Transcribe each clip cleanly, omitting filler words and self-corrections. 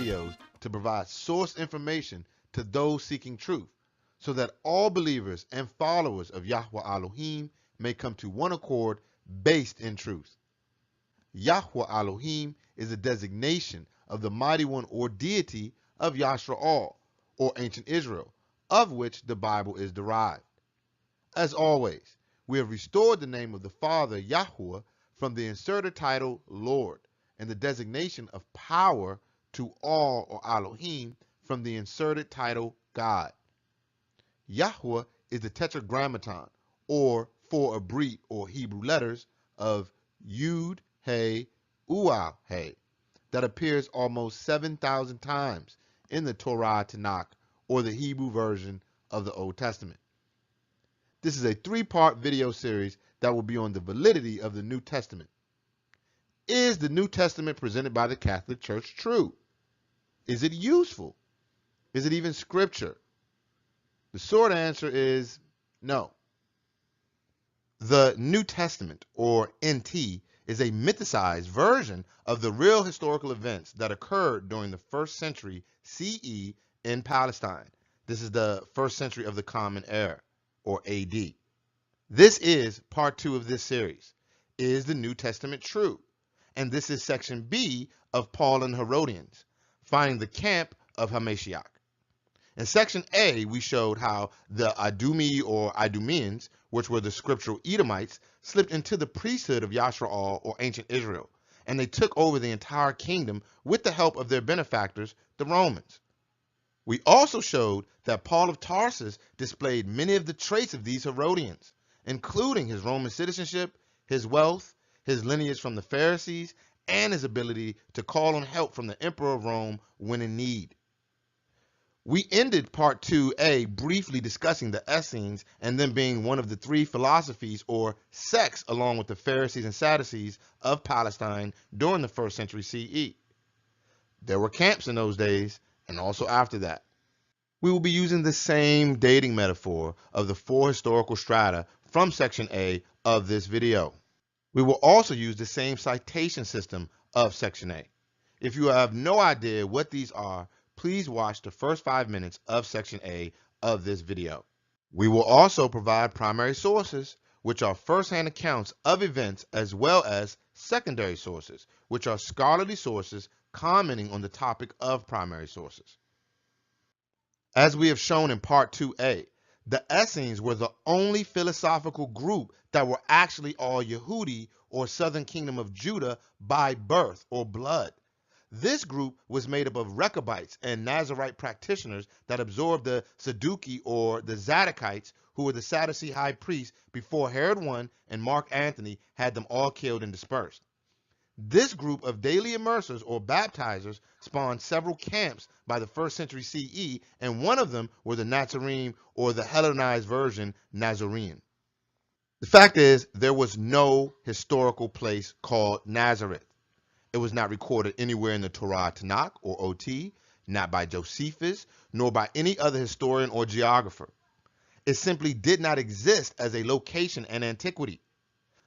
videos to provide source information to those seeking truth, so that all believers and followers of Yahweh Elohim may come to one accord based in truth. Yahweh Elohim is a designation of the mighty one or deity of Yashra'al, or ancient Israel, of which the Bible is derived. As always, we have restored the name of the Father, Yahweh, from the inserted title Lord, and the designation of power to all, or Elohim, from the inserted title God. Yahweh is the tetragrammaton, or four abrit or Hebrew letters of Yud, He, Uah, He, that appears almost 7,000 times in the Torah Tanakh, or the Hebrew version of the Old Testament. This is a three-part video series that will be on the validity of the New Testament. Is the New Testament presented by the Catholic Church true? Is it useful? Is it even scripture? The short answer is no. The New Testament, or NT, is a mythicized version of the real historical events that occurred during the 1st century CE in Palestine. This is the 1st century of the Common Era, or AD. This is part 2 of this series. Is the New Testament true? And this is section B of Paul and Herodians, finding the camp of Hamashiach. In section A, we showed how the Idumi or Idumeans, which were the scriptural Edomites, slipped into the priesthood of Yashra'al, or ancient Israel, and they took over the entire kingdom with the help of their benefactors, the Romans. We also showed that Paul of Tarsus displayed many of the traits of these Herodians, including his Roman citizenship, his wealth, his lineage from the Pharisees, and his ability to call on help from the Emperor of Rome when in need. We ended part 2A briefly discussing the Essenes and them being one of the three philosophies or sects along with the Pharisees and Sadducees of Palestine during the 1st century CE. There were camps in those days and also after that. We will be using the same dating metaphor of the 4 historical strata from section A of this video. We will also use the same citation system of section A. If you have no idea what these are, please watch the first 5 minutes of section A of this video. We will also provide primary sources, which are first-hand accounts of events, as well as secondary sources, which are scholarly sources commenting on the topic of primary sources. As we have shown in part 2A, the Essenes were the only philosophical group that were actually all Yehudi, or Southern Kingdom of Judah, by birth or blood. This group was made up of Rechabites and Nazarite practitioners that absorbed the Sadducee or the Zadokites, who were the Sadducee high priests before Herod I and Mark Antony had them all killed and dispersed. This group of daily immersers or baptizers spawned several camps by the 1st century CE, and one of them were the Nazarene, or the Hellenized version Nazarene. The fact is, there was no historical place called Nazareth. It was not recorded anywhere in the Torah Tanakh or OT, not by Josephus, nor by any other historian or geographer. It simply did not exist as a location in antiquity.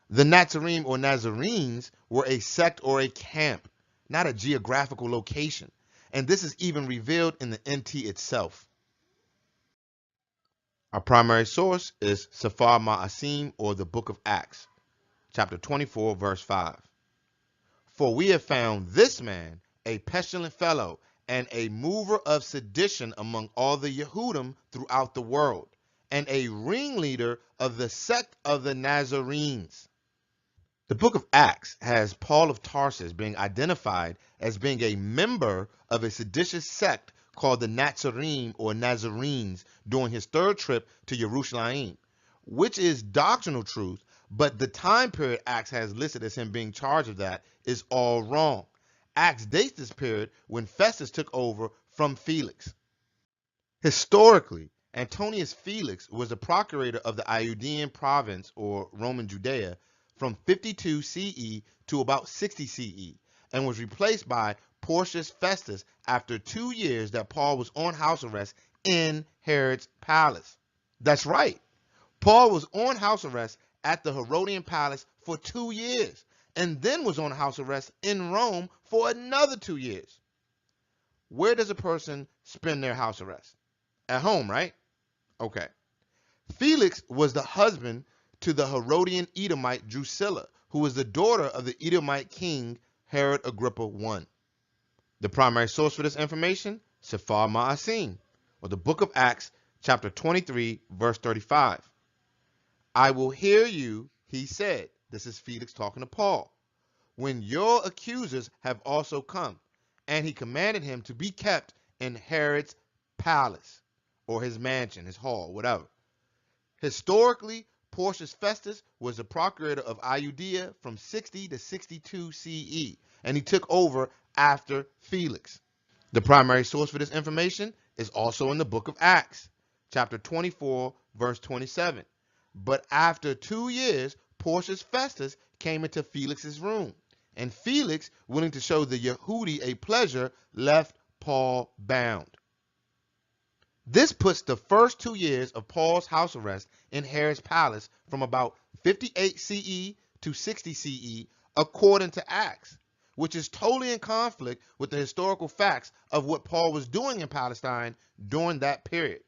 The Nazarene or Nazarenes were a sect or a camp, not a geographical location, and this is even revealed in the NT itself. Our primary source is Sefer Ma'asim, or the Book of Acts, chapter 24, verse 5. For we have found this man a pestilent fellow and a mover of sedition among all the Yehudim throughout the world, and a ringleader of the sect of the Nazarenes. The book of Acts has Paul of Tarsus being identified as being a member of a seditious sect called the Nazarene or Nazarenes during his 3rd trip to Jerusalem, which is doctrinal truth, but the time period Acts has listed as him being charged of that is all wrong. Acts dates this period when Festus took over from Felix. Historically, Antonius Felix was the procurator of the Iudean province, or Roman Judea, from 52 CE to about 60 CE, and was replaced by Porcius Festus after 2 years that Paul was on house arrest in Herod's palace. That's right. Paul was on house arrest at the Herodian palace for 2 years, and then was on house arrest in Rome for another 2 years. Where does a person spend their house arrest? At home, right? Okay. Felix was the husband to the Herodian Edomite Drusilla, who was the daughter of the Edomite king Herod Agrippa I. The primary source for this information, Sefer Ma'asim, or the book of Acts, chapter 23, verse 35. I will hear you, he said. This is Felix talking to Paul. When your accusers have also come. And he commanded him to be kept in Herod's palace, or his mansion, his hall, whatever. Historically, Porcius Festus was the procurator of Iudea from 60 to 62 CE, and he took over after Felix. The primary source for this information is also in the book of Acts, chapter 24, verse 27. But after 2 years, Porcius Festus came into Felix's room, and Felix, willing to show the Yehudi a pleasure, left Paul bound. This puts the first 2 years of Paul's house arrest in Herod's palace from about 58 CE to 60 CE, according to Acts, which is totally in conflict with the historical facts of what Paul was doing in Palestine during that period.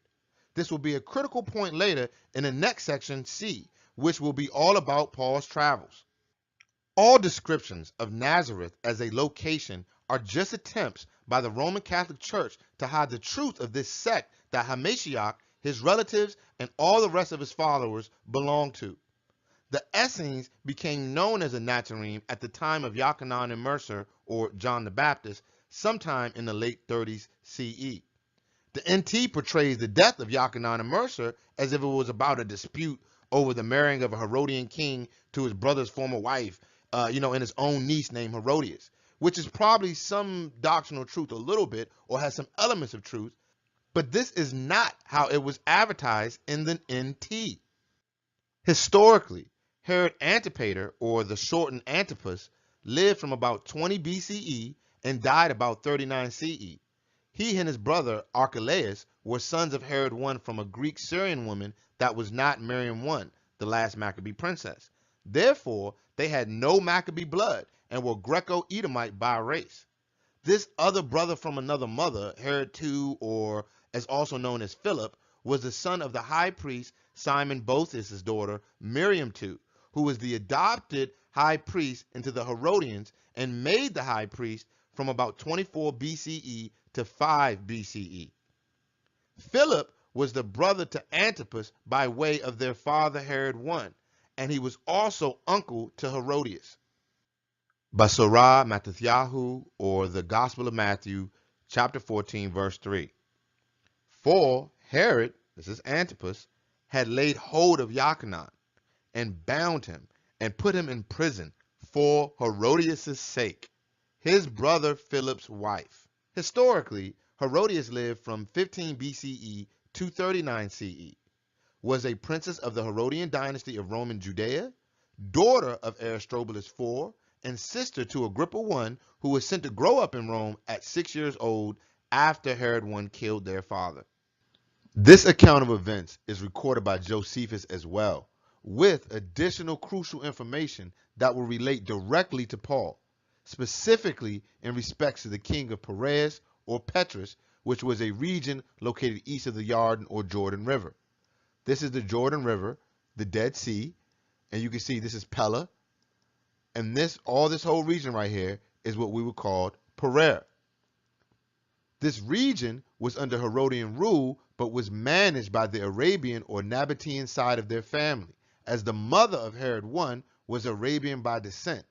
This will be a critical point later in the next section, C, which will be all about Paul's travels. All descriptions of Nazareth as a location are just attempts by the Roman Catholic Church to hide the truth of this sect that Hamashiach, his relatives, and all the rest of his followers belong to. The Essenes became known as a Nazarene at the time of Yochanan and Mercer, or John the Baptist, sometime in the late 30s CE. The NT portrays the death of Yochanan and Mercer as if it was about a dispute over the marrying of a Herodian king to his brother's former wife, and his own niece named Herodias, which is probably some doctrinal truth a little bit, or has some elements of truth, but this is not how it was advertised in the NT. Historically, Herod Antipater, or the shortened Antipas, lived from about 20 BCE and died about 39 CE. He and his brother Archelaus were sons of Herod I from a Greek Syrian woman that was not Miriam I, the last Maccabee princess. Therefore, they had no Maccabee blood and were Greco-Edomite by race. This other brother from another mother, Herod II, or as also known as Philip, was the son of the high priest Simon Boethus' daughter, Miriam II, who was the adopted high priest into the Herodians and made the high priest from about 24 BCE to 5 BCE. Philip was the brother to Antipas by way of their father Herod I, and he was also uncle to Herodias. Basora Matthew, or the Gospel of Matthew, chapter 14, verse 3. For Herod, this is Antipas, had laid hold of Yochanan and bound him and put him in prison for Herodias' sake, his brother Philip's wife. Historically, Herodias lived from 15 BCE to 39 CE, was a princess of the Herodian dynasty of Roman Judea, daughter of Aristobulus IV, and sister to Agrippa I, who was sent to grow up in Rome at 6 years old after Herod I killed their father. This account of events is recorded by Josephus as well, with additional crucial information that will relate directly to Paul, specifically in respects to the king of Perea or Petrus, which was a region located east of the Yarden or Jordan River. This is the Jordan River, the Dead Sea, and you can see this is Pella, and this whole region right here is what we would call Perea. This region was under Herodian rule, but was managed by the Arabian or Nabatean side of their family, as the mother of Herod I was Arabian by descent.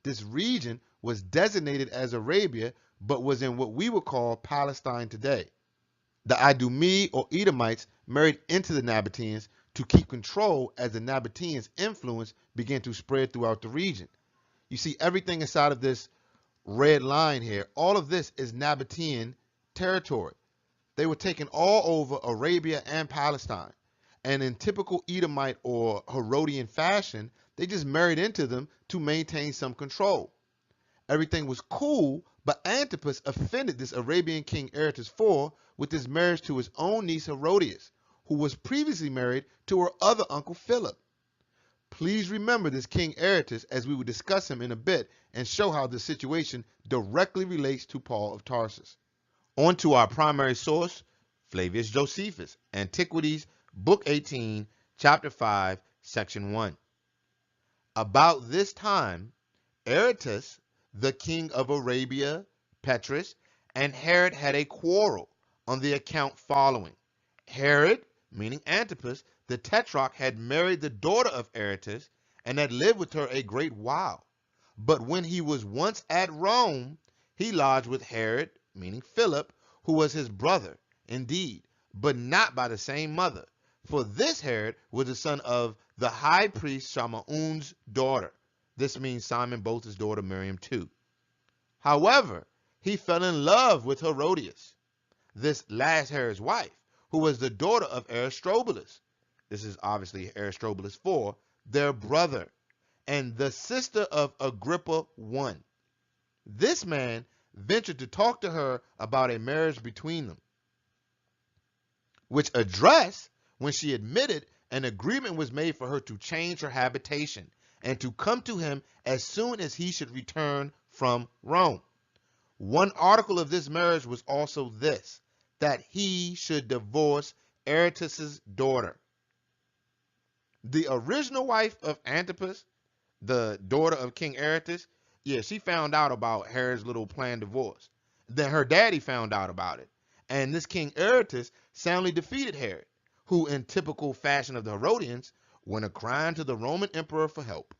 This region was designated as Arabia, but was in what we would call Palestine today. The Idumi or Edomites married into the Nabateans to keep control as the Nabateans' influence began to spread throughout the region. You see everything inside of this red line here, all of this is Nabatean territory. They were taken all over Arabia and Palestine. And in typical Edomite or Herodian fashion, they just married into them to maintain some control. Everything was cool, but Antipas offended this Arabian king Aretas IV with his marriage to his own niece Herodias, who was previously married to her other uncle Philip. Please remember this King Aretas as we will discuss him in a bit and show how the situation directly relates to Paul of Tarsus. On to our primary source, Flavius Josephus, Antiquities, Book 18, Chapter 5, Section 1. About this time, Aretas, the king of Arabia, Petrus, and Herod had a quarrel on the account following. Herod, meaning Antipas, the tetrarch, had married the daughter of Aretas and had lived with her a great while. But when he was once at Rome, he lodged with Herod, meaning Philip, who was his brother, indeed, but not by the same mother. For this Herod was the son of the high priest Shamma'un's daughter. This means Simon Both's daughter Miriam too. However, he fell in love with Herodias, this last Herod's wife, who was the daughter of Aristobulus. This is obviously Aristobulus IV, their brother, and the sister of Agrippa I. This man ventured to talk to her about a marriage between them, which addressed when she admitted an agreement was made for her to change her habitation and to come to him as soon as he should return from Rome. One article of this marriage was also this, that he should divorce Aretas's daughter. The original wife of Antipas, the daughter of King Aretas, yeah, she found out about Herod's little planned divorce. Then her daddy found out about it. And this King Aretas soundly defeated Herod, who in typical fashion of the Herodians, went a-crying to the Roman emperor for help.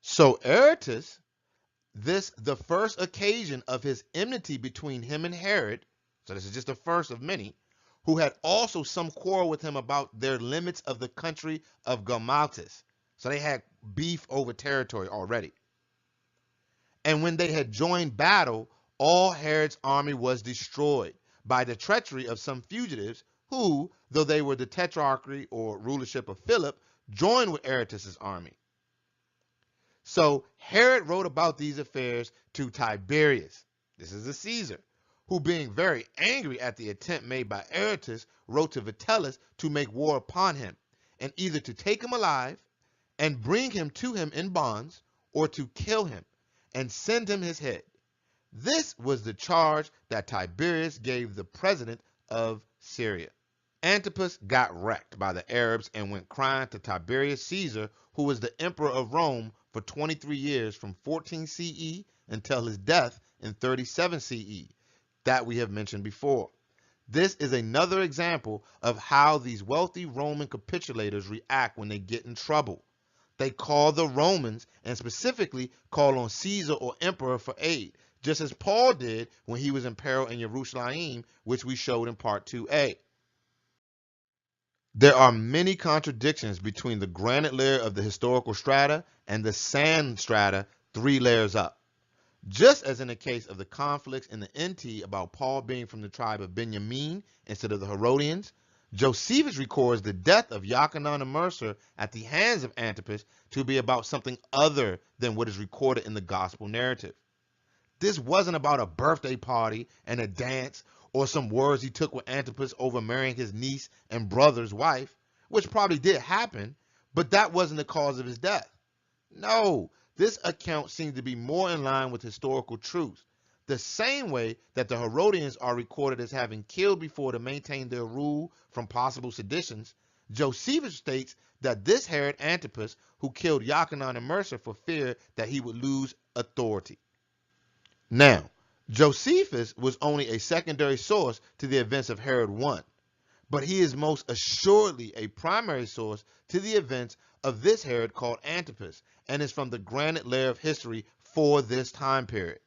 So Aretas, this the first occasion of his enmity between him and Herod, so this is just the first of many, who had also some quarrel with him about their limits of the country of Gamaltis. So they had beef over territory already. And when they had joined battle, all Herod's army was destroyed by the treachery of some fugitives who, though they were the tetrarchy or rulership of Philip, joined with Aretas's army. So Herod wrote about these affairs to Tiberius, this is a Caesar, who being very angry at the attempt made by Aretas, wrote to Vitellius to make war upon him, and either to take him alive and bring him to him in bonds, or to kill him and send him his head. This was the charge that Tiberius gave the president of Syria. Antipas got wrecked by the Arabs and went crying to Tiberius Caesar, who was the emperor of Rome for 23 years from 14 CE until his death in 37 CE, that we have mentioned before. This is another example of how these wealthy Roman capitulators react when they get in trouble. They call the Romans, and specifically call on Caesar or emperor for aid, just as Paul did when he was in peril in Jerusalem, which we showed in part 2a. There are many contradictions between the granite layer of the historical strata and the sand strata 3 layers up. Just as in the case of the conflicts in the NT about Paul being from the tribe of Benjamin instead of the Herodians, Josephus records the death of Yachanan and Mercer at the hands of Antipas to be about something other than what is recorded in the gospel narrative. This wasn't about a birthday party and a dance or some words he took with Antipas over marrying his niece and brother's wife, which probably did happen, but that wasn't the cause of his death. No, this account seems to be more in line with historical truth. The same way that the Herodians are recorded as having killed before to maintain their rule from possible seditions, Josephus states that this Herod Antipas, who killed Yachanan and Mercer for fear that he would lose authority. Now, Josephus was only a secondary source to the events of Herod I, but he is most assuredly a primary source to the events of this Herod called Antipas, and is from the granite layer of history for this time period.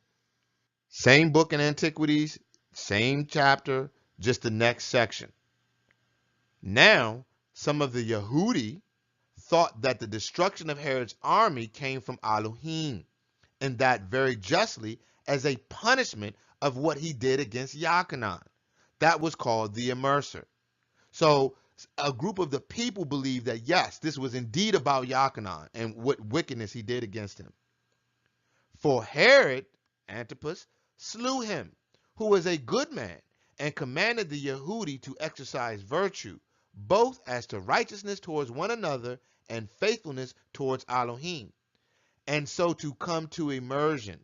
Same book in Antiquities, same chapter, just the next section. Now, some of the Yehudi thought that the destruction of Herod's army came from Elohim, and that very justly as a punishment of what he did against Yachanan. That was called the immerser. So a group of the people believed that yes, this was indeed about Yachanan and what wickedness he did against him. For Herod, Antipas, slew him, who was a good man, and commanded the Yehudi to exercise virtue, both as to righteousness towards one another and faithfulness towards Elohim, and so to come to immersion,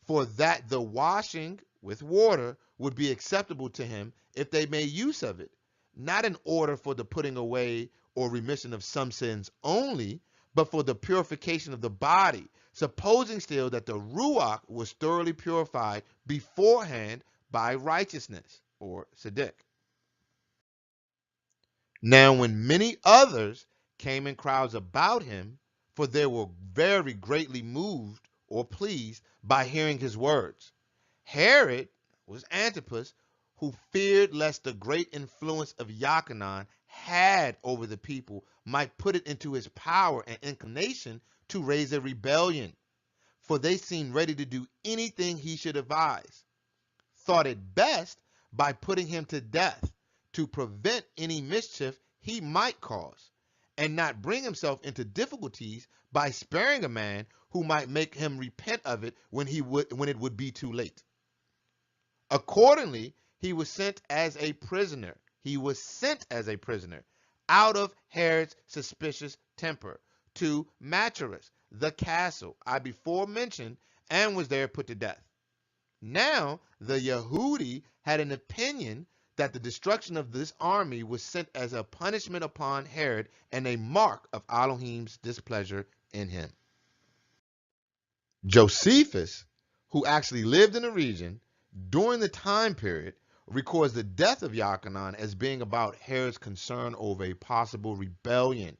for that the washing with water would be acceptable to him if they made use of it, not in order for the putting away or remission of some sins only, but for the purification of the body, supposing still that the Ruach was thoroughly purified beforehand by righteousness, or Tzedek. Now when many others came in crowds about him, for they were very greatly moved or pleased by hearing his words, Herod was Antipas, who feared lest the great influence of Yochanan had over the people might put it into his power and inclination to raise a rebellion, for they seemed ready to do anything he should advise, thought it best by putting him to death to prevent any mischief he might cause, and not bring himself into difficulties by sparing a man who might make him repent of it when it would be too late. Accordingly, he was sent as a prisoner. Out of Herod's suspicious temper to Machaerus, the castle I before mentioned, and was there put to death. Now the Yehudi had an opinion that the destruction of this army was sent as a punishment upon Herod and a mark of Elohim's displeasure in him. Josephus, who actually lived in the region during the time period, records the death of Yochanan as being about Herod's concern over a possible rebellion,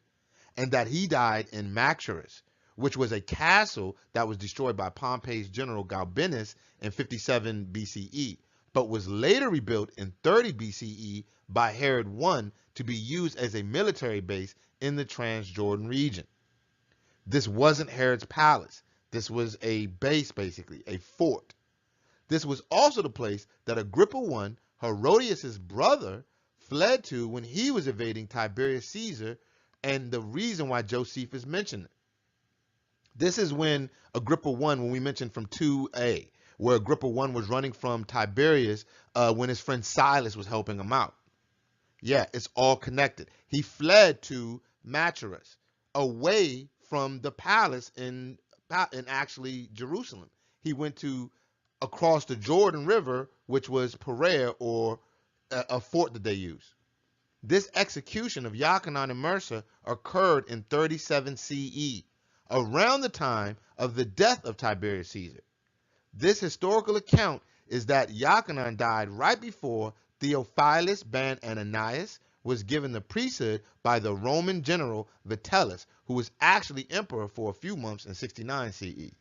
and that he died in Machaerus, which was a castle that was destroyed by Pompey's general Galbinus in 57 BCE, but was later rebuilt in 30 BCE by Herod I to be used as a military base in the Transjordan region. This wasn't Herod's palace. This was a base, basically, a fort. This was also the place that Agrippa I, Herodias' brother, fled to when he was evading Tiberius Caesar, and the reason why Josephus mentioned it. This is when Agrippa I, when we mentioned from 2a, where Agrippa I was running from Tiberius when his friend Silas was helping him out. Yeah, it's all connected. He fled to Machaerus, away from the palace in actually Jerusalem. He went to across the Jordan River, which was Perea, or a fort that they used. This execution of Yochanan and Mercer occurred in 37 CE, around the time of the death of Tiberius Caesar. This historical account is that Yochanan died right before Theophilus ben Ananias was given the priesthood by the Roman general Vitellius, who was actually emperor for a few months in 69 CE.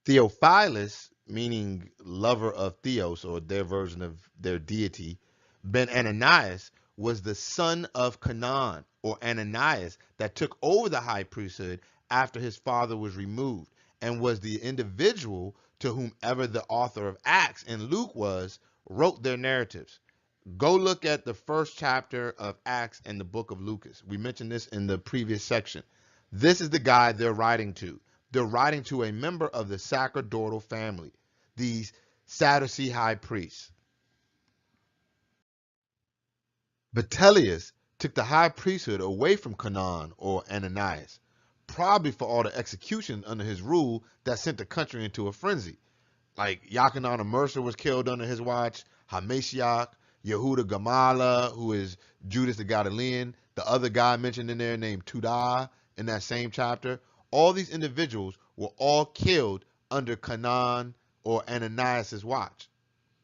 Theophilus, meaning lover of Theos, or their version of their deity, ben Ananias was the son of Canaan, or Ananias, that took over the high priesthood after his father was removed, and was the individual to whomever the author of Acts and Luke wrote their narratives. Go look at the first chapter of Acts and the book of Lucas. We mentioned this in the previous section. This is the guy they're writing to. They're writing to a member of the sacerdotal family, these Sadducee high priests. Vitellius took the high priesthood away from Canaan, or Ananias, probably for all the executions under his rule that sent the country into a frenzy. Like Yochanan and Mercer was killed under his watch, Hamashiach, Yehuda Gamala, who is Judas the Galilean, the other guy mentioned in there named Tobi'Yahu in that same chapter. All these individuals were all killed under Canaan or Ananias' watch.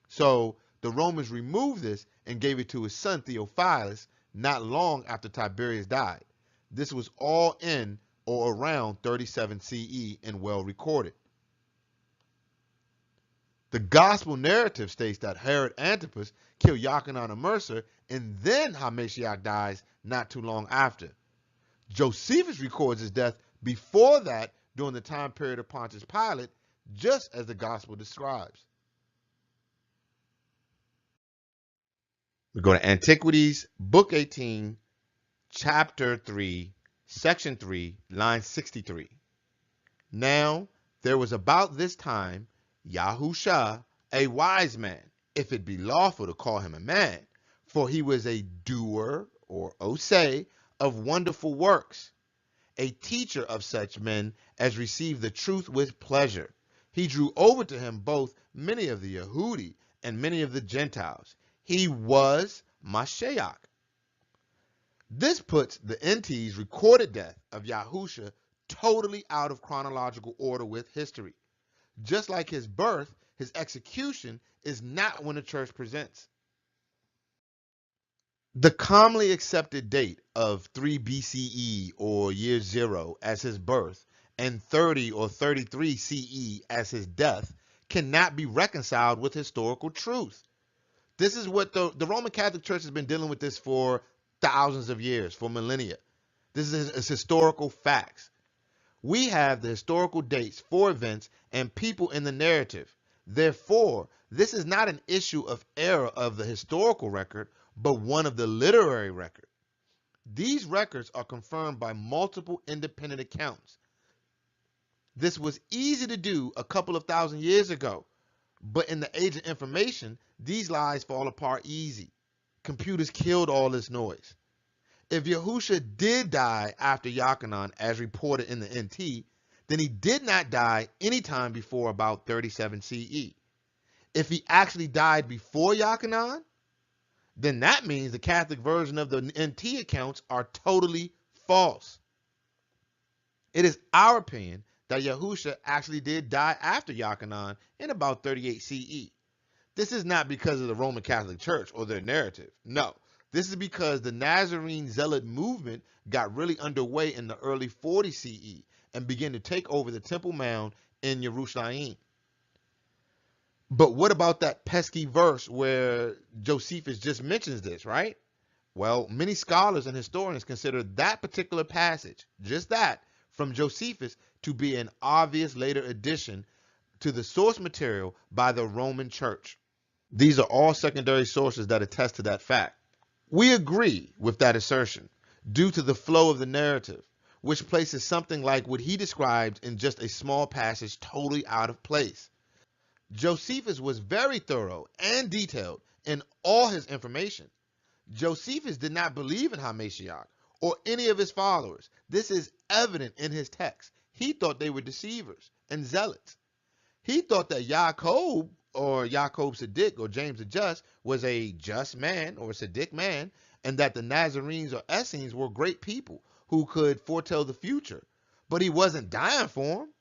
So the Romans removed this and gave it to his son Theophilus not long after Tiberius died. This was all in or around 37 CE and well recorded. The gospel narrative states that Herod Antipas killed Yochanan and Mercer, and then Hamashiach dies not too long after. Josephus records his death before that, during the time period of Pontius Pilate, just as the gospel describes. We go to Antiquities, Book 18, Chapter 3, Section 3, line 63. Now there was about this time Yahusha, a wise man, if it be lawful to call him a man, for he was a doer, or osei, of wonderful works, a teacher of such men as receive the truth with pleasure, He drew over to him both many of the Yehudi and many of the Gentiles. He was Mashiach. This puts the NT's recorded death of Yahusha totally out of chronological order with history. Just like his birth, his execution is not when the church presents. The commonly accepted date of 3 BCE or year 0 as his birth and 30 or 33 CE as his death cannot be reconciled with historical truth. This is what the Roman Catholic Church has been dealing with this for thousands of years, for millennia. This is historical facts. We have the historical dates for events and people in the narrative. Therefore, this is not an issue of error of the historical record, but one of the literary record. These records are confirmed by multiple independent accounts. This was easy to do a couple of thousand years ago, but in the age of information, these lies fall apart easy. Computers killed all this noise. If Yahusha did die after Yochanan, as reported in the NT, then he did not die anytime before about 37 CE. If he actually died before Yochanan, then that means the Catholic version of the NT accounts are totally false. It is our opinion that Yahusha actually did die after Yochanan in about 38 CE. This is not because of the Roman Catholic Church or their narrative. No, this is because the Nazarene Zealot movement got really underway in the early 40 CE and began to take over the Temple Mount in Jerusalem. But what about that pesky verse where Josephus just mentions this, right? Well, many scholars and historians consider that particular passage, just that, from Josephus to be an obvious later addition to the source material by the Roman Church. These are all secondary sources that attest to that fact. We agree with that assertion due to the flow of the narrative, which places something like what he described in just a small passage totally out of place. Josephus was very thorough and detailed in all his information. Josephus did not believe in Hamashiach or any of his followers. This is evident in his text. He thought they were deceivers and zealots. He thought that Jacob or Jacob Siddiq or James the Just was a just man or a Siddiq man, and that the Nazarenes or Essenes were great people who could foretell the future. But he wasn't dying for them.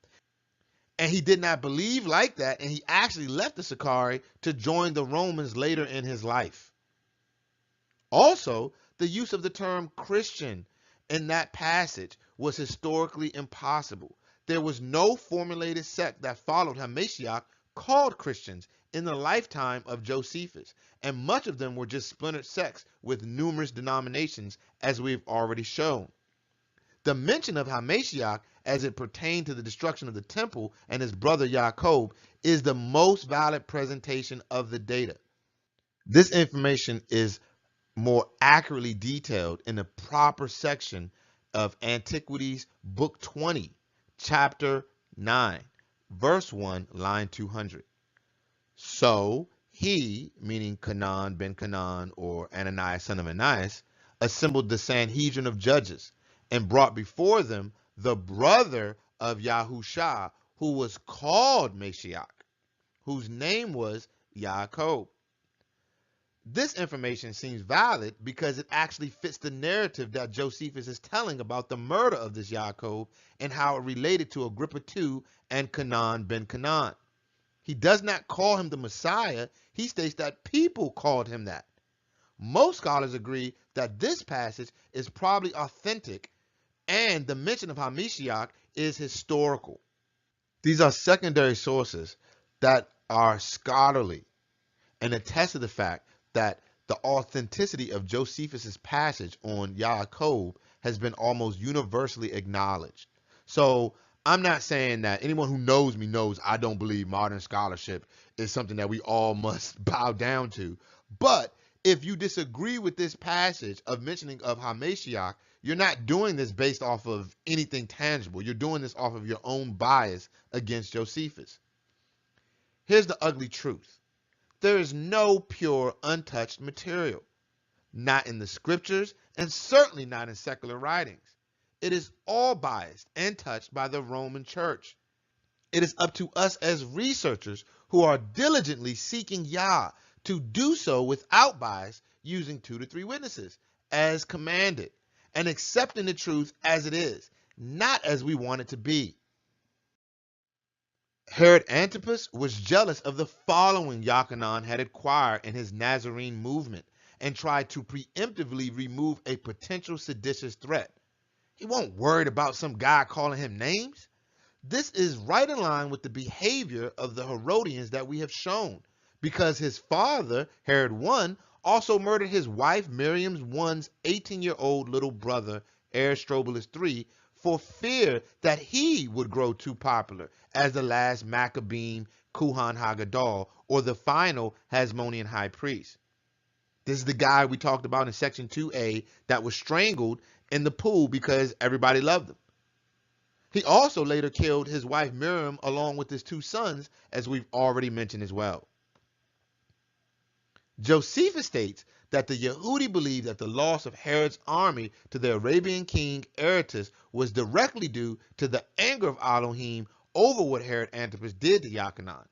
And he did not believe like that, and he actually left the Sicarii to join the Romans later in his life. Also, the use of the term Christian in that passage was historically impossible. There was no formulated sect that followed Hamashiach called Christians in the lifetime of Josephus, and much of them were just splintered sects with numerous denominations, as we've already shown. The mention of Hamashiach as it pertained to the destruction of the temple and his brother Jacob is the most valid presentation of the data. This information is more accurately detailed in the proper section of Antiquities, Book 20, Chapter 9, Verse 1, line 200. So he, meaning Canaan ben Canaan or Ananias son of Ananias, assembled the Sanhedrin of judges and brought before them the brother of Yahusha, who was called Mashiach, whose name was Jacob. This information seems valid because it actually fits the narrative that Josephus is telling about the murder of this Jacob and how it related to Agrippa II and Canaan ben Canaan. He does not call him the Messiah. He states that people called him that. Most scholars agree that this passage is probably authentic and the mention of Hamashiach is historical. These are secondary sources that are scholarly and attest to the fact that the authenticity of Josephus's passage on Jacob has been almost universally acknowledged. So I'm not saying that anyone who knows me knows I don't believe modern scholarship is something that we all must bow down to. But if you disagree with this passage of mentioning of Hamashiach, you're not doing this based off of anything tangible. You're doing this off of your own bias against Josephus. Here's the ugly truth. There is no pure, untouched material. Not in the scriptures, and certainly not in secular writings. It is all biased and touched by the Roman Church. It is up to us as researchers who are diligently seeking Yah to do so without bias, using 2 to 3 witnesses as commanded, and accepting the truth as it is, not as we want it to be. Herod Antipas was jealous of the following Yochanan had acquired in his Nazarene movement and tried to preemptively remove a potential seditious threat. He wasn't worried about some guy calling him names. This is right in line with the behavior of the Herodians that we have shown, because his father, Herod I, also murdered his wife Miriam's 18-year-old little brother, Aristobulus III, for fear that he would grow too popular as the last Maccabean Kuhan Haggadol, or the final Hasmonean high priest. This is the guy we talked about in section 2a that was strangled in the pool because everybody loved him. He also later killed his wife Miriam along with his 2 sons, as we've already mentioned as well. Josephus states that the Yehudi believed that the loss of Herod's army to the Arabian king Aretas was directly due to the anger of Elohim over what Herod Antipas did to Yochanan,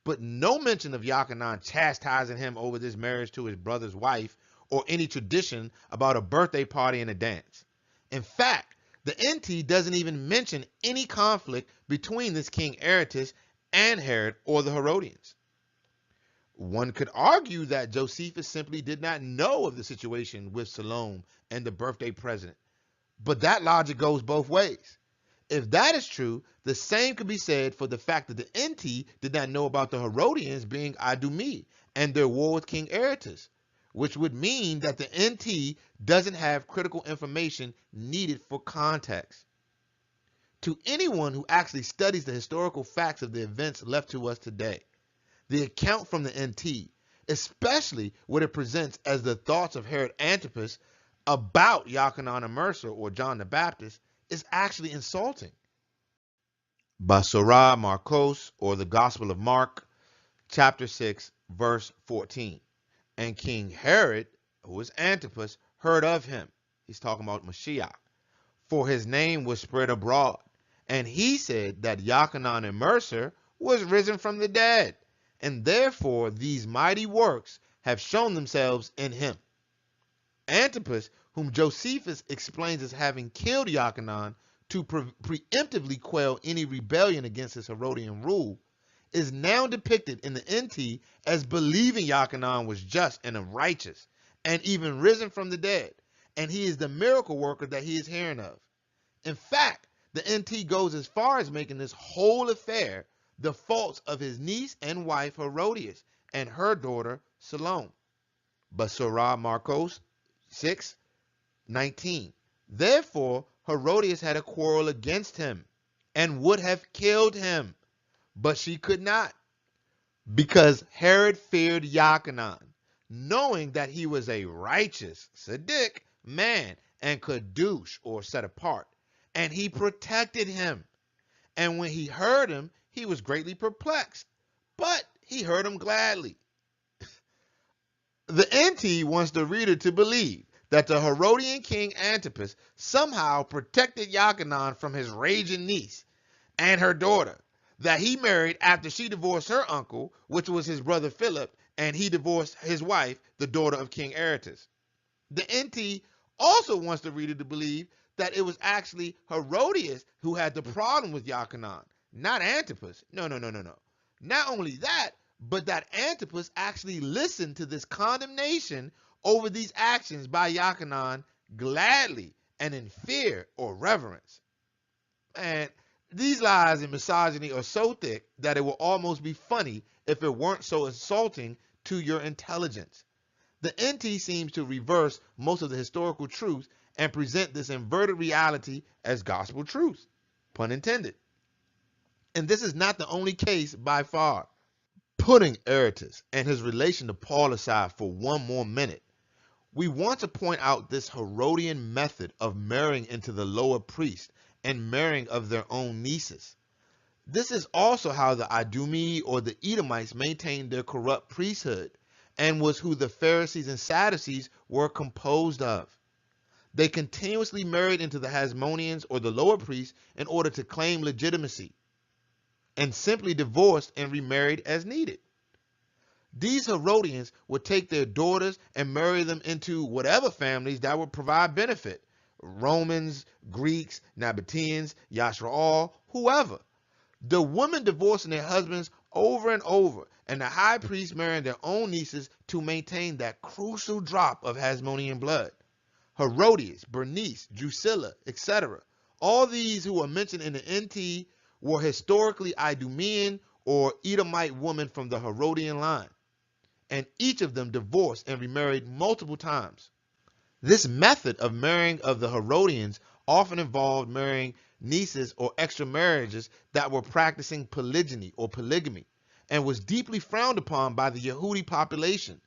but no mention of Yochanan chastising him over this marriage to his brother's wife, or any tradition about a birthday party and a dance. In fact, the NT doesn't even mention any conflict between this King Aretas and Herod or the Herodians. One could argue that Josephus simply did not know of the situation with Salome and the birthday present, but that logic goes both ways. If that is true, the same could be said for the fact that the NT did not know about the Herodians being Idumea and their war with King Aretas, which would mean that the NT doesn't have critical information needed for context. To anyone who actually studies the historical facts of the events left to us today, the account from the NT, especially what it presents as the thoughts of Herod Antipas about Yochanan and Mercer or John the Baptist, is actually insulting. Basora Marcos, or the Gospel of Mark, chapter 6, verse 14. And King Herod, who is Antipas, heard of him. He's talking about Mashiach. For his name was spread abroad. And he said that Yochanan and Mercer was risen from the dead. And therefore these mighty works have shown themselves in him. Antipas, whom Josephus explains as having killed Yochanan to preemptively quell any rebellion against his Herodian rule, is now depicted in the NT as believing Yochanan was just and righteous, and even risen from the dead, and he is the miracle worker that he is hearing of. In fact, the NT goes as far as making this whole affair the faults of his niece and wife Herodias and her daughter Salome. Basora Marcos 6:19. Therefore Herodias had a quarrel against him and would have killed him, but she could not, because Herod feared Yochanan, knowing that he was a righteous Tzaddik man and kadosh, or set apart, and he protected him. And when he heard him, he was greatly perplexed, but he heard him gladly. The NT wants the reader to believe that the Herodian king Antipas somehow protected Yochanan from his raging niece and her daughter, that he married after she divorced her uncle, which was his brother Philip, and he divorced his wife, the daughter of King Aretas. The NT also wants the reader to believe that it was actually Herodias who had the problem with Yochanan, not Antipas. No. Not only that, but that Antipas actually listened to this condemnation over these actions by Yochanan gladly and in fear or reverence. And these lies and misogyny are so thick that it will almost be funny if it weren't so insulting to your intelligence. The NT seems to reverse most of the historical truth and present this inverted reality as gospel truth, pun intended. And this is not the only case by far. Putting Aretas and his relation to Paul aside for one more minute, we want to point out this Herodian method of marrying into the lower priest and marrying of their own nieces. This is also how the Idumea or the Edomites maintained their corrupt priesthood, and was who the Pharisees and Sadducees were composed of. They continuously married into the Hasmoneans or the lower priests in order to claim legitimacy. and simply divorced and remarried as needed. These Herodians would take their daughters and marry them into whatever families that would provide benefit. Romans, Greeks, Nabateans, Yashraal, whoever. The women divorcing their husbands over and over, and the high priests marrying their own nieces to maintain that crucial drop of Hasmonean blood. Herodias, Bernice, Drusilla, etc. All these who are mentioned in the NT were historically Idumean or Edomite women from the Herodian line, and each of them divorced and remarried multiple times. This method of marrying of the Herodians often involved marrying nieces or extra marriages that were practicing polygyny or polygamy, and was deeply frowned upon by the Yehudi population.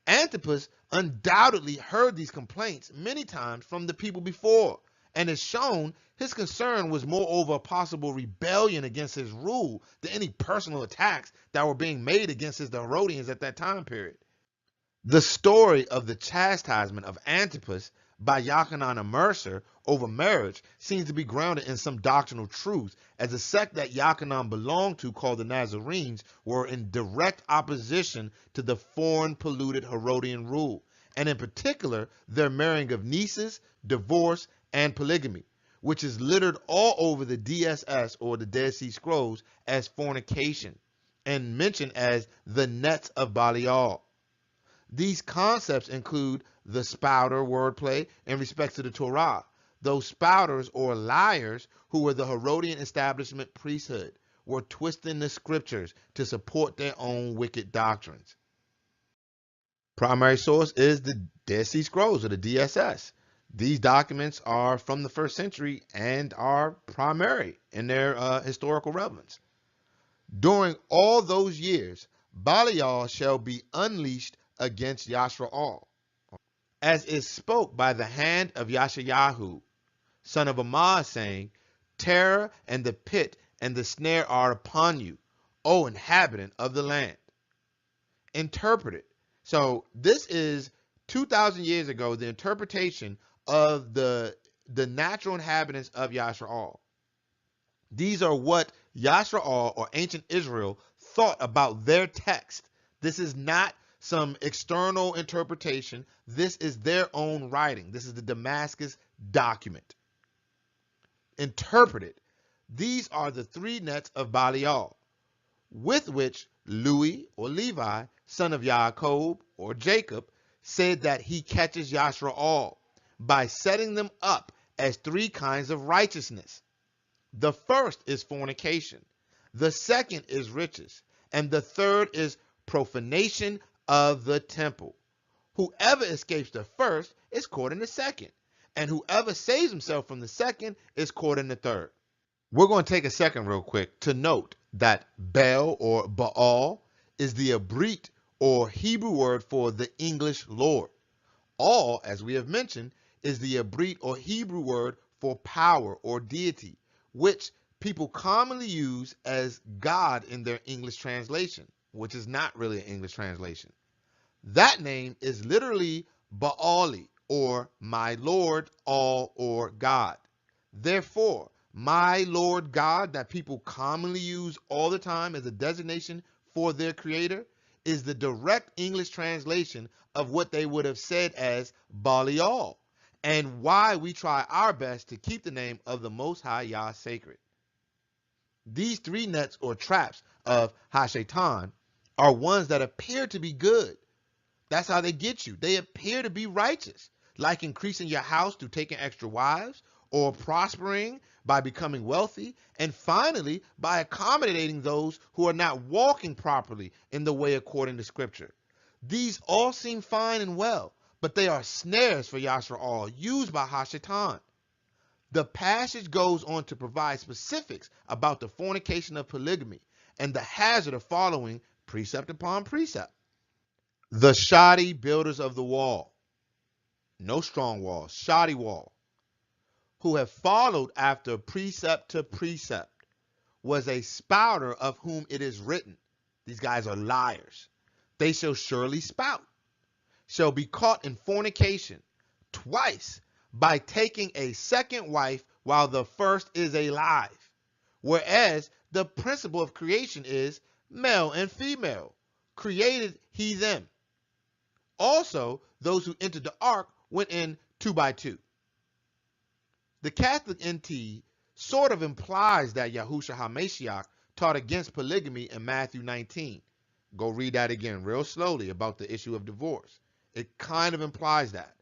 Antipas undoubtedly heard these complaints many times from the people before, and as shown, his concern was more over a possible rebellion against his rule than any personal attacks that were being made against the Herodians at that time period. The story of the chastisement of Antipas by Yochanan and Mercer over marriage seems to be grounded in some doctrinal truth, as the sect that Yochanan belonged to, called the Nazarenes, were in direct opposition to the foreign polluted Herodian rule, and in particular their marrying of nieces, divorce, and polygamy, which is littered all over the DSS or the Dead Sea Scrolls as fornication, and mentioned as the nets of Belial. These concepts include the spouter wordplay in respect to the Torah. Those spouters or liars, who were the Herodian establishment priesthood, were twisting the scriptures to support their own wicked doctrines. Primary source is the Dead Sea Scrolls or the DSS. These documents are from the 1st century and are primary in their historical relevance. During all those years, Belial shall be unleashed against Yashraal, as is spoke by the hand of Yeshayahu, son of Ammah, saying, terror and the pit and the snare are upon you, O inhabitant of the land. Interpreted. So this is 2,000 years ago, the interpretation of the natural inhabitants of Yashraal. These are what Yashraal or ancient Israel thought about their text. This is not some external interpretation. This is their own writing. This is the Damascus document. Interpreted. These are the 3 nets of Belial, with which Louis or Levi, son of Jacob or Jacob, said that he catches Yashraal by setting them up as 3 kinds of righteousness. The first is fornication, the second is riches, and the third is profanation of the temple. Whoever escapes the first is caught in the second, and whoever saves himself from the second is caught in the third. We're going to take a second real quick to note that Baal or Baal is the Abrit or Hebrew word for the English Lord. All, as we have mentioned, is the Abrit or Hebrew word for power or deity, which people commonly use as God in their English translation, which is not really an English translation. That name is literally Baali, or my Lord, all, or God. Therefore, my Lord God, that people commonly use all the time as a designation for their creator, is the direct English translation of what they would have said as Belial, and why we try our best to keep the name of the Most High Yah sacred. These 3 nets or traps of Hashatan are ones that appear to be good. That's how they get you. They appear to be righteous, like increasing your house through taking extra wives, or prospering by becoming wealthy, and finally by accommodating those who are not walking properly in the way according to scripture. These all seem fine and well, but they are snares for Yashraal used by Hashatan. The passage goes on to provide specifics about the fornication of polygamy and the hazard of following precept upon precept. The shoddy builders of the wall, no strong walls, shoddy wall, who have followed after precept to precept, was a spouter of whom it is written, these guys are liars, they shall surely spout, shall be caught in fornication twice by taking a second wife while the first is alive, whereas the principle of creation is male and female. Created he them. Also, those who entered the ark went in 2 by 2. The Catholic NT sort of implies that Yahushua HaMashiach taught against polygamy in Matthew 19. Go read that again real slowly about the issue of divorce. It kind of implies that.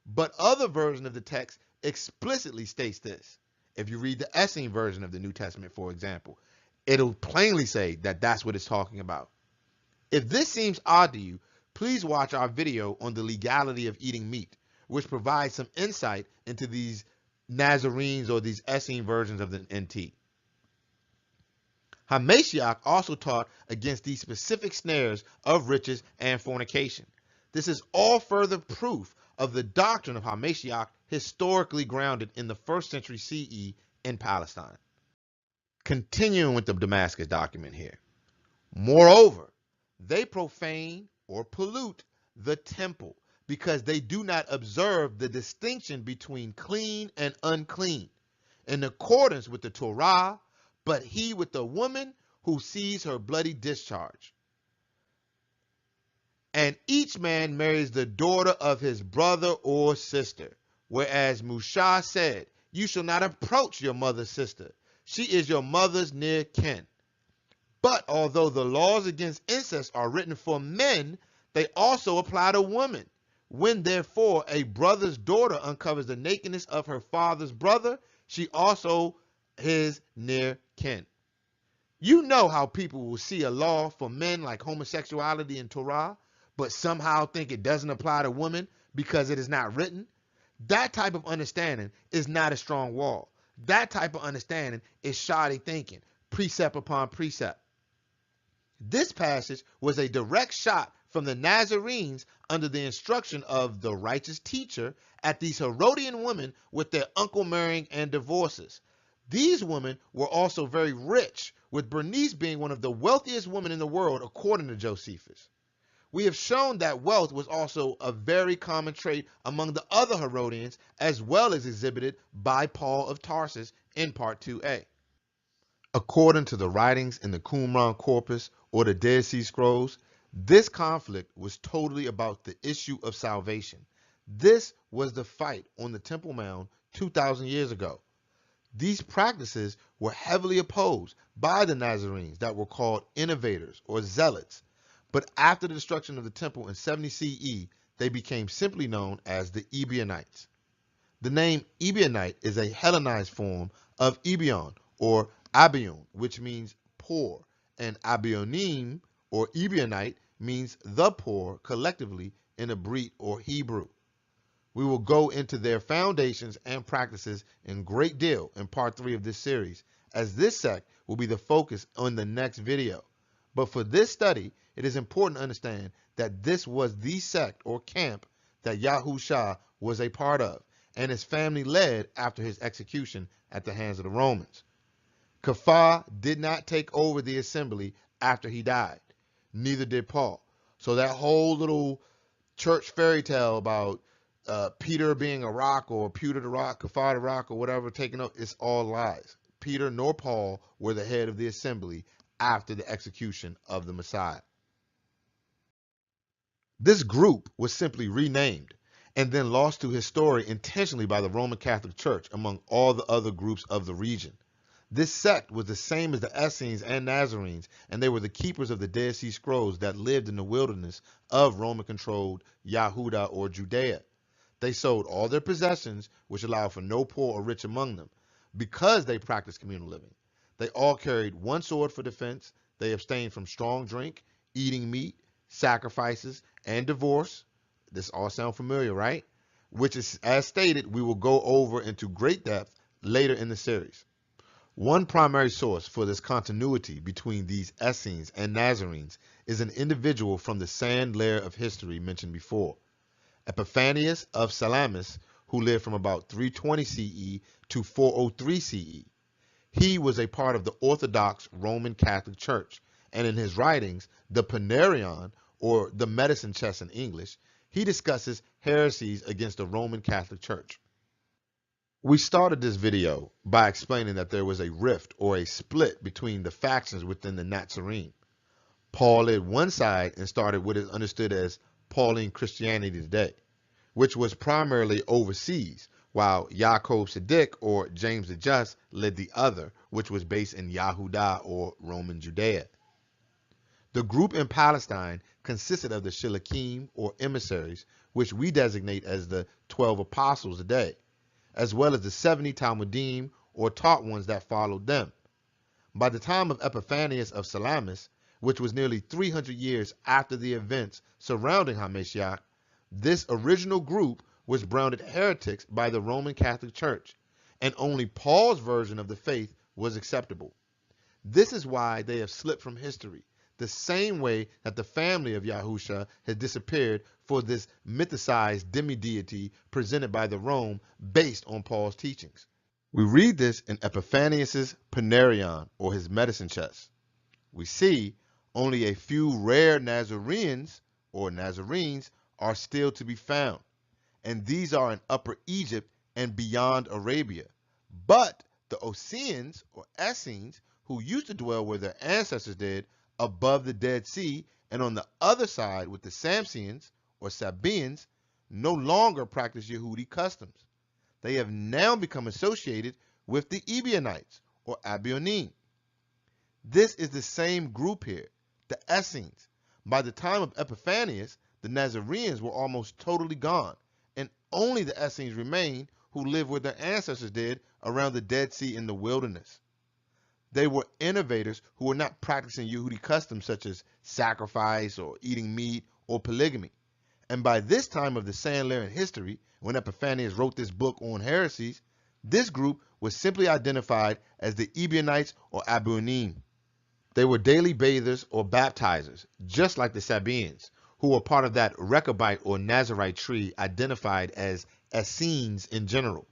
But other version of the text explicitly states this. If you read the Essene version of the New Testament, for example, it'll plainly say that that's what it's talking about. If this seems odd to you, please watch our video on the legality of eating meat, which provides some insight into these Nazarenes or these Essene versions of the NT. HaMashiach also taught against these specific snares of riches and fornication. This is all further proof of the doctrine of HaMashiach historically grounded in the 1st century CE in Palestine. Continuing with the Damascus document here. Moreover, they profane or pollute the temple because they do not observe the distinction between clean and unclean in accordance with the Torah, but he with the woman who sees her bloody discharge. And each man marries the daughter of his brother or sister, whereas Musha said, you shall not approach your mother's sister. She is your mother's near kin. But although the laws against incest are written for men, they also apply to women. When therefore a brother's daughter uncovers the nakedness of her father's brother, she also his near kin. You know how people will see a law for men like homosexuality in Torah, but somehow think it doesn't apply to women because it is not written? That type of understanding is not a strong wall. That type of understanding is shoddy thinking, precept upon precept. This passage was a direct shot from the Nazarenes under the instruction of the righteous teacher at these Herodian women with their uncle marrying and divorces. These women were also very rich, with Bernice being one of the wealthiest women in the world according to Josephus. We have shown that wealth was also a very common trait among the other Herodians, as well as exhibited by Paul of Tarsus in Part 2a. According to the writings in the Qumran Corpus or the Dead Sea Scrolls, this conflict was totally about the issue of salvation. This was the fight on the Temple Mount 2,000 years ago. These practices were heavily opposed by the Nazarenes that were called innovators or zealots. But after the destruction of the temple in 70 CE, they became simply known as the Ebionites. The name Ebionite is a Hellenized form of Ebion or Abion, which means poor, and Abionim or Ebionite means the poor collectively in Hebrew or Hebrew. We will go into their foundations and practices in great deal in part 3 of this series, as this sect will be the focus on the next video. But for this study, it is important to understand that this was the sect or camp that Yahushua was a part of, and his family led after his execution at the hands of the Romans. Kepha did not take over the assembly after he died. Neither did Paul. So that whole little church fairy tale about Peter being a rock or Peter the rock, Kepha the rock or whatever taking up, it's all lies. Peter nor Paul were the head of the assembly after the execution of the Messiah. This group was simply renamed and then lost to history intentionally by the Roman Catholic Church among all the other groups of the region. This sect was the same as the Essenes and Nazarenes, and they were the keepers of the Dead Sea Scrolls that lived in the wilderness of Roman-controlled Yahuda or Judea. They sold all their possessions, which allowed for no poor or rich among them, because they practiced communal living. They all carried one sword for defense. They abstained from strong drink, eating meat, sacrifices, and divorce. This all sound familiar, right? Which is, as stated, we will go over into great depth later in the series. One primary source for this continuity between these Essenes and Nazarenes is an individual from the sand layer of history mentioned before, Epiphanius of Salamis, who lived from about 320 CE to 403 CE. He was a part of the Orthodox Roman Catholic Church, and in his writings, the Panarion, or the medicine chest in English, he discusses heresies against the Roman Catholic Church. We started this video by explaining that there was a rift or a split between the factions within the Nazarene. Paul led one side and started what is understood as Pauline Christianity today, which was primarily overseas, while Yaakov Tzaddik or James the Just led the other, which was based in Yahudah or Roman Judea. The group in Palestine consisted of the Shilikim or emissaries, which we designate as the 12 apostles today, as well as the 70 Talmudim or taught ones that followed them. By the time of Epiphanius of Salamis, which was nearly 300 years after the events surrounding HaMashiach, this original group was branded heretics by the Roman Catholic Church, and only Paul's version of the faith was acceptable. This is why they have slipped from history, the same way that the family of Yahusha has disappeared for this mythicized demi-deity presented by the Rome based on Paul's teachings. We read this in Epiphanius' Panarion, or his medicine chest. We see only a few rare Nazarenes, or Nazarenes, are still to be found, and these are in Upper Egypt and beyond Arabia. But the Essenes, or Essenes, who used to dwell where their ancestors did, above the Dead Sea, and on the other side with the Samsians, or Sabaeans, no longer practice Yehudi customs. They have now become associated with the Ebionites, or Ebionites. This is the same group here, the Essenes. By the time of Epiphanius, the Nazarenes were almost totally gone, and only the Essenes remained, who lived where their ancestors did around the Dead Sea in the wilderness. They were innovators who were not practicing Yehudi customs such as sacrifice or eating meat or polygamy. And by this time of the Sandlarian history, when Epiphanius wrote this book on heresies, this group was simply identified as the Ebionites or Ebionites. They were daily bathers or baptizers, just like the Sabaeans, who were part of that Rechabite or Nazarite tree identified as Essenes in general.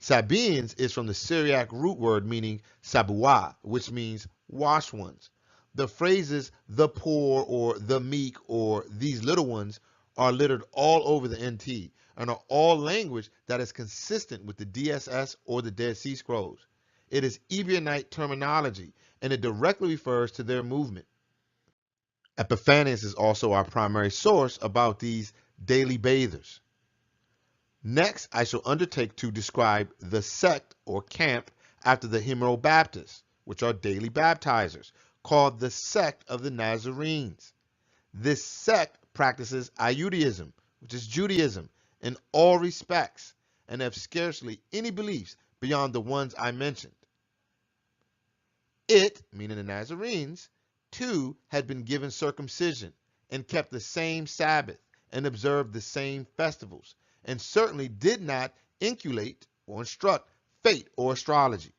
Sabaeans is from the Syriac root word meaning sabuah, which means washed ones. The phrases the poor or the meek or these little ones are littered all over the NT and are all language that is consistent with the DSS or the Dead Sea Scrolls. It is Ebionite terminology, and it directly refers to their movement. Epiphanius is also our primary source about these daily bathers. Next, I shall undertake to describe the sect or camp after the Herodians, which are daily baptizers, called the sect of the Nazarenes. This sect practices Judaism, which is Judaism, in all respects, and have scarcely any beliefs beyond the ones I mentioned. It, meaning the Nazarenes, too had been given circumcision, and kept the same Sabbath, and observed the same festivals, and certainly did not inculcate or instruct fate or astrology.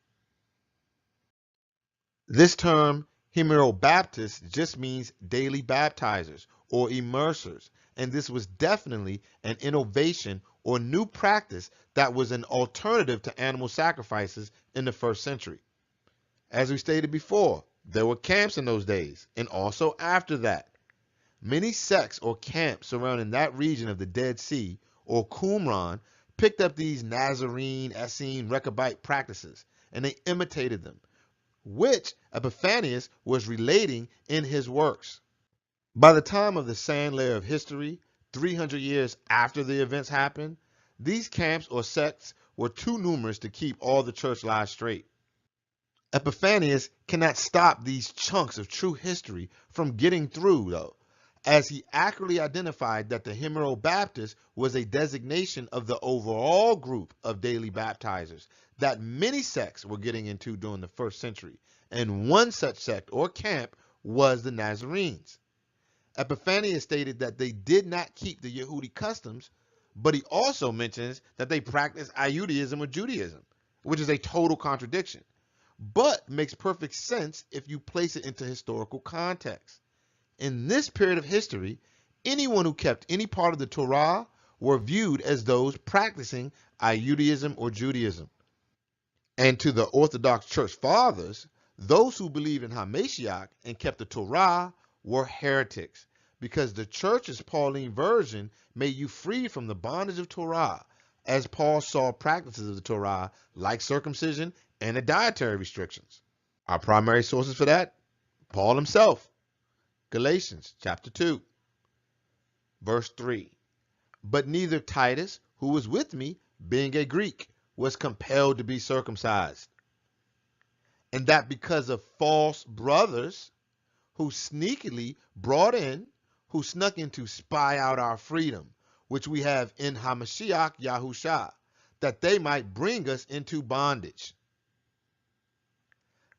This term, Herodians, just means daily baptizers or immersers, and this was definitely an innovation or new practice that was an alternative to animal sacrifices in the first century. As we stated before, there were camps in those days, and also after that. Many sects or camps surrounding that region of the Dead Sea or Qumran picked up these Nazarene, Essene, Rechabite practices, and they imitated them, which Epiphanius was relating in his works. By the time of the sand layer of history, 300 years after the events happened, these camps or sects were too numerous to keep all the church lives straight. Epiphanius cannot stop these chunks of true history from getting through, though, as he accurately identified that the Herodians was a designation of the overall group of daily baptizers that many sects were getting into during the first century, and one such sect or camp was the Nazarenes. Epiphanius stated that they did not keep the Yehudi customs, but he also mentions that they practiced Judaism or Judaism, which is a total contradiction, but makes perfect sense if you place it into historical context. In this period of history, anyone who kept any part of the Torah were viewed as those practicing Judaism or Judaism. And to the Orthodox Church Fathers, those who believed in HaMashiach and kept the Torah were heretics, because the church's Pauline version made you free from the bondage of Torah, as Paul saw practices of the Torah like circumcision and the dietary restrictions. Our primary sources for that, Paul himself, Galatians chapter 2, verse 3. But neither Titus, who was with me, being a Greek, was compelled to be circumcised. And that because of false brothers who snuck in to spy out our freedom, which we have in Hamashiach Yahusha, that they might bring us into bondage.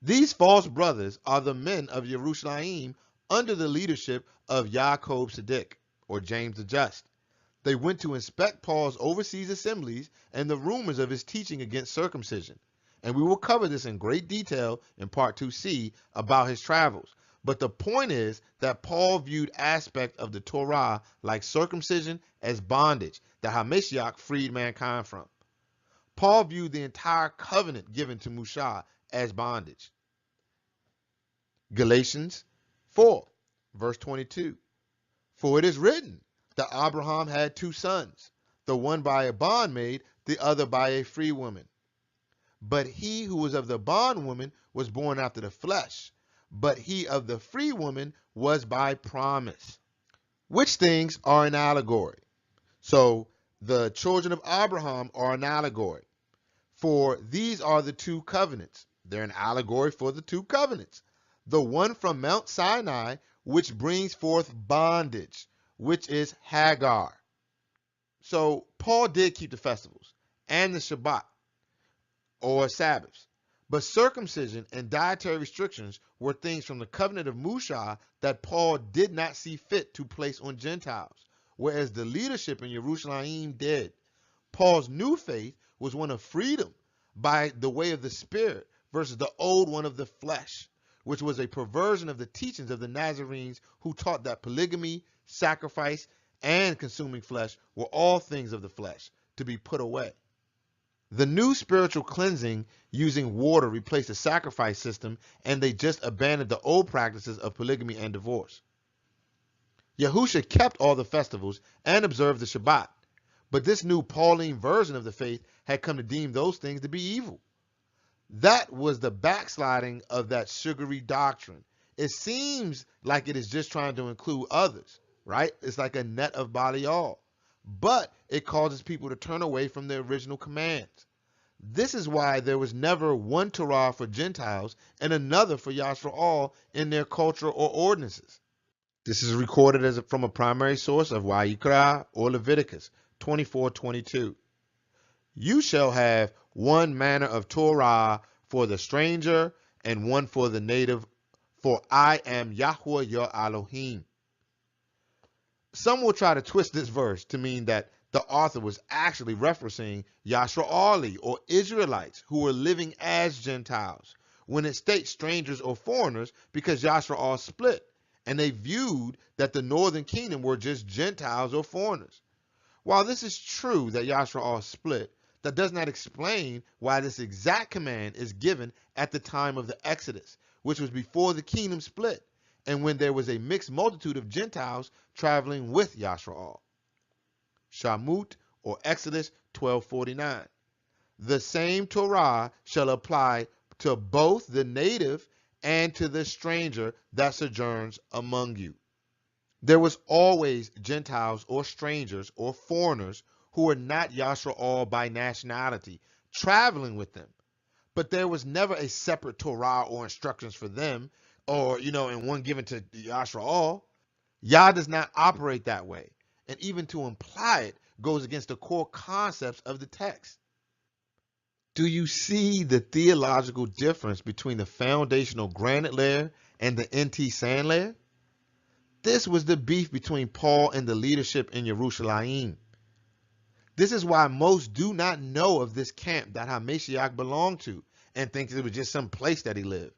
These false brothers are the men of Jerusalem under the leadership of Jacob Sadiq, or James the Just. They went to inspect Paul's overseas assemblies and the rumors of his teaching against circumcision. And we will cover this in great detail in part 2c about his travels. But the point is that Paul viewed aspects of the Torah like circumcision as bondage that Hamashiach freed mankind from. Paul viewed the entire covenant given to Musha as bondage. Galatians 4, verse 22. For it is written that Abraham had two sons, the one by a bondmaid, the other by a free woman. But he who was of the bondwoman was born after the flesh, but he of the free woman was by promise. Which things are an allegory? So the children of Abraham are an allegory. For these are the two covenants. They're an allegory for the two covenants. The one from Mount Sinai, which brings forth bondage, which is Hagar. So Paul did keep the festivals and the Shabbat, or Sabbaths. But circumcision and dietary restrictions were things from the covenant of Musha that Paul did not see fit to place on Gentiles, whereas the leadership in Jerusalem did. Paul's new faith was one of freedom by the way of the Spirit versus the old one of the flesh, which was a perversion of the teachings of the Nazarenes, who taught that polygamy, sacrifice, and consuming flesh were all things of the flesh, to be put away. The new spiritual cleansing using water replaced the sacrifice system, and they just abandoned the old practices of polygamy and divorce. Yahusha kept all the festivals and observed the Shabbat, but this new Pauline version of the faith had come to deem those things to be evil. That was the backsliding of that sugary doctrine. It seems like it is just trying to include others, right? It's like a net of Balial. But it causes people to turn away from the original commands. This is why there was never one Torah for Gentiles and another for Yashra'al in their culture or ordinances. This is recorded from a primary source of Vayikra or Leviticus 24:22. You shall have one manner of Torah for the stranger and one for the native, for I am Yahweh your Elohim. Some will try to twist this verse to mean that the author was actually referencing Yashra'ali or Israelites who were living as Gentiles, when it states strangers or foreigners because Yashra'al split, and they viewed that the northern kingdom were just Gentiles or foreigners. While this is true that Yashra'al split, that does not explain why this exact command is given at the time of the Exodus, which was before the kingdom split, and when there was a mixed multitude of Gentiles traveling with Yashra'al. Shamut or Exodus 12:49. The same Torah shall apply to both the native and to the stranger that sojourns among you. There was always Gentiles or strangers or foreigners who were not Yashra'al by nationality traveling with them. But there was never a separate Torah or instructions for them, or, and one given to Yashra'al. Yah does not operate that way. And even to imply it goes against the core concepts of the text. Do you see the theological difference between the foundational granite layer and the NT sand layer? This was the beef between Paul and the leadership in Jerusalem. This is why most do not know of this camp that Hamashiach belonged to and think it was just some place that he lived.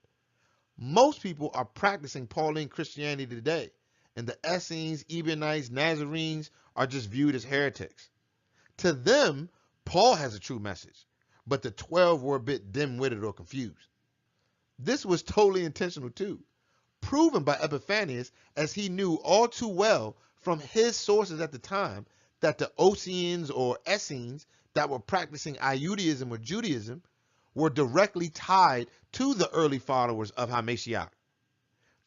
Most people are practicing Pauline Christianity today, and the Essenes, Ebionites, Nazarenes are just viewed as heretics. To them, Paul has a true message, but the 12 were a bit dim-witted or confused. This was totally intentional too, proven by Epiphanius, as he knew all too well from his sources at the time that the Oseans or Essenes that were practicing Iudaism or Judaism were directly tied to the early followers of HaMashiach.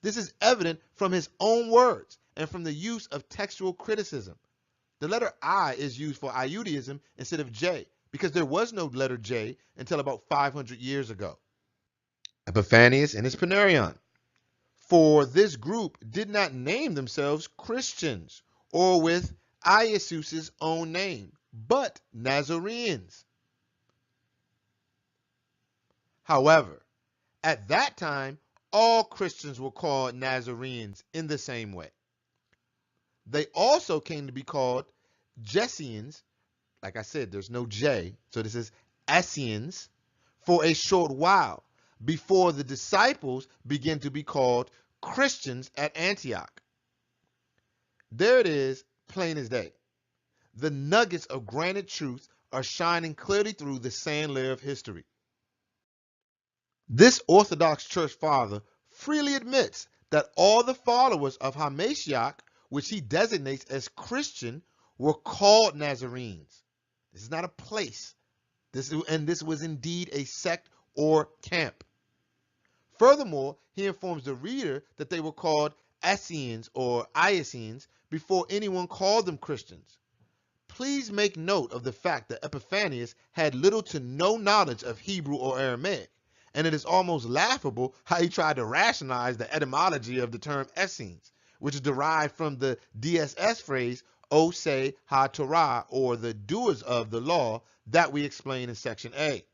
This is evident from his own words and from the use of textual criticism. The letter I is used for Iudaism instead of J because there was no letter J until about 500 years ago. Epiphanius and his Panarion. For this group did not name themselves Christians or with Iesus's own name, but Nazarenes. However, at that time, all Christians were called Nazarenes in the same way. They also came to be called Essenes. Like I said, there's no J, so this is Essenes, for a short while before the disciples began to be called Christians at Antioch. There it is, plain as day. The nuggets of granite truth are shining clearly through the sand layer of history. This Orthodox Church Father freely admits that all the followers of HaMashiach, which he designates as Christian, were called Nazarenes. This is not a place. This was indeed a sect or camp. Furthermore, he informs the reader that they were called Essenes or Essenes before anyone called them Christians. Please make note of the fact that Epiphanius had little to no knowledge of Hebrew or Aramaic, and it is almost laughable how he tried to rationalize the etymology of the term Essenes, which is derived from the DSS phrase Osei HaTorah, or the doers of the law, that we explain in section A.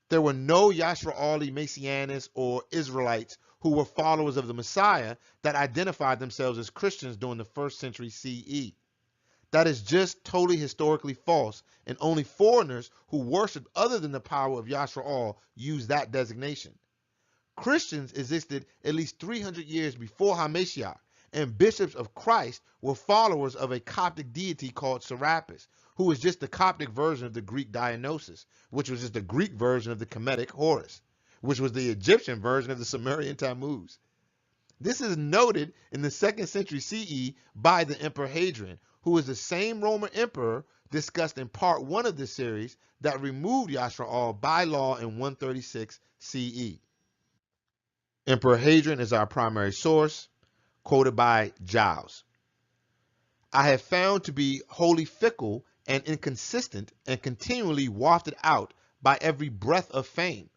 There were no Yisraeli Messianists or Israelites who were followers of the Messiah that identified themselves as Christians during the 1st century CE. That is just totally historically false, and only foreigners who worshiped other than the power of Yisrael use that designation. Christians existed at least 300 years before HaMashiach, and bishops of Christ were followers of a Coptic deity called Serapis, who was just the Coptic version of the Greek Dionysus, which was just the Greek version of the Kemetic Horus, which was the Egyptian version of the Sumerian Tammuz. This is noted in the 2nd century CE by the Emperor Hadrian, who is the same Roman emperor discussed in part 1 of this series that removed Yisrael by law in 136 CE. Emperor Hadrian is our primary source, quoted by Giles. I have found to be wholly fickle and inconsistent and continually wafted out by every breath of fame.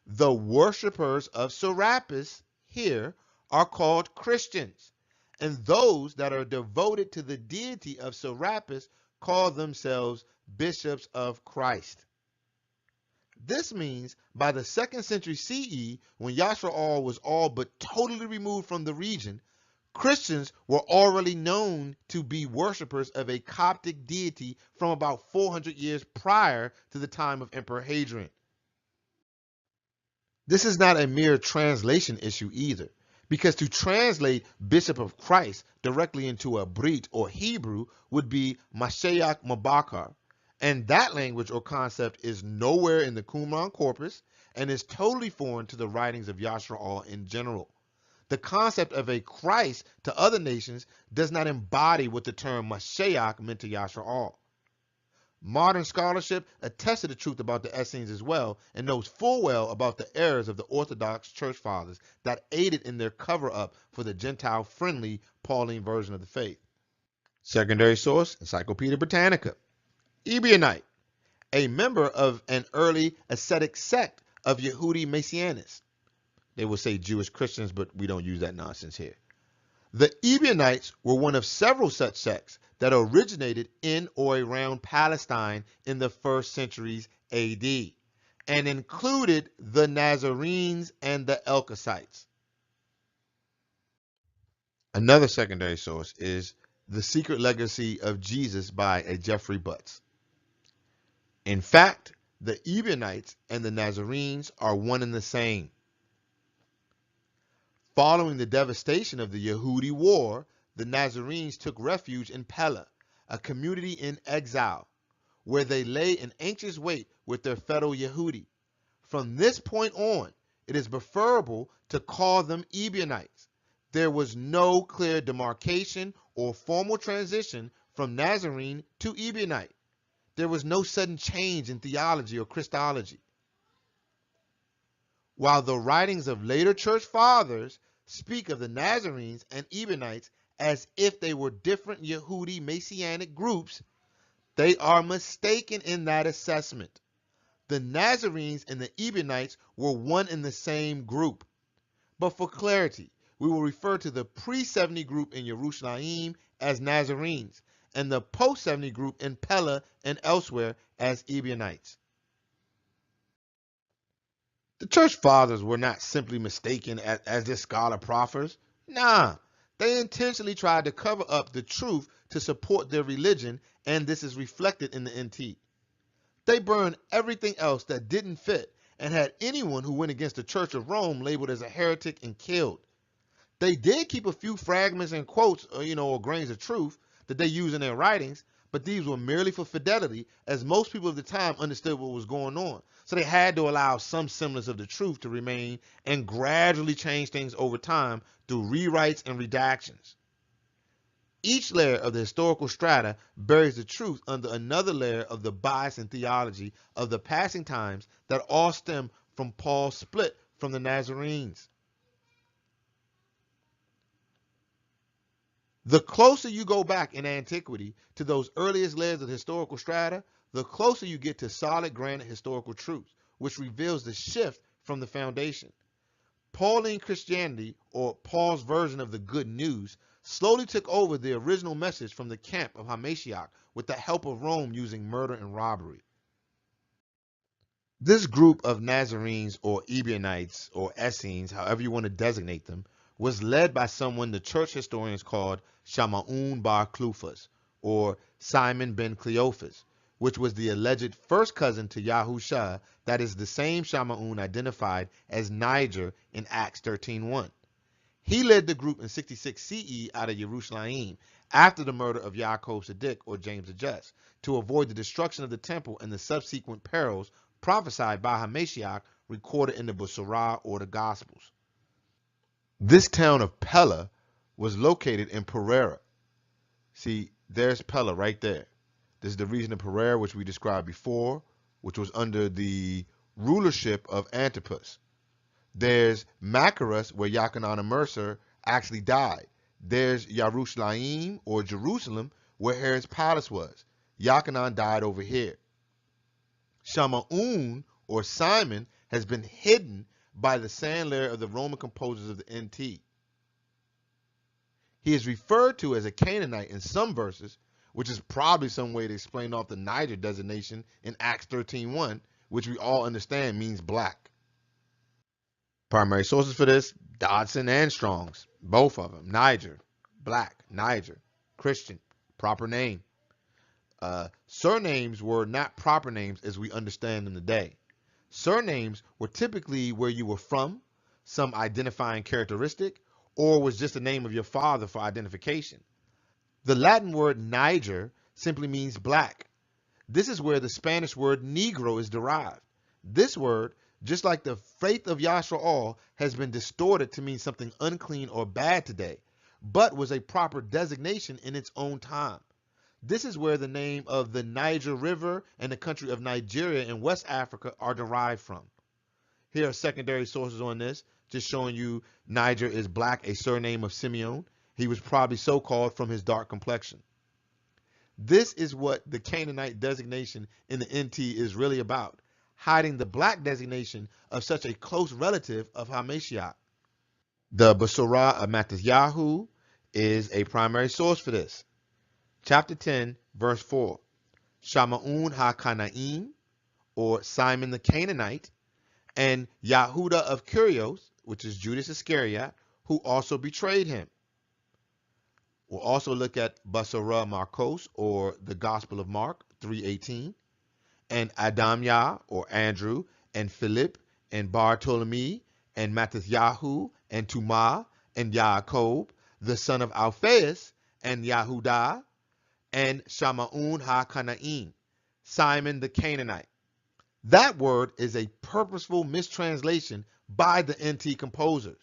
The worshippers of Serapis here are called Christians, and those that are devoted to the deity of Serapis call themselves bishops of Christ. This means by the 2nd century CE, when Yisrael was all but totally removed from the region, Christians were already known to be worshippers of a Coptic deity from about 400 years prior to the time of Emperor Hadrian. This is not a mere translation issue either, because to translate Bishop of Christ directly into a Brit or Hebrew would be Mashiach Mabakar, and that language or concept is nowhere in the Qumran corpus and is totally foreign to the writings of Yisrael in general. The concept of a Christ to other nations does not embody what the term Mashiach meant to Yisrael. Modern scholarship attests to the truth about the Essenes as well, and knows full well about the errors of the Orthodox Church Fathers that aided in their cover-up for the Gentile-friendly Pauline version of the faith. Secondary source, Encyclopedia Britannica. Ebionite, a member of an early ascetic sect of Yehudi Messianists. They will say Jewish Christians, but we don't use that nonsense here. The Ebionites were one of several such sects that originated in or around Palestine in the 1st centuries AD and included the Nazarenes and the Elkosites. Another secondary source is The Secret Legacy of Jesus by a Jeffrey Butts. In fact, the Ebionites and the Nazarenes are one and the same. Following the devastation of the Yehudi War, the Nazarenes took refuge in Pella, a community in exile, where they lay in anxious wait with their fellow Yehudi. From this point on, it is preferable to call them Ebionites. There was no clear demarcation or formal transition from Nazarene to Ebionite. There was no sudden change in theology or Christology. While the writings of later church fathers speak of the Nazarenes and Ebionites as if they were different Yehudi Messianic groups, they are mistaken in that assessment. The Nazarenes and the Ebionites were one and the same group. But for clarity, we will refer to the pre-70 group in Jerusalem as Nazarenes and the post-70 group in Pella and elsewhere as Ebionites. The church fathers were not simply mistaken as this scholar proffers. Nah, they intentionally tried to cover up the truth to support their religion, and this is reflected in the NT. They burned everything else that didn't fit and had anyone who went against the Church of Rome labeled as a heretic and killed. They did keep a few fragments and quotes, or grains of truth that they use in their writings, but these were merely for fidelity, as most people of the time understood what was going on. So they had to allow some semblance of the truth to remain and gradually change things over time through rewrites and redactions. Each layer of the historical strata buries the truth under another layer of the bias and theology of the passing times that all stem from Paul's split from the Nazarenes. The closer you go back in antiquity to those earliest layers of historical strata, the closer you get to solid granite historical truths, which reveals the shift from the foundation. Pauline Christianity, or Paul's version of the good news, slowly took over the original message from the camp of Hamashiach with the help of Rome using murder and robbery. This group of Nazarenes or Ebionites or Essenes, however you want to designate them, was led by someone the church historians called Shamma'un bar Clufas, or Simon ben Cleophas, which was the alleged first cousin to Yahusha, that is the same Shamma'un identified as Niger in Acts 13:1. He led the group in 66 CE out of Jerusalem after the murder of Yaakov Sadiq, or James the Just, to avoid the destruction of the temple and the subsequent perils prophesied by Hamashiach recorded in the Besorah or the Gospels. This town of Pella was located in Pereira. See, there's Pella right there. This is the region of Pereira which we described before, which was under the rulership of Antipas. There's Machaerus, where Yochanan and Mercer actually died. There's Jerusalem, or Jerusalem, where Herod's palace was. Yochanan died over here. Shamma'un, or Simon, has been hidden by the sand layer of the Roman composers of the NT. He is referred to as a Canaanite in some verses, which is probably some way to explain off the Niger designation in Acts 13:1, which we all understand means black. Primary sources for this, Dodson and Strong's, both of them. Niger, black, Niger, Christian, proper name. Surnames were not proper names as we understand them today. Surnames were typically where you were from, some identifying characteristic, or was just the name of your father for identification. The Latin word Niger simply means black. This is where the Spanish word Negro is derived. This word, just like the faith of Yasha'al, has been distorted to mean something unclean or bad today, but was a proper designation in its own time. This is where the name of the Niger River and the country of Nigeria in West Africa are derived from. Here are secondary sources on this, just showing you Niger is black, a surname of Simeon. He was probably so called from his dark complexion. This is what the Canaanite designation in the NT is really about, hiding the black designation of such a close relative of Hamashiach. The Besorah of Tobi'Yahu is a primary source for this. Chapter 10, verse 4. Shamma'un ha-Kanaim, or Simon the Canaanite, and Yahuda of Curios, which is Judas Iscariot, who also betrayed him. We'll also look at Besorah Marcos, or the Gospel of Mark 3:18, and Adamya, or Andrew, and Philip, and Bartholomew, and Mattityahu, and Tuma, and Yaakov, the son of Alphaeus, and Yahudah, and Shamma'un ha-Kanaim, Simon the Canaanite. That word is a purposeful mistranslation by the NT composers.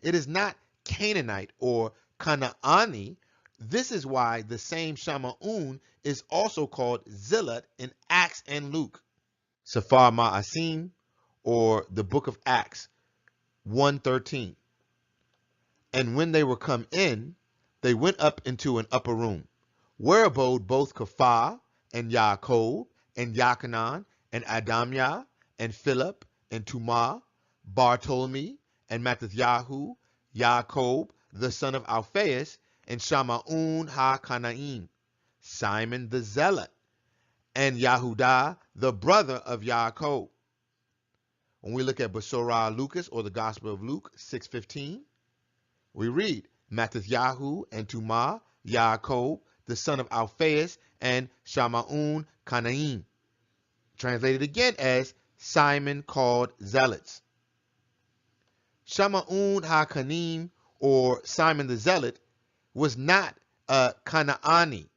It is not Canaanite or Canaani, This is why the same Shamma'un is also called Zealot in Acts and Luke. Sefer Ma'asim, or the book of Acts 1:13. And when they were come in, they went up into an upper room, where abode both Kepha and Yaakov and Yachanan and Adamyah and Philip and Tuma, Bartolome and Mattathiyahu, Yaakov the son of Alphaeus, and Shamma'un ha-Kanaim, Simon the Zealot, and Yahudah the brother of Yaakov. When we look at Besorah Lucas, or the Gospel of Luke 6:15, we read Mattathiyahu and Tuma, Yaakov the son of Alphaeus, and Shamma'un Kanaim, translated again as Simon called Zealots. Shamma'un ha-Kanaim, or Simon the Zealot, was not a Canaani,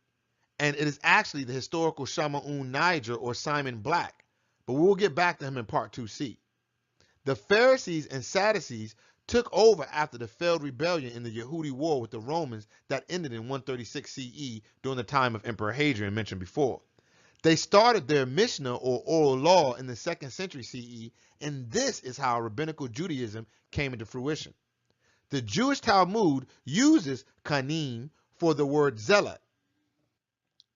and it is actually the historical Shamma'un Niger, or Simon Black, but we'll get back to him in part 2C. The Pharisees and Sadducees took over after the failed rebellion in the Yehudi war with the Romans that ended in 136 CE during the time of Emperor Hadrian mentioned before. They started their Mishnah, or oral law, in the 2nd century CE, and this is how rabbinical Judaism came into fruition. The Jewish Talmud uses kanim for the word zealot.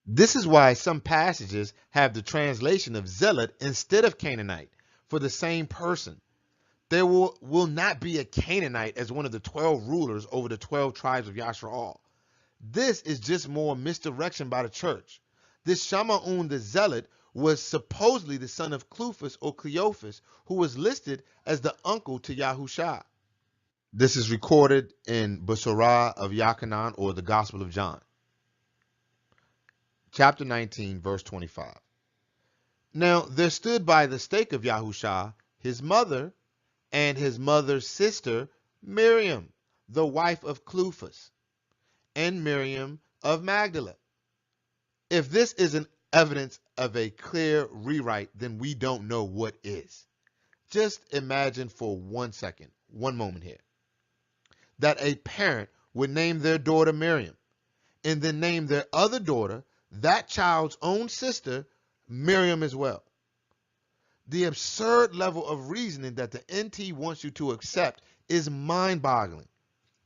This is why some passages have the translation of zealot instead of Canaanite for the same person. There will not be a Canaanite as one of the 12 rulers over the 12 tribes of Yasharal. This is just more misdirection by the church. This Shamma'un the Zealot was supposedly the son of Clufus or Cleophas, who was listed as the uncle to Yahusha. This is recorded in Besorah of Yachanan, or the Gospel of John. Chapter 19, verse 25. Now there stood by the stake of Yahusha his mother and his mother's sister Miriam, the wife of Clufus, and Miriam of Magdala. If this isn't evidence of a clear rewrite, then we don't know what is. Just imagine for 1 second, 1 moment here, that a parent would name their daughter Miriam and then name their other daughter, that child's own sister, Miriam as well. The absurd level of reasoning that the NT wants you to accept is mind-boggling.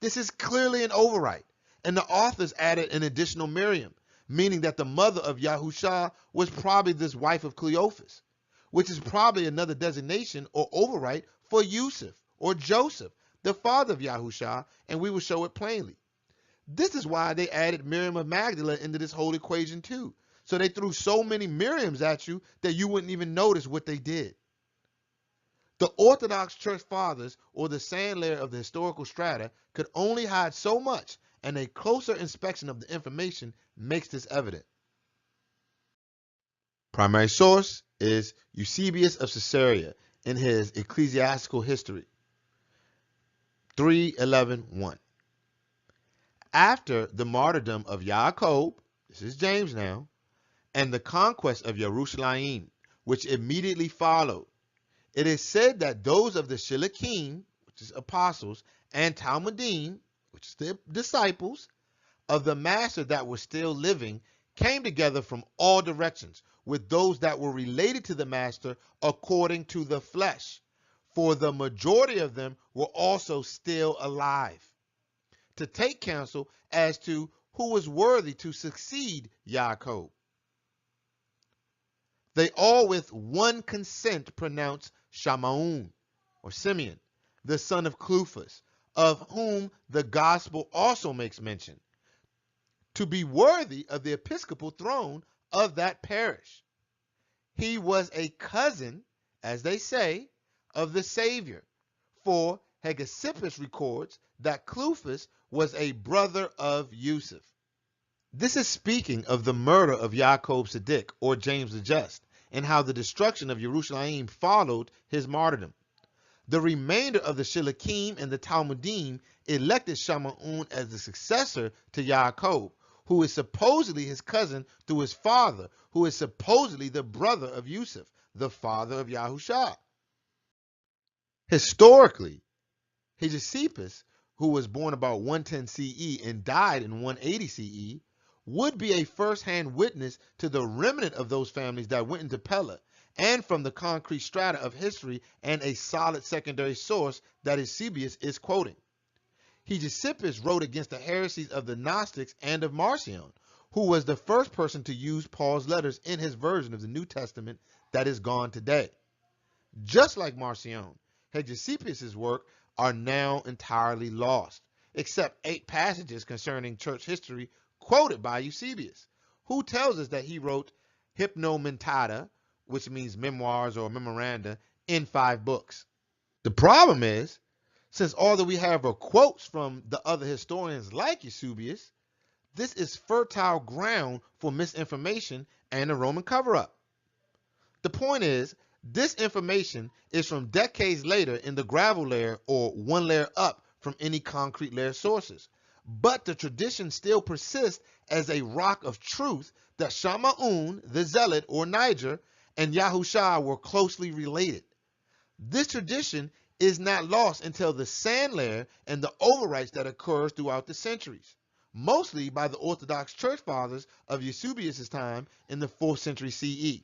This is clearly an overwrite, and the authors added an additional Miriam, meaning that the mother of Yahusha was probably this wife of Cleophas, which is probably another designation or overwrite for Yusuf or Joseph, the father of Yahusha, and we will show it plainly. This is why they added Miriam of Magdala into this whole equation too. So they threw so many Miriams at you that you wouldn't even notice what they did. The Orthodox Church Fathers, or the sand layer of the historical strata, could only hide so much, and a closer inspection of the information makes this evident. Primary source is Eusebius of Caesarea in his Ecclesiastical History 3:11:1. After the martyrdom of Yaakov, this is James now, and the conquest of Jerusalem, which immediately followed, it is said that those of the Shilikim, which is apostles, and Talmudim, which is the disciples of the master that were still living, came together from all directions with those that were related to the master according to the flesh, for the majority of them were also still alive, to take counsel as to who was worthy to succeed Yaakov. They all with one consent pronounced Shamma'un, or Simeon, the son of Clufus, of whom the gospel also makes mention, to be worthy of the episcopal throne of that parish. He was a cousin, as they say, of the Savior, for Hegesippus records that Clufus was a brother of Yusuf. This is speaking of the murder of Yaakov Sadiq, or James the Just, and how the destruction of Jerusalem followed his martyrdom. The remainder of the Shilikim and the Talmudim elected Shamma'un as the successor to Yaakov, who is supposedly his cousin through his father, who is supposedly the brother of Yusuf, the father of Yahusha. Historically, Hegesippus who was born about 110 CE and died in 180 CE, would be a first-hand witness to the remnant of those families that went into Pella, and from the concrete strata of history and a solid secondary source that Eusebius is quoting. Hegesippus wrote against the heresies of the Gnostics and of Marcion, who was the first person to use Paul's letters in his version of the New Testament that is gone today. Just like Marcion, Hegesippus' work are now entirely lost, except 8 passages concerning church history quoted by Eusebius, who tells us that he wrote hypnomentata, which means memoirs or memoranda, in 5 books. The problem is, since all that we have are quotes from the other historians like Eusebius, this is fertile ground for misinformation and a Roman cover-up. The point is, this information is from decades later in the gravel layer or one layer up from any concrete layer sources. But the tradition still persists as a rock of truth that Shamma'un, the Zealot or Niger, and Yahusha were closely related. This tradition is not lost until the sand layer and the overrights that occurs throughout the centuries, mostly by the Orthodox Church Fathers of Eusebius' time in the 4th century CE.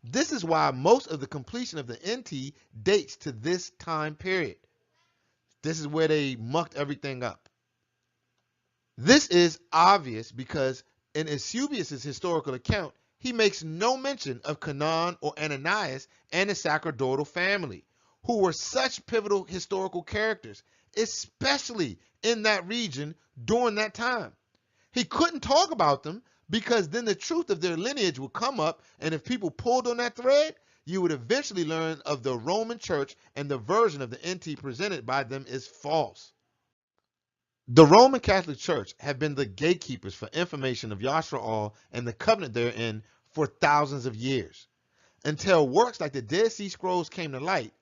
This is why most of the completion of the NT dates to this time period. This is where they mucked everything up. This is obvious because in Eusebius' historical account, he makes no mention of Canaan or Ananias and the sacerdotal family, who were such pivotal historical characters, especially in that region during that time. He couldn't talk about them because then the truth of their lineage would come up, and if people pulled on that thread, you would eventually learn of the Roman Church, and the version of the NT presented by them is false. The Roman Catholic Church have been the gatekeepers for information of Yasha'al and the covenant therein for thousands of years. Until works like the Dead Sea Scrolls came to light,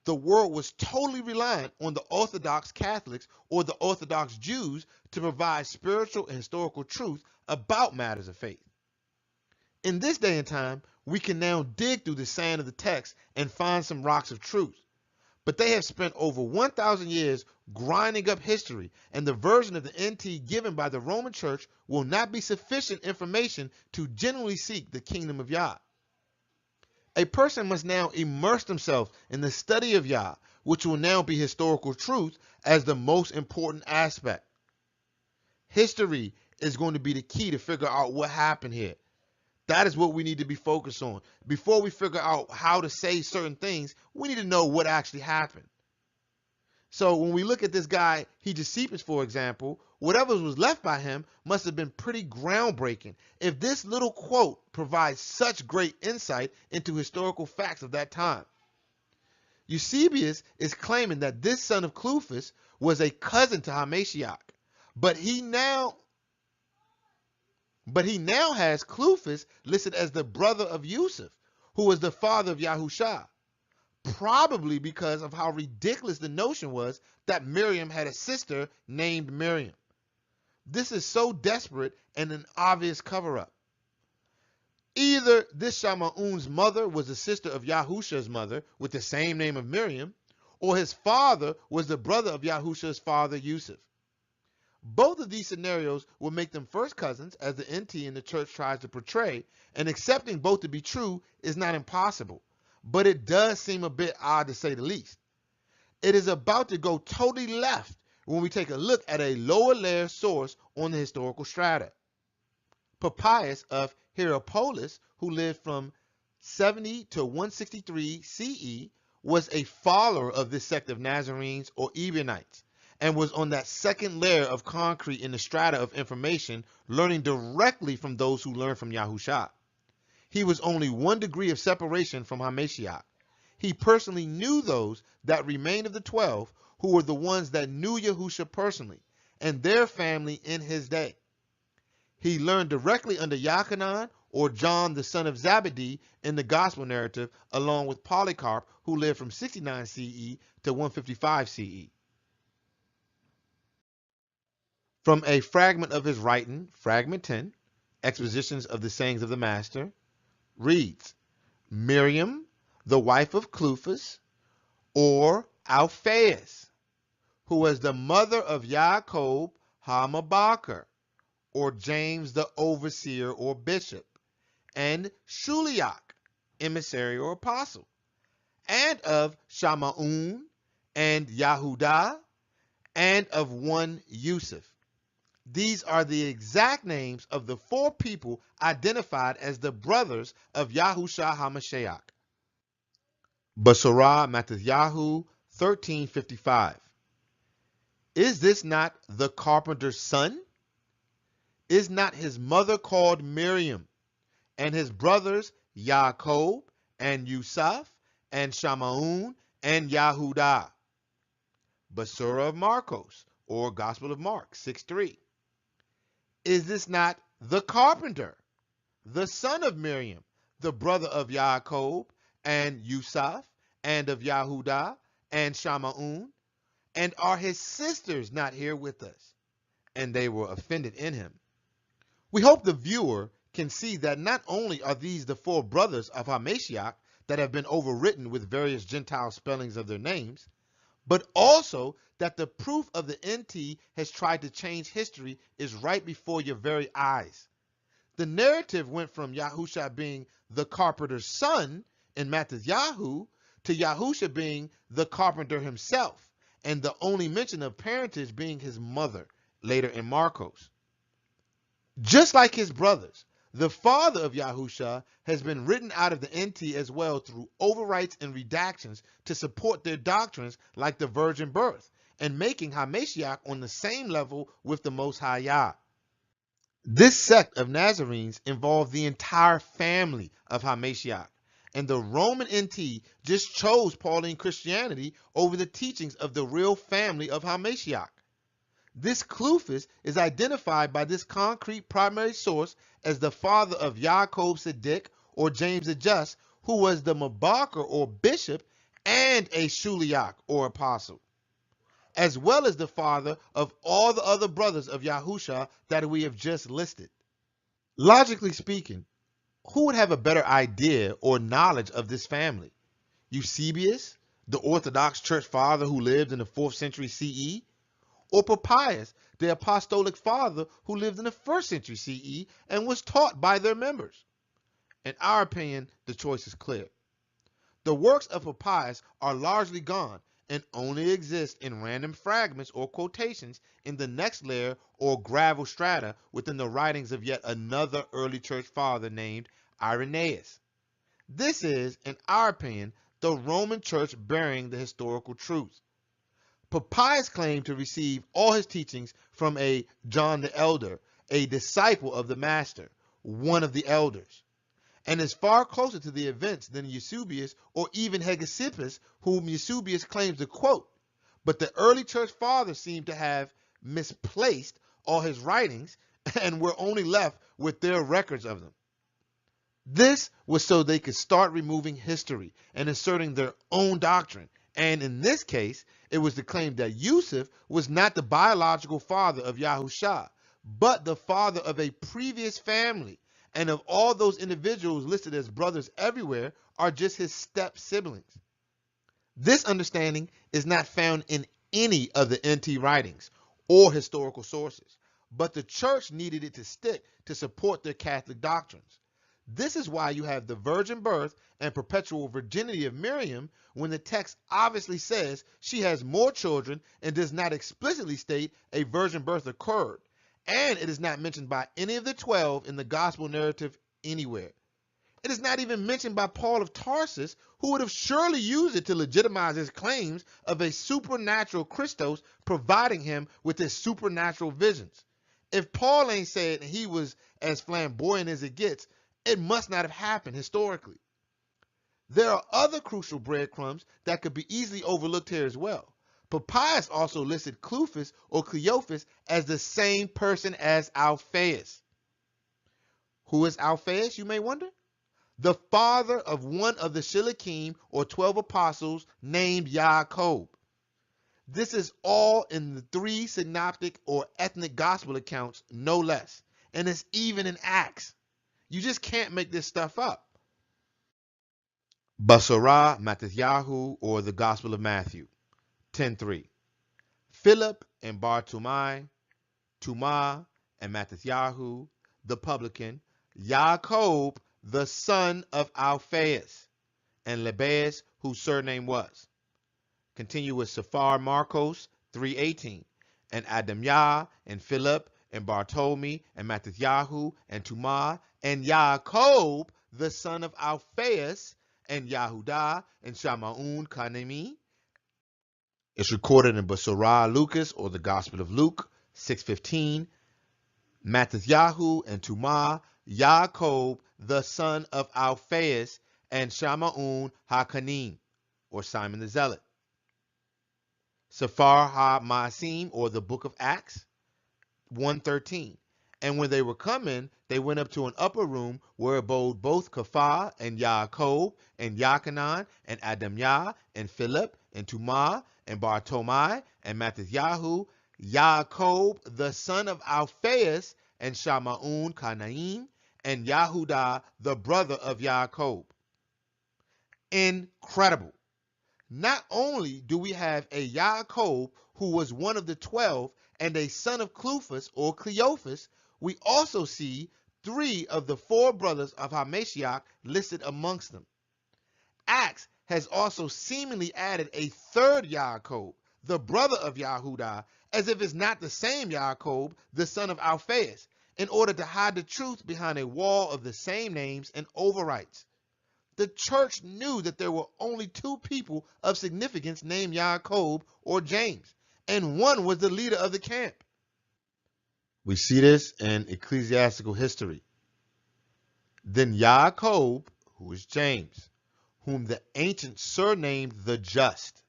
the world was totally reliant on the Orthodox Catholics or the Orthodox Jews to provide spiritual and historical truth about matters of faith. In this day and time, we can now dig through the sand of the text and find some rocks of truth. But they have spent over 1,000 years grinding up history, and the version of the NT given by the Roman Church will not be sufficient information to genuinely seek the kingdom of Yah. A person must now immerse themselves in the study of Yah, which will now be historical truth as the most important aspect. History is going to be the key to figure out what happened here. That is what we need to be focused on. Before we figure out how to say certain things, we need to know what actually happened. So when we look at this guy, Hegesippus, for example, whatever was left by him must have been pretty groundbreaking if this little quote provides such great insight into historical facts of that time. Eusebius is claiming that this son of Clufus was a cousin to Hamashiach, but he now has Clufus listed as the brother of Yusuf, who was the father of Yahusha, probably because of how ridiculous the notion was that Miriam had a sister named Miriam. This is so desperate and an obvious cover-up. Either this Shamma'un's mother was the sister of Yahusha's mother with the same name of Miriam, or his father was the brother of Yahusha's father Yusuf. Both of these scenarios will make them first cousins, as the NT in the church tries to portray, and accepting both to be true is not impossible, but it does seem a bit odd to say the least. It is about to go totally left when we take a look at a lower layer source on the historical strata. Papias of Hierapolis, who lived from 70 to 163 CE, was a follower of this sect of Nazarenes or Ebionites, and was on that second layer of concrete in the strata of information, learning directly from those who learned from Yahusha. He was only 1 degree of separation from Hamashiach. He personally knew those that remained of the 12 who were the ones that knew Yahusha personally and their family in his day. He learned directly under Yochanan or John the son of Zebedee in the gospel narrative, along with Polycarp, who lived from 69 CE to 155 CE. From a fragment of his writing, fragment 10, Expositions of the Sayings of the Master, reads, Miriam, the wife of Clufus, or Alphaeus, who was the mother of Yaakov Hamabakar, or James the overseer or bishop, and Shuliach, emissary or apostle, and of Shamaun, and Yahudah, and of one Yusuf. These are the exact names of the four people identified as the brothers of Yahusha HaMashiach. Basarah Matthew 13:55. Is this not the carpenter's son? Is not his mother called Miriam, and his brothers Yaakov, and Yusuf, and Shamaun, and Yahudah? Basura of Marcos, or Gospel of Mark 6:3. Is this not the carpenter, the son of Miriam, the brother of Yaakov, and Yusuf, and of Yahudah, and Shamaun? And are his sisters not here with us? And they were offended in him. We hope the viewer can see that not only are these the four brothers of HaMashiach that have been overwritten with various Gentile spellings of their names, but also that the proof of the NT has tried to change history is right before your very eyes. The narrative went from Yahusha being the carpenter's son in Matthew to Yahusha being the carpenter himself, and the only mention of parentage being his mother later in Marcos. Just like his brothers, the father of Yahusha has been written out of the NT as well through overwrites and redactions to support their doctrines like the virgin birth, and making HaMashiach on the same level with the Most High Yah. This sect of Nazarenes involved the entire family of HaMashiach, and the Roman NT just chose Pauline Christianity over the teachings of the real family of HaMashiach. This Clufus is identified by this concrete primary source as the father of Yaakov Siddiq, or James the Just, who was the Mabakar or bishop and a Shuliach or apostle, as well as the father of all the other brothers of Yahusha that we have just listed. Logically speaking, who would have a better idea or knowledge of this family? Eusebius, the Orthodox church father who lived in the 4th century CE, or Papias, the apostolic father who lived in the 1st century CE and was taught by their members? In our opinion, the choice is clear. The works of Papias are largely gone and only exist in random fragments or quotations in the next layer or gravel strata within the writings of yet another early church father named Irenaeus. This is, in our opinion, the Roman church burying the historical truth. Papias claimed to receive all his teachings from a John the Elder, a disciple of the Master, one of the elders, and is far closer to the events than Eusebius or even Hegesippus, whom Eusebius claims to quote. But the early church fathers seem to have misplaced all his writings and were only left with their records of them. This was so they could start removing history and inserting their own doctrine. And in this case, it was the claim that Yusuf was not the biological father of Yahusha, but the father of a previous family, and of all those individuals listed as brothers everywhere are just his step siblings. This understanding is not found in any of the NT writings or historical sources, but the church needed it to stick to support their Catholic doctrines. This is why you have the virgin birth and perpetual virginity of Miriam when the text obviously says she has more children and does not explicitly state a virgin birth occurred, and it is not mentioned by any of the 12 in the gospel narrative anywhere. It is not even mentioned by Paul of Tarsus, who would have surely used it to legitimize his claims of a supernatural Christos providing him with his supernatural visions. If Paul ain't said he was as flamboyant as it gets, it must not have happened historically. There are other crucial breadcrumbs that could be easily overlooked here as well. Papias also listed Clufus or Cleophas as the same person as Alphaeus. Who is Alphaeus, you may wonder? The father of one of the Shilikim or 12 apostles named Yaakov. This is all in the 3 synoptic or ethnic gospel accounts, no less, and it's even in Acts. You just can't make this stuff up. Basarah Matthew, or the Gospel of Matthew 10:3. Philip and Bartolomai, Tuma and Mattathiyahu, the publican, Jacob, the son of Alphaeus, and Lebbaeus, whose surname was. Continue with Sephar Marcos 3:18, and Adamyah and Philip and Bartolome and Mattathiyahu and Tuma and Jacob, the son of Alphaeus, and Yahudah and Shamaun Kanemi. It's recorded in Besorah Lucas, or the Gospel of Luke 6:15. Mattathiyahu and Tuma, Jacob, the son of Alphaeus, and Shamaun HaKanim, or Simon the Zealot. Sephar HaMaasim, or the Book of Acts 1:13. And when they were coming, they went up to an upper room where abode both Kepha and Jacob and Yachanan and Adamyah and Philip and Tuma and Bartolomai and Mattathiyahu, Jacob, the son of Alphaeus, and Shamaun Kanaim, and Yahudah, the brother of Jacob. Incredible. Not only do we have a Jacob who was one of the 12 and a son of Cleophas or Cleophas, we also see 3 of the 4 brothers of HaMashiach listed amongst them. Acts has also seemingly added a 3rd Jacob, the brother of Yahudah, as if it's not the same Jacob, the son of Alphaeus, in order to hide the truth behind a wall of the same names and overrights. The church knew that there were only 2 people of significance named Jacob or James, and one was the leader of the camp. We see this in ecclesiastical history. Then Jacob, who is James, whom the ancients surnamed the Just,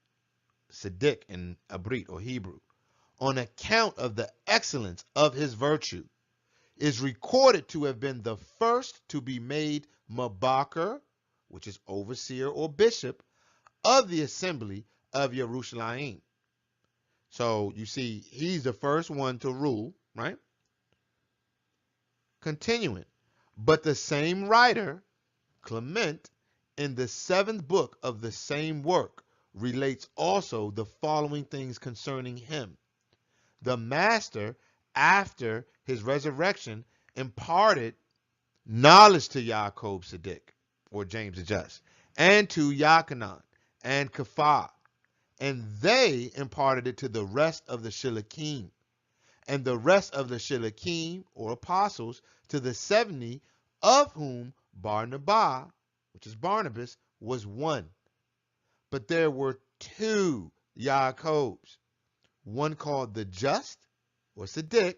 Siddiq in Abrit or Hebrew, on account of the excellence of his virtue, is recorded to have been the first to be made Mabaker, which is overseer or bishop, of the assembly of Jerusalem. So you see, he's the first one to rule, right? Continuing, but the same writer, Clement, in the 7th book of the same work, relates also the following things concerning him. The master, after his resurrection, imparted knowledge to Jacob Siddiq, or James the Just, and to Yachanan and Kepha, and they imparted it to the rest of the Shilachim, and the rest of the Shilachim, or apostles, to the 70, of whom Barnabas, which is Barnabas, was one. But there were 2 Jacobs, one called the Just, or Siddiq,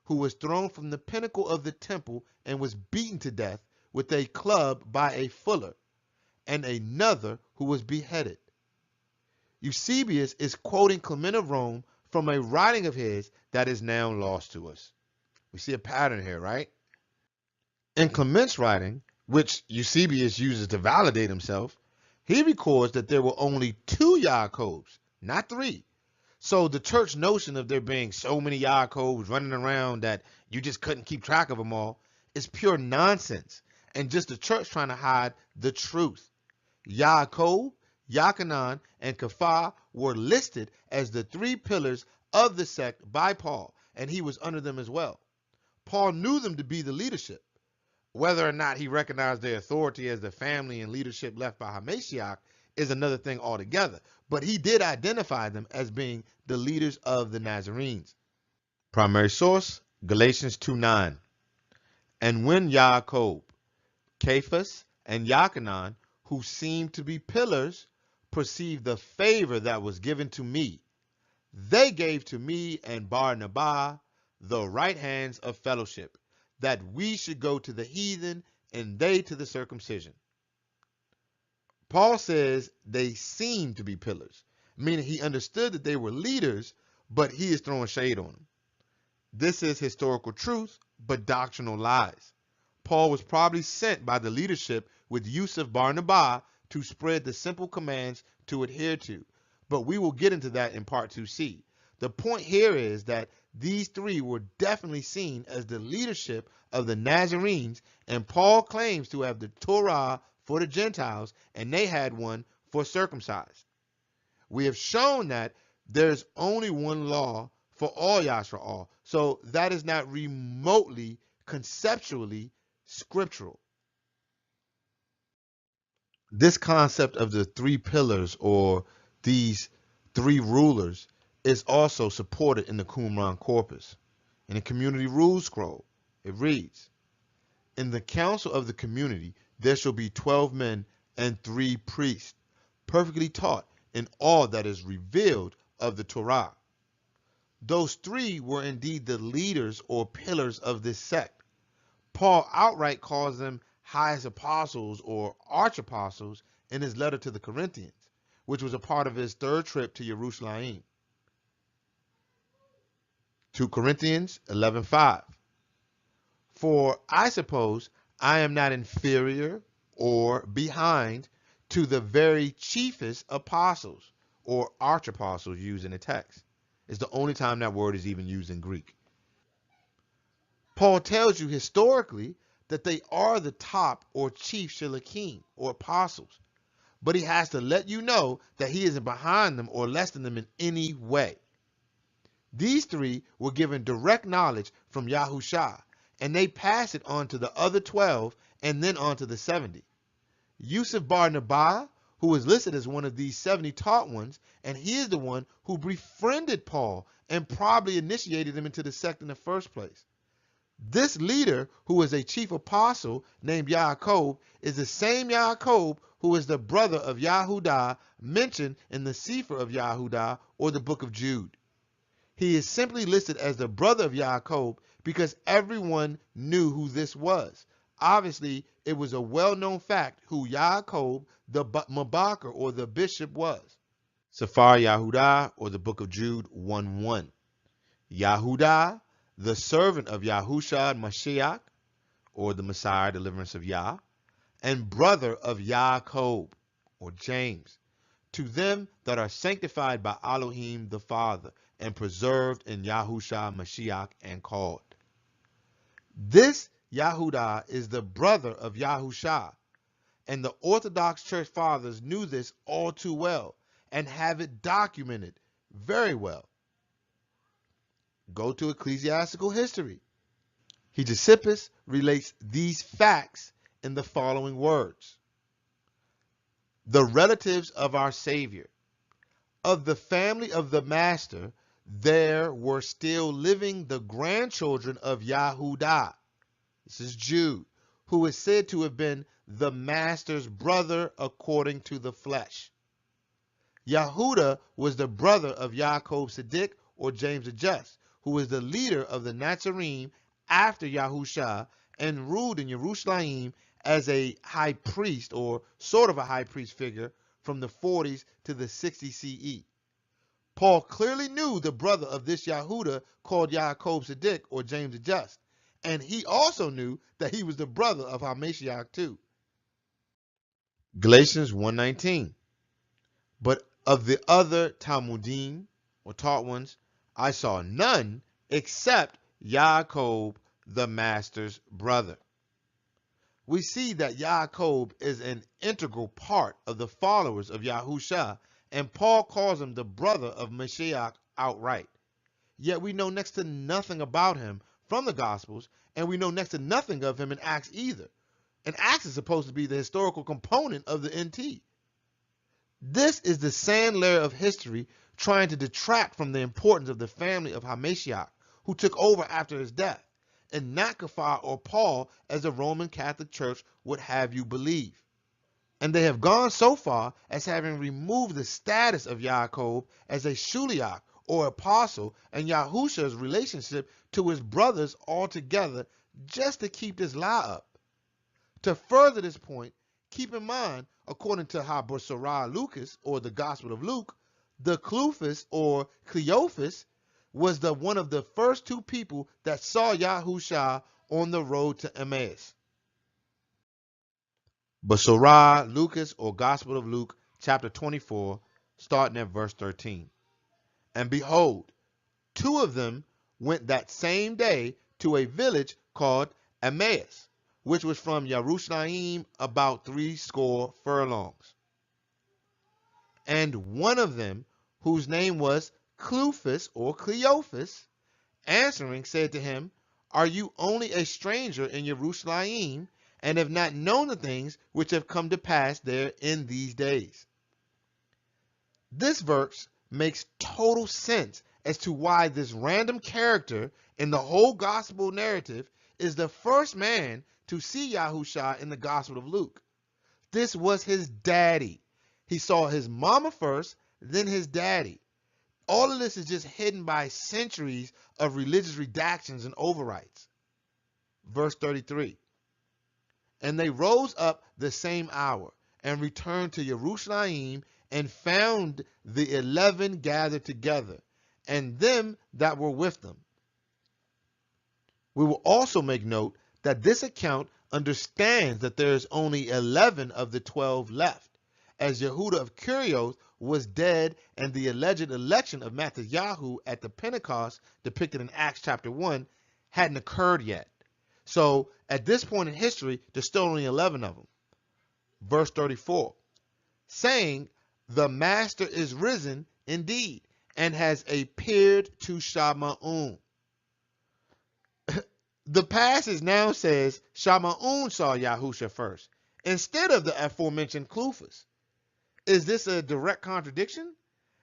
who was thrown from the pinnacle of the temple and was beaten to death with a club by a fuller, and another who was beheaded. Eusebius is quoting Clement of Rome from a writing of his that is now lost to us. We see a pattern here, right? In Clement's writing, which Eusebius uses to validate himself, he records that there were only 2 Jacobs, not 3. So the church notion of there being so many Jacobs running around that you just couldn't keep track of them all is pure nonsense, and just the church trying to hide the truth. Jacob, Yachanan, and Kepha were listed as the 3 pillars of the sect by Paul, and he was under them as well. Paul knew them to be the leadership. Whether or not he recognized their authority as the family and leadership left by HaMashiach is another thing altogether, but he did identify them as being the leaders of the Nazarenes. Primary source, Galatians 2:9. And when Jacob, Cephas, and Yachanan, who seemed to be pillars, perceived the favor that was given to me, they gave to me and Barnabas the right hands of fellowship, that we should go to the heathen and they to the circumcision. Paul says they seemed to be pillars, meaning he understood that they were leaders, but he is throwing shade on them. This is historical truth, but doctrinal lies. Paul was probably sent by the leadership with use of Barnabas to spread the simple commands to adhere to, but we will get into that in part 2c. The point here is that these 3 were definitely seen as the leadership of the Nazarenes, and Paul claims to have the Torah for the Gentiles, and they had one for circumcised. We have shown that There's only one law for all Yashra'al. So that is not remotely, conceptually scriptural. This concept of the three pillars or these three rulers is also supported in the Qumran corpus. In the community rules scroll, it reads, in the council of the community, there shall be 12 men and 3 priests, perfectly taught in all that is revealed of the Torah. Those 3 were indeed the leaders or pillars of this sect. Paul outright calls them highest apostles or arch-apostles in his letter to the Corinthians, which was a part of his third trip to Jerusalem. 2 Corinthians 11:5. For I suppose I am not inferior or behind to the very chiefest apostles or arch-apostles used in the text. It's the only time that word is even used in Greek. Paul tells you historically that they are the top or chief shalikim or apostles, but he has to let you know that he isn't behind them or less than them in any way. These 3 were given direct knowledge from Yahusha, and they passed it on to the other 12 and then on to the 70. Yusuf Barnabas, who is listed as one of these 70 taught ones, and he is the one who befriended Paul and probably initiated him into the sect in the first place. This leader, who is a chief apostle named Yaakov, is the same Yaakov who is the brother of Yahudah mentioned in the Sefer of Yahudah or the book of Jude. He is simply listed as the brother of Yaakov because everyone knew who this was. Obviously, it was a well-known fact who Yaakov, the Mabakar or the bishop, was. Sefer Yahudah or the book of Jude 1:1. Yahudah, the servant of Yahusha Mashiach, or the Messiah, deliverance of Yah, and brother of Yaakov, or James, to them that are sanctified by Elohim the Father, and preserved in Yahusha Mashiach and called. This Yahudah is the brother of Yahusha, and the Orthodox Church Fathers knew this all too well, and have it documented very well. Go to ecclesiastical history. Hegesippus relates these facts in the following words. The relatives of our Savior. Of the family of the Master, there were still living the grandchildren of Yahudah. This is Jude, who is said to have been the Master's brother according to the flesh. Yahudah was the brother of Yaakov Siddiq or James the Just, who was the leader of the Nazarenes after Yahusha and ruled in Jerusalem as a high priest or sort of a high priest figure from the 40s to the 60s CE. Paul clearly knew the brother of this Yahudah called Yaakov Siddiq or James the Just, and he also knew that he was the brother of HaMashiach too. Galatians 1:19. But of the other Talmudim or taught ones, I saw none except Yaakov, the Master's brother. We see that Yaakov is an integral part of the followers of Yahusha, and Paul calls him the brother of Mashiach outright. Yet we know next to nothing about him from the Gospels, and we know next to nothing of him in Acts either. And Acts is supposed to be the historical component of the NT. This is the sand layer of history trying to detract from the importance of the family of HaMashiach, who took over after his death, and not Kafar or Paul as the Roman Catholic Church would have you believe. And they have gone so far as having removed the status of Yaakov as a Shuliach or apostle and Yahusha's relationship to his brothers altogether just to keep this lie up. To further this point, keep in mind, according to Habosorah Lucas or the Gospel of Luke, the Cleophas or Cleophas was one of the first 2 people that saw Yahusha on the road to Emmaus. Bosorah Lucas or Gospel of Luke chapter 24 starting at verse 13. And behold, 2 of them went that same day to a village called Emmaus, which was from Jerusalem about 80 furlongs. And one of them, whose name was Cleophas or Cleophas, answering, said to him, Are you only a stranger in Jerusalem, and have not known the things which have come to pass there in these days? This verse makes total sense as to why this random character in the whole gospel narrative is the first man to see Yahusha in the Gospel of Luke. This was his daddy. He saw his mama first, then his daddy. All of this is just hidden by centuries of religious redactions and overwrites. Verse 33. And they rose up the same hour and returned to Jerusalem and found the 11 gathered together, and them that were with them. We will also make note that this account understands that there is only 11 of the 12 left, as Yehuda of Curios was dead and the alleged election of Tobi'Yahu at the Pentecost depicted in Acts chapter 1 hadn't occurred yet. So at this point in history, there's still only 11 of them. Verse 34, saying, The Master is risen indeed, and has appeared to Shamma'un. The passage now says Shamma'un saw Yahusha first, instead of the aforementioned Cleophas. Is this a direct contradiction?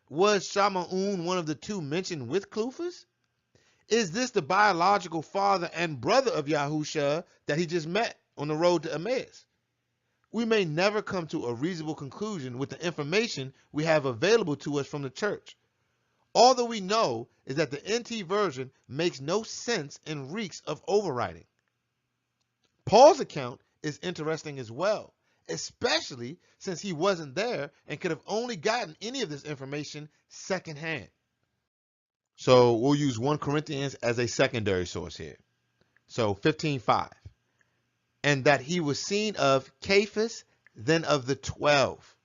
Was Shamma'un one of the two mentioned with Cleophas? Is this the biological father and brother of Yahusha that he just met on the road to Emmaus? We may never come to a reasonable conclusion with the information we have available to us from the church. All that we know is that the NT version makes no sense and reeks of overwriting. Paul's account is interesting as well, especially since he wasn't there and could have only gotten any of this information secondhand. So we'll use 1 Corinthians as a secondary source here. So 15:5. And that he was seen of Cephas, then of the 12.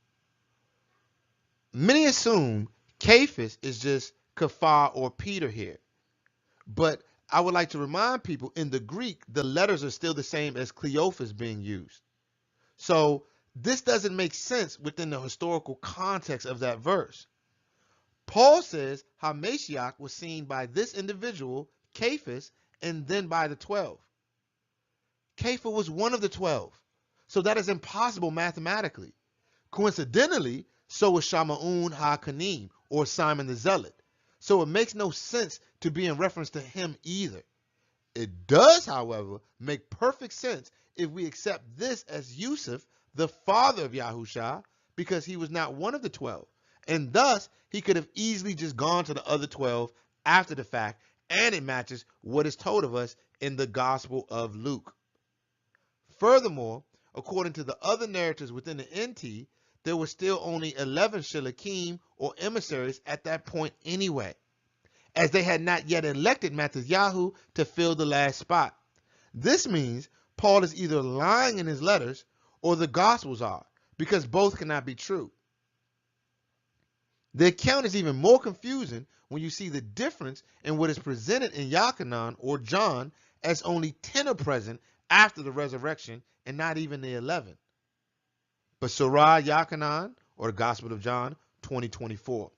Many assume Cephas is just Kepha or Peter here. But I would like to remind people, in the Greek, the letters are still the same as Cleophas being used. So this doesn't make sense within the historical context of that verse. Paul says how Mashiach was seen by this individual, Cephas, and then by the 12. Kepha was one of the 12, so that is impossible mathematically. Coincidentally, so was Shamma'un HaKanim, or Simon the Zealot, so it makes no sense to be in reference to him either. It does, however, make perfect sense if we accept this as Yusuf, the father of Yahusha, because he was not one of the 12, and thus he could have easily just gone to the other 12 after the fact, and it matches what is told of us in the Gospel of Luke. Furthermore, according to the other narratives within the NT, there were still only 11 shalakim or emissaries at that point anyway, as they had not yet elected Tobi'Yahu to fill the last spot. This means Paul is either lying in his letters or the Gospels are, because both cannot be true. The account is even more confusing when you see the difference in what is presented in Yachanan or John, as only 10 are present after the resurrection and not even the 11. But Surah Yachanan, or the Gospel of John, 20:24.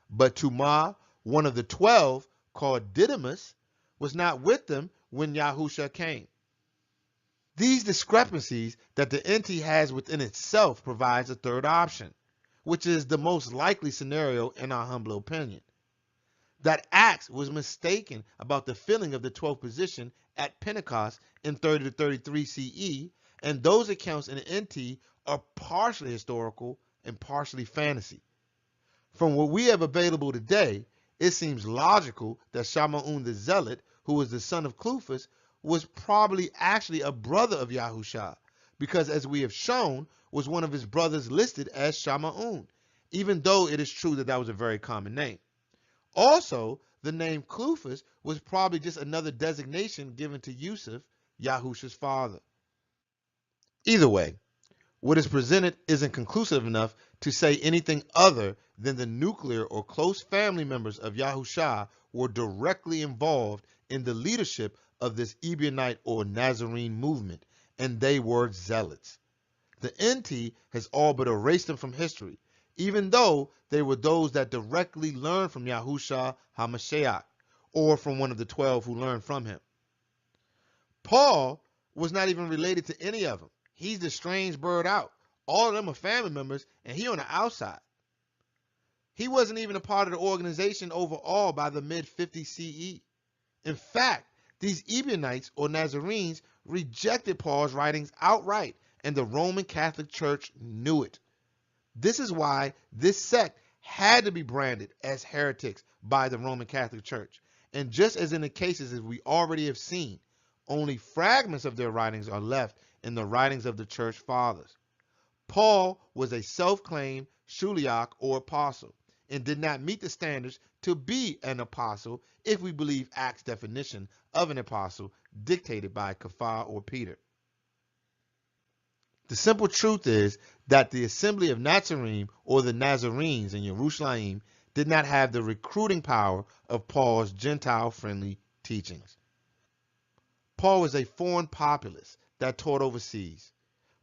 But Tuma, one of the 12, called Didymus, was not with them when Yahusha came. These discrepancies that the NT has within itself provides a third option, which is the most likely scenario in our humble opinion. That Acts was mistaken about the filling of the 12th position at Pentecost in 30 to 33 CE, and those accounts in the NT are partially historical and partially fantasy. From what we have available today, it seems logical that Shamma'un the Zealot, who was the son of Cleophas, was probably actually a brother of Yahusha, because as we have shown, was one of his brothers listed as Shamma'un, even though it is true that that was a very common name. Also, the name Cleophas was probably just another designation given to Yusuf, Yahusha's father. Either way, what is presented isn't conclusive enough to say anything other than the nuclear or close family members of Yahusha were directly involved in the leadership of this Ebionite or Nazarene movement, and they were zealots. The NT has all but erased them from history, even though they were those that directly learned from Yahushua HaMashiach, or from one of the 12 who learned from him. Paul was not even related to any of them. He's the strange bird out. All of them are family members, and he on the outside. He wasn't even a part of the organization overall by the mid-50 CE. In fact, these Ebionites or Nazarenes rejected Paul's writings outright, and the Roman Catholic Church knew it. This is why this sect had to be branded as heretics by the Roman Catholic Church. And just as in the cases as we already have seen, only fragments of their writings are left in the writings of the church fathers. Paul was a self-claimed shliach or apostle and did not meet the standards to be an apostle if we believe Acts' definition of an apostle dictated by Kepha or Peter. The simple truth is that the assembly of Nazarene or the Nazarenes in Jerusalem did not have the recruiting power of Paul's Gentile-friendly teachings. Paul was a foreign populace that taught overseas,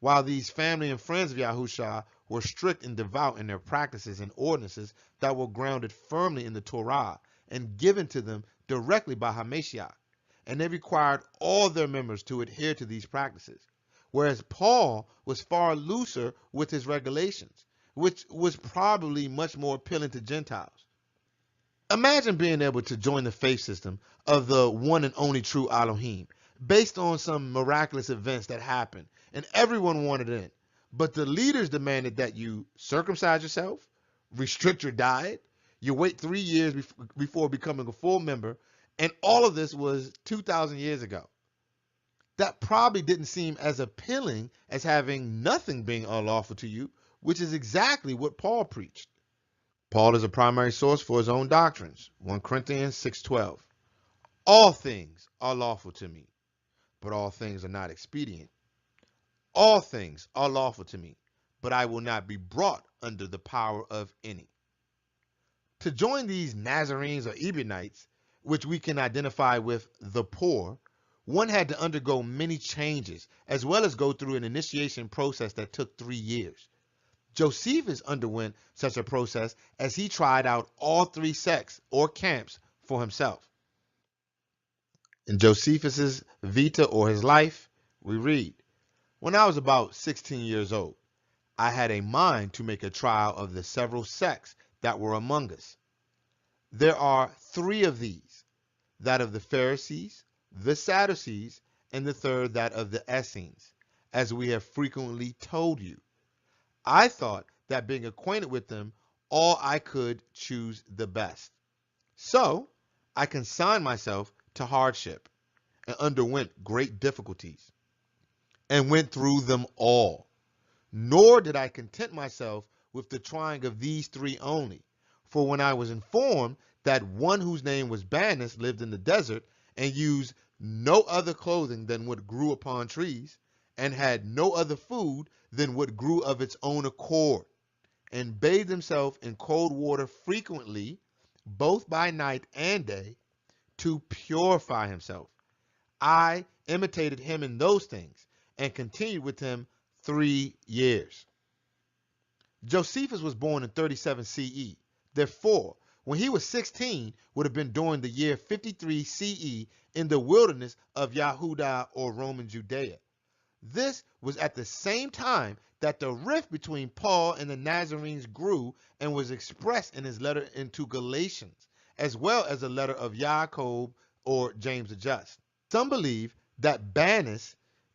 while these family and friends of Yahushua were strict and devout in their practices and ordinances that were grounded firmly in the Torah and given to them directly by HaMashiach, and they required all their members to adhere to these practices, whereas Paul was far looser with his regulations, which was probably much more appealing to Gentiles. Imagine being able to join the faith system of the one and only true Elohim, based on some miraculous events that happened, and everyone wanted in. But the leaders demanded that you circumcise yourself, restrict your diet, you wait 3 years before becoming a full member, and all of this was 2,000 years ago. That probably didn't seem as appealing as having nothing being unlawful to you, which is exactly what Paul preached. Paul is a primary source for his own doctrines. 1 Corinthians 6:12. All things are lawful to me, but all things are not expedient. All things are lawful to me, but I will not be brought under the power of any. To join these Nazarenes or Ebionites, which we can identify with the poor, one had to undergo many changes, as well as go through an initiation process that took 3 years. Josephus underwent such a process as he tried out all 3 sects or camps for himself. In Josephus's Vita or his life, we read, when I was about 16 years old, I had a mind to make a trial of the several sects that were among us. There are 3 of these, that of the Pharisees, the Sadducees, and the third that of the Essenes, as we have frequently told you. I thought that being acquainted with them, all I could choose the best. So I consigned myself to hardship and underwent great difficulties and went through them all. Nor did I content myself with the trying of these 3 only. For when I was informed that one whose name was Barnabas lived in the desert and used no other clothing than what grew upon trees, and had no other food than what grew of its own accord, and bathed himself in cold water frequently, both by night and day, to purify himself, I imitated him in those things, and continued with him 3 years. Josephus was born in 37 CE. Therefore, when he was 16, would have been during the year 53 CE in the wilderness of Yahudah or Roman Judea. This was at the same time that the rift between Paul and the Nazarenes grew and was expressed in his letter into Galatians, as well as a letter of Jacob or James the Just. Some believe that Barnabas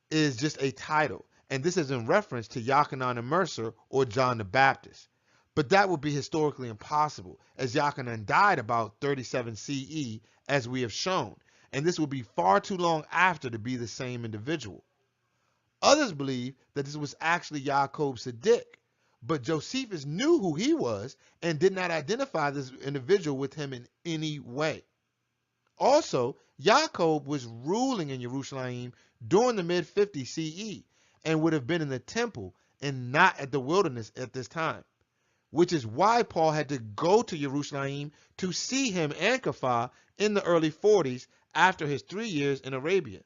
is just a title, and this is in reference to Yochanan and Mercer or John the Baptist. But that would be historically impossible, as Yochanan died about 37 CE, as we have shown, and this would be far too long after to be the same individual. Others believe that this was actually Jacob Sadiq, but Josephus knew who he was and did not identify this individual with him in any way. Also, Jacob was ruling in Jerusalem during the mid-50 CE and would have been in the temple and not at the wilderness at this time, which is why Paul had to go to Jerusalem to see him and Kepha in the early 40s after his 3 years in Arabia,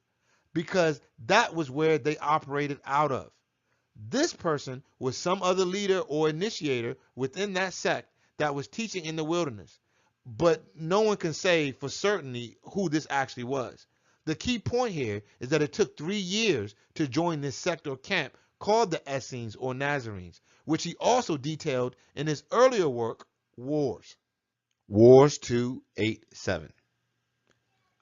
because that was where they operated out of. This person was some other leader or initiator within that sect that was teaching in the wilderness, but no one can say for certainty who this actually was. The key point here is that it took 3 years to join this sect or camp called the Essenes or Nazarenes, which he also detailed in his earlier work, Wars. Wars 2:8-7.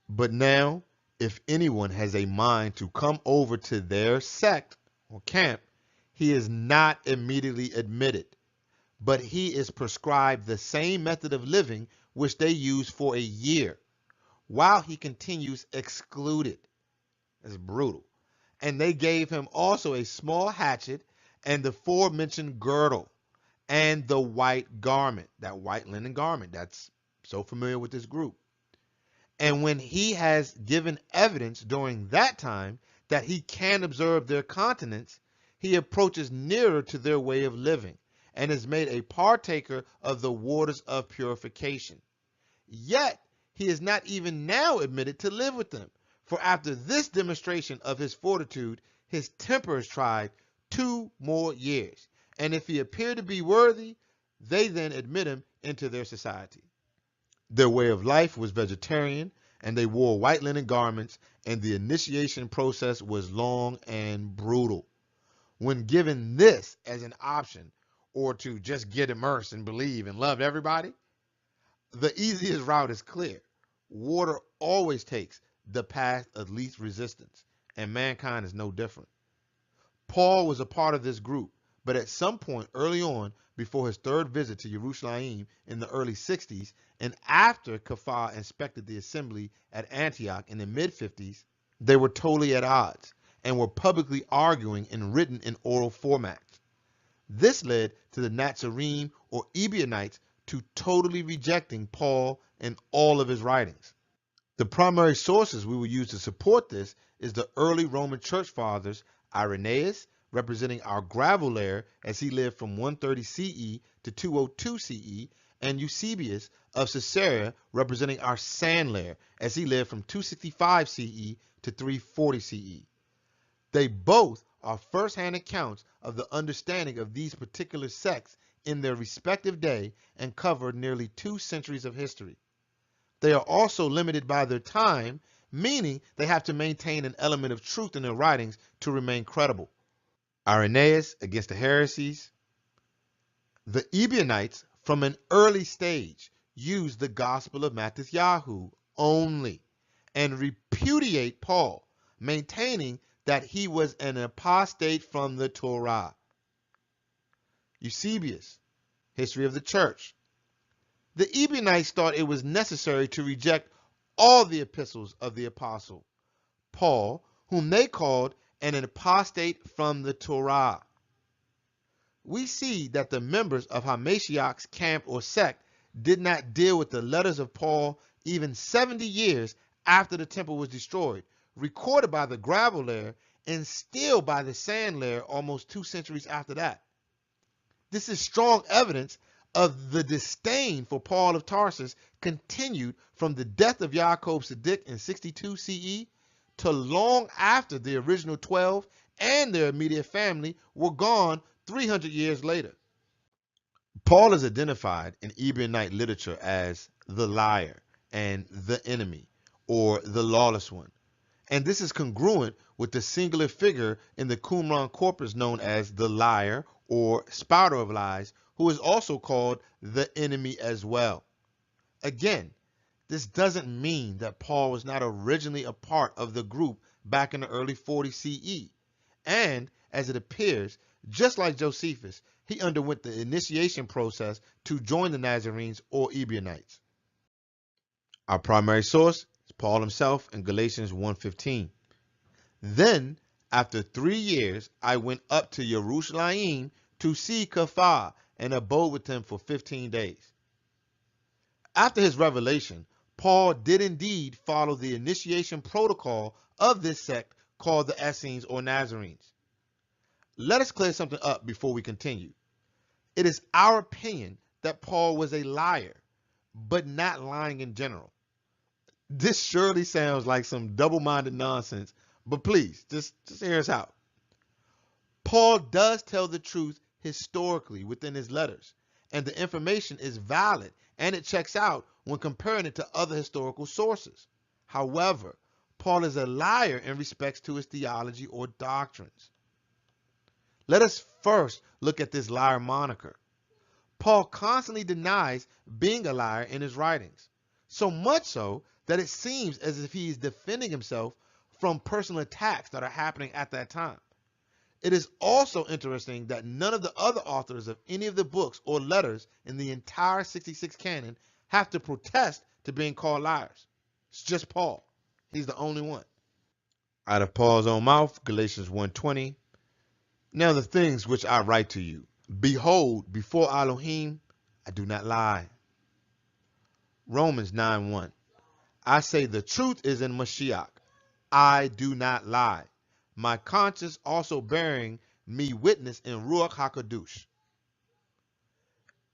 But now, if anyone has a mind to come over to their sect or camp, he is not immediately admitted, but he is prescribed the same method of living which they use for a year, while he continues excluded. That's brutal. And they gave him also a small hatchet and the forementioned girdle and the white garment, that white linen garment that's so familiar with this group. And when he has given evidence during that time that he can observe their continence, he approaches nearer to their way of living and is made a partaker of the waters of purification. Yet he is not even now admitted to live with them, for after this demonstration of his fortitude, his temper is tried 2 more years. And if he appear to be worthy, they then admit him into their society. Their way of life was vegetarian, and they wore white linen garments, and the initiation process was long and brutal. When given this as an option, or to just get immersed and believe and love everybody, the easiest route is clear. Water always takes the path of least resistance, and mankind is no different. Paul was a part of this group, but at some point early on, before his 3rd visit to Jerusalem in the early 60s, and after Kepha inspected the assembly at Antioch in the mid-50s, they were totally at odds and were publicly arguing in written and oral formats. This led to the Nazarenes or Ebionites to totally rejecting Paul and all of his writings. The primary sources we will use to support this is the early Roman church fathers, Irenaeus, representing our gravel layer as he lived from 130 CE to 202 CE, and Eusebius of Caesarea, representing our sand layer as he lived from 265 CE to 340 CE. They both are first-hand accounts of the understanding of these particular sects in their respective day and cover nearly 2 centuries of history. They are also limited by their time, meaning they have to maintain an element of truth in their writings to remain credible. Irenaeus against the heresies. The Ebionites from an early stage use the gospel of Tobi'Yahu only and repudiate Paul, maintaining that he was an apostate from the Torah. Eusebius, History of the Church. The Ebionites thought it was necessary to reject all the epistles of the apostle Paul, whom they called an apostate from the Torah. We see that the members of Hamashiach's camp or sect did not deal with the letters of Paul even 70 years after the temple was destroyed, recorded by the gravel layer and still by the sand layer almost 2 centuries after that. This is strong evidence of the disdain for Paul of Tarsus continued from the death of Yaakov Sadiq in 62 CE to long after the original 12 and their immediate family were gone 300 years later. Paul is identified in Ebionite literature as the liar and the enemy, or the lawless one. And this is congruent with the singular figure in the Qumran corpus known as the liar or spouter of lies, who is also called the enemy as well. Again, this doesn't mean that Paul was not originally a part of the group back in the early 40 CE. And, as it appears, just like Josephus, he underwent the initiation process to join the Nazarenes or Ebionites. Our primary source is Paul himself in Galatians 1:15. Then, after 3 years, I went up to Jerusalem to see Kepha and abode with him for 15 days. After his revelation, Paul did indeed follow the initiation protocol of this sect called the Essenes or Nazarenes. Let us clear something up before we continue. It is our opinion that Paul was a liar, but not lying in general. This surely sounds like some double-minded nonsense, but please, just hear us out. Paul does tell the truth historically within his letters, and the information is valid and it checks out when comparing it to other historical sources. However, Paul is a liar in respects to his theology or doctrines. Let us first look at this liar moniker. Paul constantly denies being a liar in his writings, so much so that it seems as if he is defending himself from personal attacks that are happening at that time. It is also interesting that none of the other authors of any of the books or letters in the entire 66 canon have to protest to being called liars. It's just Paul. He's the only one. Out of Paul's own mouth, Galatians 1:20. Now the things which I write to you, behold, before Elohim, I do not lie. Romans 9:1. I say the truth is in Mashiach. I do not lie. My conscience also bearing me witness in Ruach HaKadosh.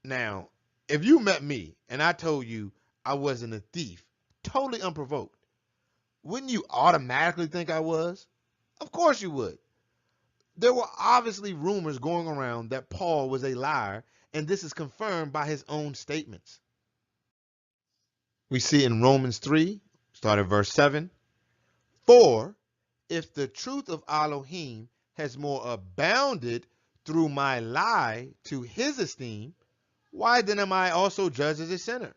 Now, if you met me and I told you I wasn't a thief, totally unprovoked, wouldn't you automatically think I was? Of course you would. There were obviously rumors going around that Paul was a liar, and this is confirmed by his own statements. We see in Romans 3, start at verse 7, for if the truth of Elohim has more abounded through my lie to his esteem, why then am I also judged as a sinner?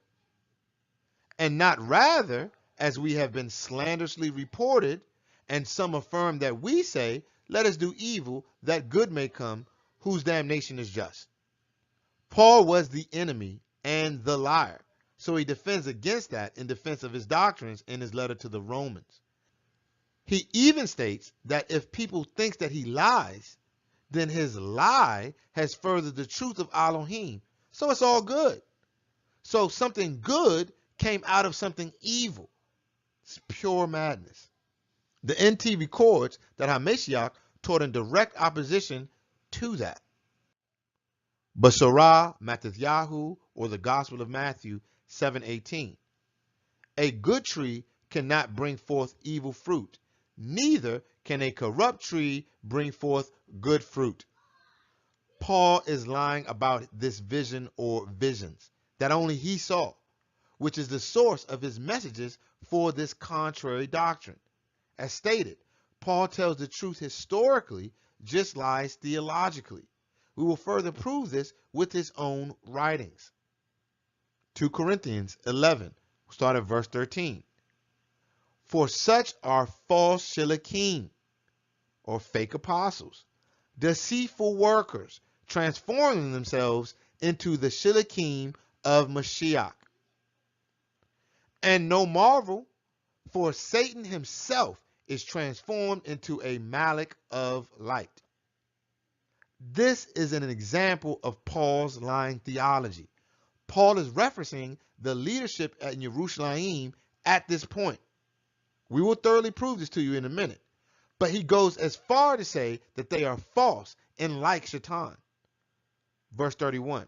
And not rather, as we have been slanderously reported, and some affirm that we say, let us do evil, that good may come, whose damnation is just. Paul was the enemy and the liar, so he defends against that in defense of his doctrines in his letter to the Romans. He even states that if people think that he lies, then his lie has furthered the truth of Elohim, so it's all good. So something good came out of something evil. It's pure madness. The NT records that HaMashiach taught in direct opposition to that. Basarah, Matthew, or the Gospel of Matthew 7:18. A good tree cannot bring forth evil fruit, neither can a corrupt tree bring forth good fruit. Paul is lying about this vision or visions that only he saw, which is the source of his messages for this contrary doctrine. As stated, Paul tells the truth historically, just lies theologically. We will further prove this with his own writings. 2 Corinthians 11, start at verse 13. For such are false shilikim, or fake apostles, deceitful workers, transforming themselves into the shilikim of Mashiach. And no marvel, for Satan himself is transformed into a Malach of light. This is an example of Paul's lying theology. Paul is referencing the leadership at Yerushalayim at this point. We will thoroughly prove this to you in a minute. But he goes as far to say that they are false and like Shaitan. Verse 31.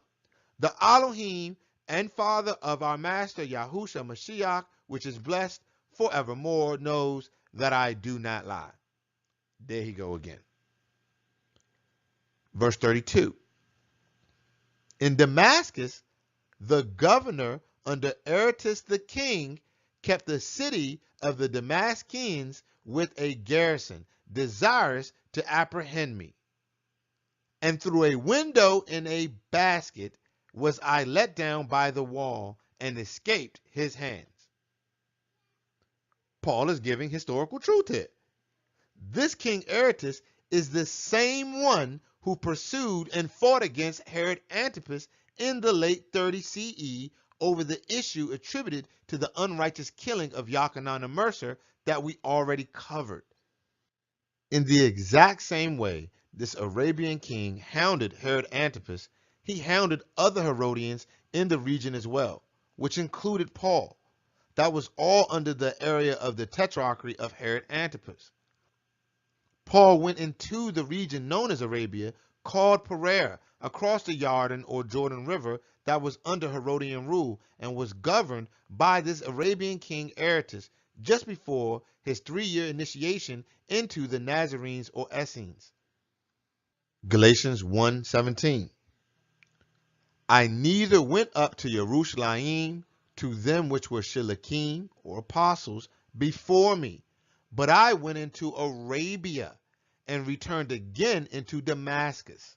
The Elohim and Father of our Master Yahusha Mashiach, which is blessed forevermore, knows that I do not lie. There he go again. Verse 32. In Damascus, the governor under Aretas the king kept the city of the Damascenes with a garrison, desirous to apprehend me. And through a window in a basket was I let down by the wall and escaped his hands. Paul is giving historical truth here. This King Aretas is the same one who pursued and fought against Herod Antipas in the late 30 CE over the issue attributed to the unrighteous killing of Yochanan and Mercer that we already covered. In the exact same way this Arabian king hounded Herod Antipas, he hounded other Herodians in the region as well, which included Paul. That was all under the area of the tetrarchy of Herod Antipas. Paul went into the region known as Arabia, called Perea, across the Jordan or Jordan River that was under Herodian rule and was governed by this Arabian king Aretas just before his 3-year initiation into the Nazarenes or Essenes. Galatians 1:17. I neither went up to Jerusalem to them which were shilikim or apostles before me, but I went into Arabia and returned again into Damascus.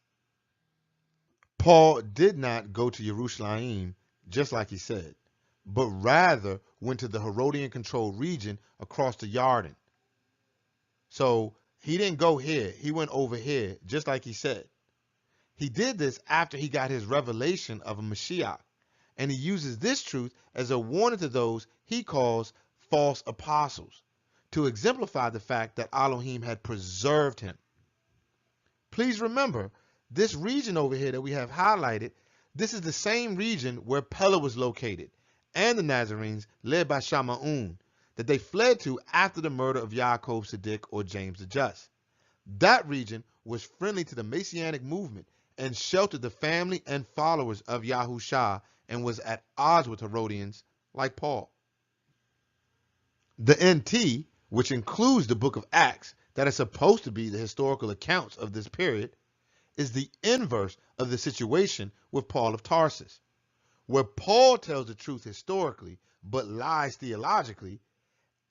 Paul did not go to Jerusalem just like he said, but rather went to the Herodian controlled region across the Jordan. So he didn't go here, he went over here just like he said. He did this after he got his revelation of a Mashiach, and he uses this truth as a warning to those he calls false apostles, to exemplify the fact that Elohim had preserved him. Please remember, this region over here that we have highlighted, this is the same region where Pella was located, and the Nazarenes, led by Shamma'un, that they fled to after the murder of Yaakov Sadiq or James the Just. That region was friendly to the Messianic movement and sheltered the family and followers of Yahushua and was at odds with Herodians like Paul. The NT, which includes the book of Acts that is supposed to be the historical accounts of this period, is the inverse of the situation with Paul of Tarsus. Where Paul tells the truth historically but lies theologically,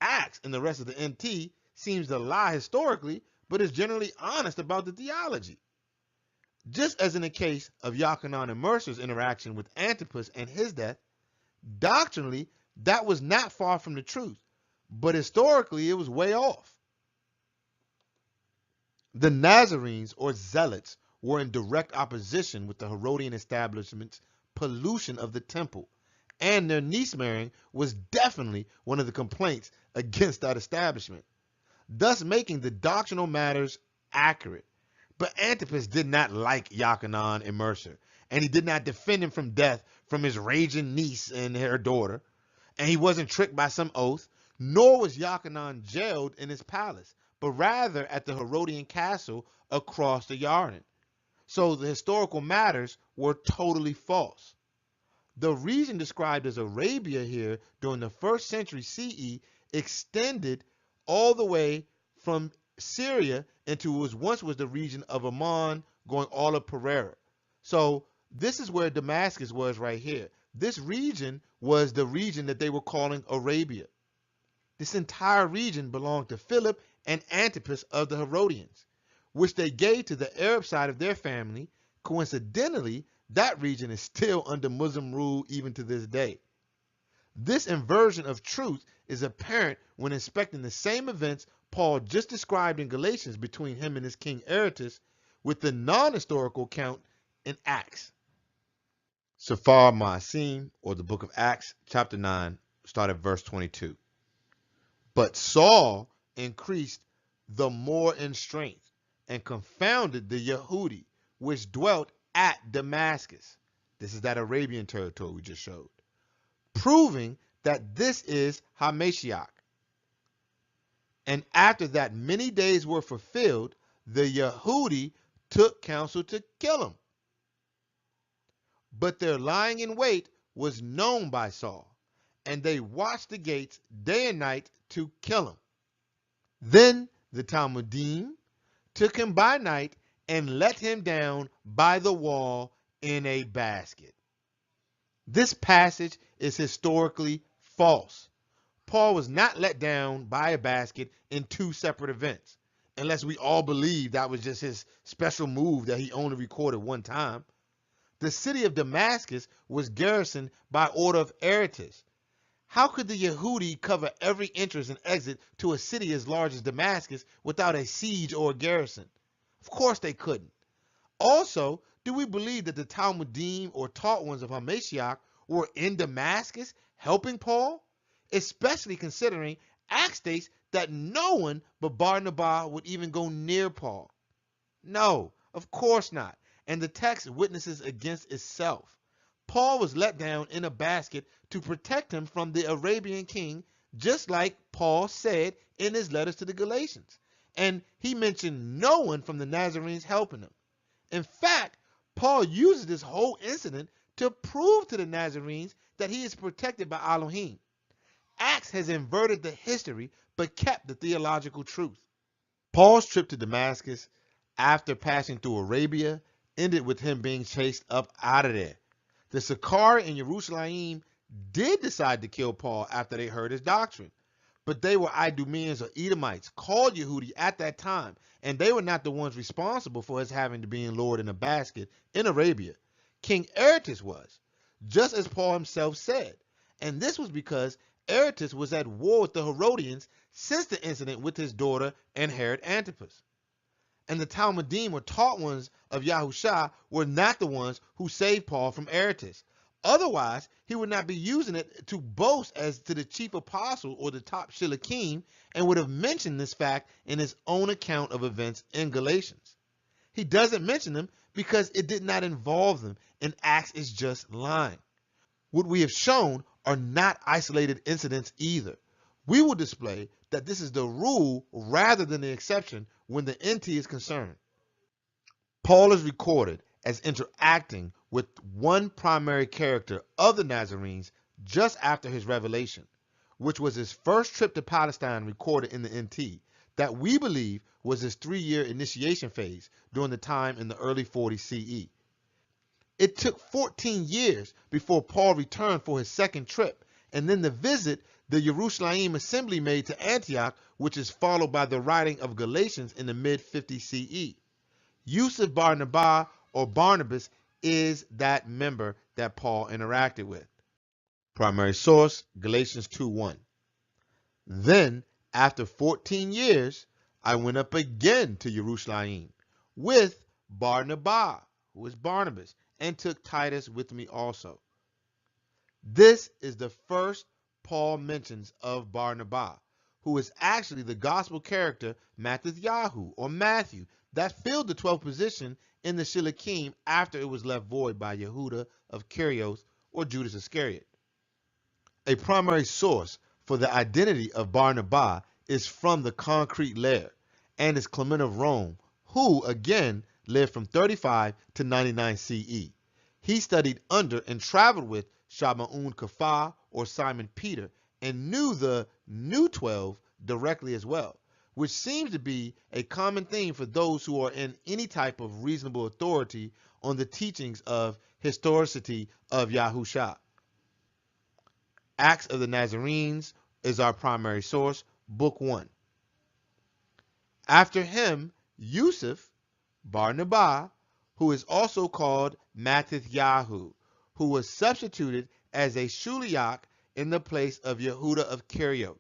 Acts and the rest of the NT seems to lie historically but is generally honest about the theology. Just as in the case of Yochanan and Mercer's interaction with Antipas and his death, doctrinally that was not far from the truth, but historically it was way off. The Nazarenes or Zealots were in direct opposition with the Herodian establishment's pollution of the temple, and their niece marrying was definitely one of the complaints against that establishment, thus making the doctrinal matters accurate. But Antipas did not like Yochanan and Mercer, and he did not defend him from death from his raging niece and her daughter, and he wasn't tricked by some oath, nor was Yochanan jailed in his palace, but rather at the Herodian castle across the Jordan. So the historical matters were totally false. The region described as Arabia here during the 1st century CE extended all the way from Syria into what once was the region of Ammon, going all of Pereira. So this is where Damascus was right here. This region was the region that they were calling Arabia. This entire region belonged to Philip and Antipas of the Herodians, which they gave to the Arab side of their family. Coincidentally, that region is still under Muslim rule even to this day. This inversion of truth is apparent when inspecting the same events Paul just described in Galatians between him and his king Aretas with the non-historical account in Acts. Safar Ma'asim, or the book of Acts, chapter 9, start at verse 22. But Saul increased the more in strength and confounded the Yehudi, which dwelt at Damascus. This is that Arabian territory we just showed, proving that this is HaMashiach. And after that many days were fulfilled, the Yehudi took counsel to kill him. But their lying in wait was known by Saul, and they watched the gates day and night to kill him. Then the Talmudim took him by night and let him down by the wall in a basket. This passage is historically false. Paul was not let down by a basket in 2 separate events, unless we all believe that was just his special move that he only recorded one time. The city of Damascus was garrisoned by order of Aretas. How could the Yehudi cover every entrance and exit to a city as large as Damascus without a siege or a garrison? Of course they couldn't. Also, do we believe that the Talmudim or taught ones of HaMashiach were in Damascus helping Paul? Especially considering Acts states that no one but Barnabas would even go near Paul. No, of course not. And the text witnesses against itself. Paul was let down in a basket to protect him from the Arabian king, just like Paul said in his letters to the Galatians. And he mentioned no one from the Nazarenes helping him. In fact, Paul uses this whole incident to prove to the Nazarenes that he is protected by Elohim. Acts has inverted the history but kept the theological truth. Paul's trip to Damascus after passing through Arabia, ended with him being chased up out of there. The Sicarii in Jerusalem did decide to kill Paul after they heard his doctrine, but they were Idumeans or Edomites, called Yehudi at that time, and they were not the ones responsible for his having to be lowered in a basket in Arabia. King Aretas was, just as Paul himself said, and this was because Aretas was at war with the Herodians since the incident with his daughter and Herod Antipas. And the Talmudim or taught ones of Yahusha were not the ones who saved Paul from Aretas. Otherwise, he would not be using it to boast as to the chief apostle or the top shilikim, and would have mentioned this fact in his own account of events in Galatians. He doesn't mention them because it did not involve them, and Acts is just lying. What we have shown are not isolated incidents either. We will display that this is the rule rather than the exception when the NT is concerned. Paul is recorded as interacting with one primary character of the Nazarenes just after his revelation, which was his first trip to Palestine recorded in the NT, that we believe was his 3-year initiation phase during the time in the early 40s CE. It took 14 years before Paul returned for his second trip, and then the visit the Jerusalem assembly made to Antioch, which is followed by the writing of Galatians in the mid-50s CE. Yusuf Barnabas or Barnabas is that member that Paul interacted with. Primary source, Galatians 2:1. Then, after 14 years, I went up again to Jerusalem with Barnabas, who is Barnabas, and took Titus with me also. This is the first Paul mentions of Barnabas, who is actually the gospel character Matthew or Matthew that filled the 12th position in the Shilikim after it was left void by Yehuda of Kerios or Judas Iscariot. A primary source for the identity of Barnabas is from the concrete layer and is Clement of Rome, who again lived from 35 to 99 CE. He studied under and traveled with Shamma'un Kepha or Simon Peter and knew the new 12 directly as well, which seems to be a common theme for those who are in any type of reasonable authority on the teachings of historicity of Yahusha. Acts of the Nazarenes is our primary source, Book 1. After him, Yusuf, Barnabas, who is also called Mattityahu, who was substituted as a Shuliach in the place of Yehuda of Keriot,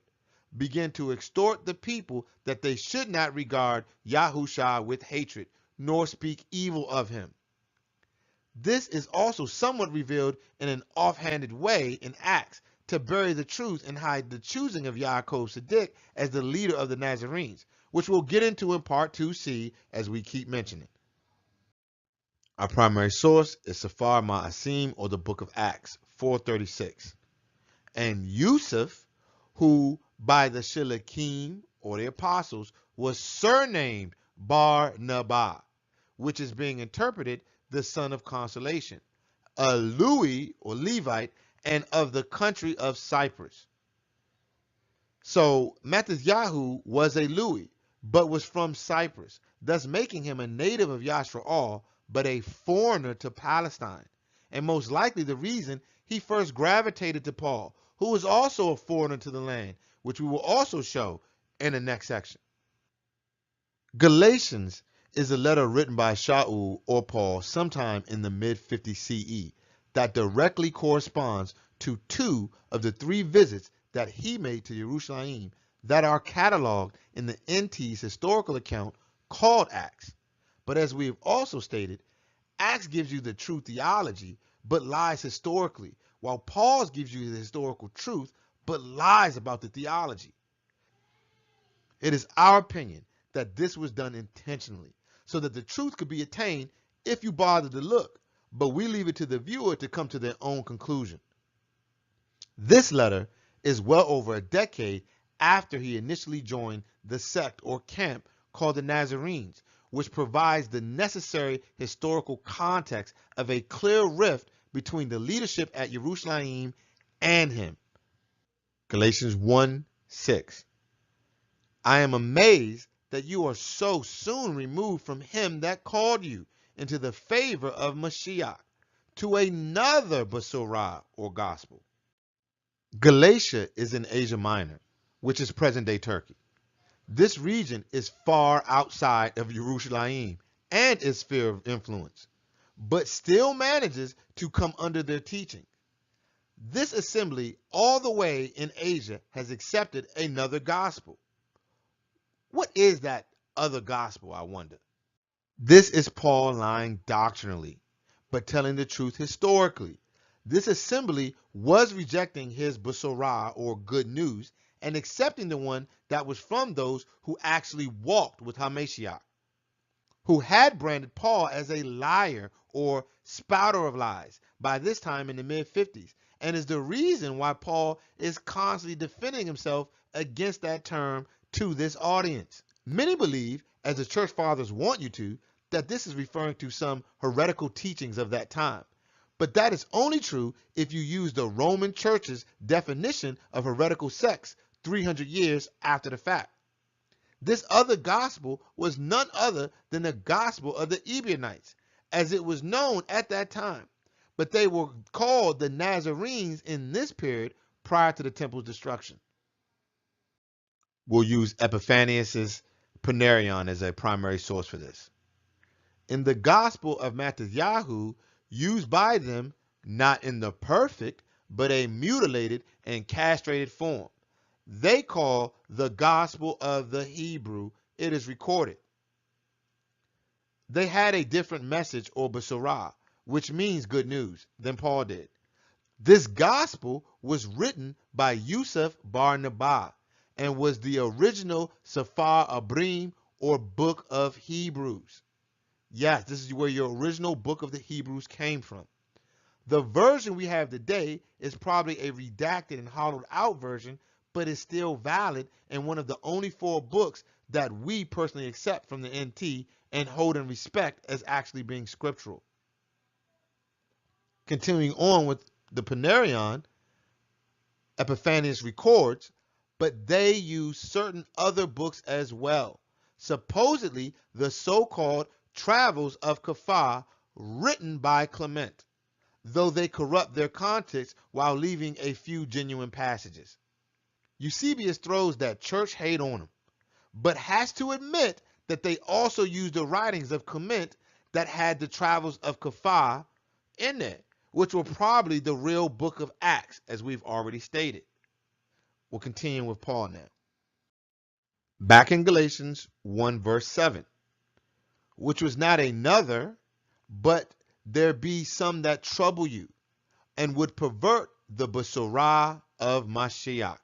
began to extort the people that they should not regard Yahusha with hatred, nor speak evil of him. This is also somewhat revealed in an offhanded way in Acts, to bury the truth and hide the choosing of Yaakov Sadiq as the leader of the Nazarenes, which we'll get into in Part 2C as we keep mentioning. Our primary source is Sefer Ma'asim or the Book of Acts, 436. And Yusuf, who by the Shilikim or the apostles was surnamed Barnabas, which is being interpreted the son of consolation, a Louis or Levite, and of the country of Cyprus. So Mattityahu was a Louis, but was from Cyprus, thus making him a native of Yashraal, but a foreigner to Palestine, and most likely the reason he first gravitated to Paul, who was also a foreigner to the land, which we will also show in the next section. Galatians is a letter written by Shaul or Paul sometime in the mid-50s CE that directly corresponds to 2 of the 3 visits that he made to Jerusalem that are cataloged in the NT's historical account called Acts. But as we have also stated, Acts gives you the true theology but lies historically, while Paul's gives you the historical truth but lies about the theology. It is our opinion that this was done intentionally so that the truth could be attained if you bother to look, but we leave it to the viewer to come to their own conclusion. This letter is well over a decade after he initially joined the sect or camp called the Nazarenes, which provides the necessary historical context of a clear rift between the leadership at Jerusalem and him. Galatians 1:6. I am amazed that you are so soon removed from him that called you into the favor of Mashiach to another Basurah or gospel. Galatia is in Asia Minor, which is present-day Turkey. This region is far outside of Jerusalem and its sphere of influence, but still manages to come under their teaching. This assembly all the way in Asia has accepted another gospel. What is that other gospel, I wonder? This is Paul lying doctrinally, but telling the truth historically. This assembly was rejecting his Basurah or good news and accepting the one that was from those who actually walked with HaMashiach, who had branded Paul as a liar or spouter of lies by this time in the mid-50s, and is the reason why Paul is constantly defending himself against that term to this audience. Many believe, as the church fathers want you to, that this is referring to some heretical teachings of that time. But that is only true if you use the Roman Church's definition of heretical sects 300 years after the fact. This other gospel was none other than the gospel of the Ebionites, as it was known at that time. But they were called the Nazarenes in this period prior to the temple's destruction. We'll use Epiphanius' Panarion as a primary source for this. In the gospel of Tobi'Yahu, used by them not in the perfect, but a mutilated and castrated form, they call the gospel of the Hebrew, it is recorded. They had a different message or basurah, which means good news, than Paul did. This gospel was written by Yusuf Barnabas and was the original Sefer Abrim or Book of Hebrews. Yes, this is where your original Book of the Hebrews came from. The version we have today is probably a redacted and hollowed out version, but is still valid and one of the only 4 books that we personally accept from the NT and hold in respect as actually being scriptural. Continuing on with the Panarion, Epiphanius records, but they use certain other books as well, supposedly the so-called Travels of Kafar written by Clement, though they corrupt their context while leaving a few genuine passages. Eusebius throws that church hate on him, but has to admit that they also use the writings of Clement that had the Travels of Kafar in there, which were probably the real book of Acts, as we've already stated. We'll continue with Paul now. Back in Galatians 1 verse 7, which was not another, but there be some that trouble you, and would pervert the basurah of Mashiach.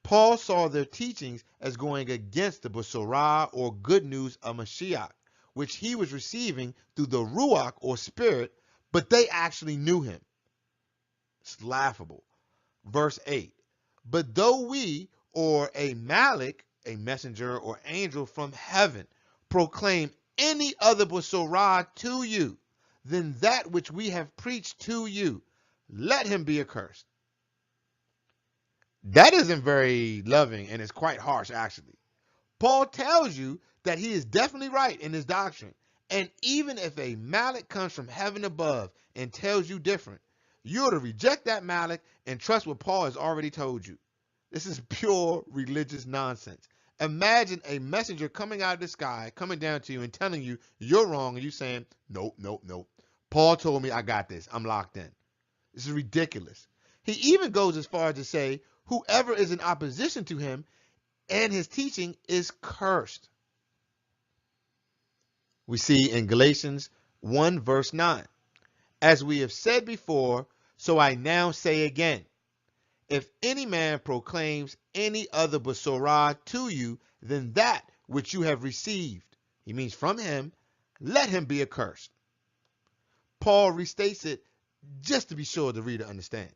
Paul saw their teachings as going against the basurah or good news of Mashiach, which he was receiving through the Ruach or Spirit, but they actually knew him. It's laughable. Verse 8, but though we, or a Malik, a messenger or angel from heaven, proclaim any other basurah to you than that which we have preached to you, let him be accursed. That isn't very loving and it's quite harsh, actually. Paul tells you that he is definitely right in his doctrine, and even if a Malik comes from heaven above and tells you different, you're to reject that Malik and trust what Paul has already told you. This is pure religious nonsense. Imagine a messenger coming out of the sky, coming down to you and telling you you're wrong, and you saying, nope, nope, nope. Paul told me I got this. I'm locked in. This is ridiculous. He even goes as far as to say whoever is in opposition to him and his teaching is cursed. We see in Galatians 1 verse 9, as we have said before, so I now say again, if any man proclaims any other basurah to you than that which you have received, he means from him, let him be accursed. Paul restates it just to be sure the reader understands.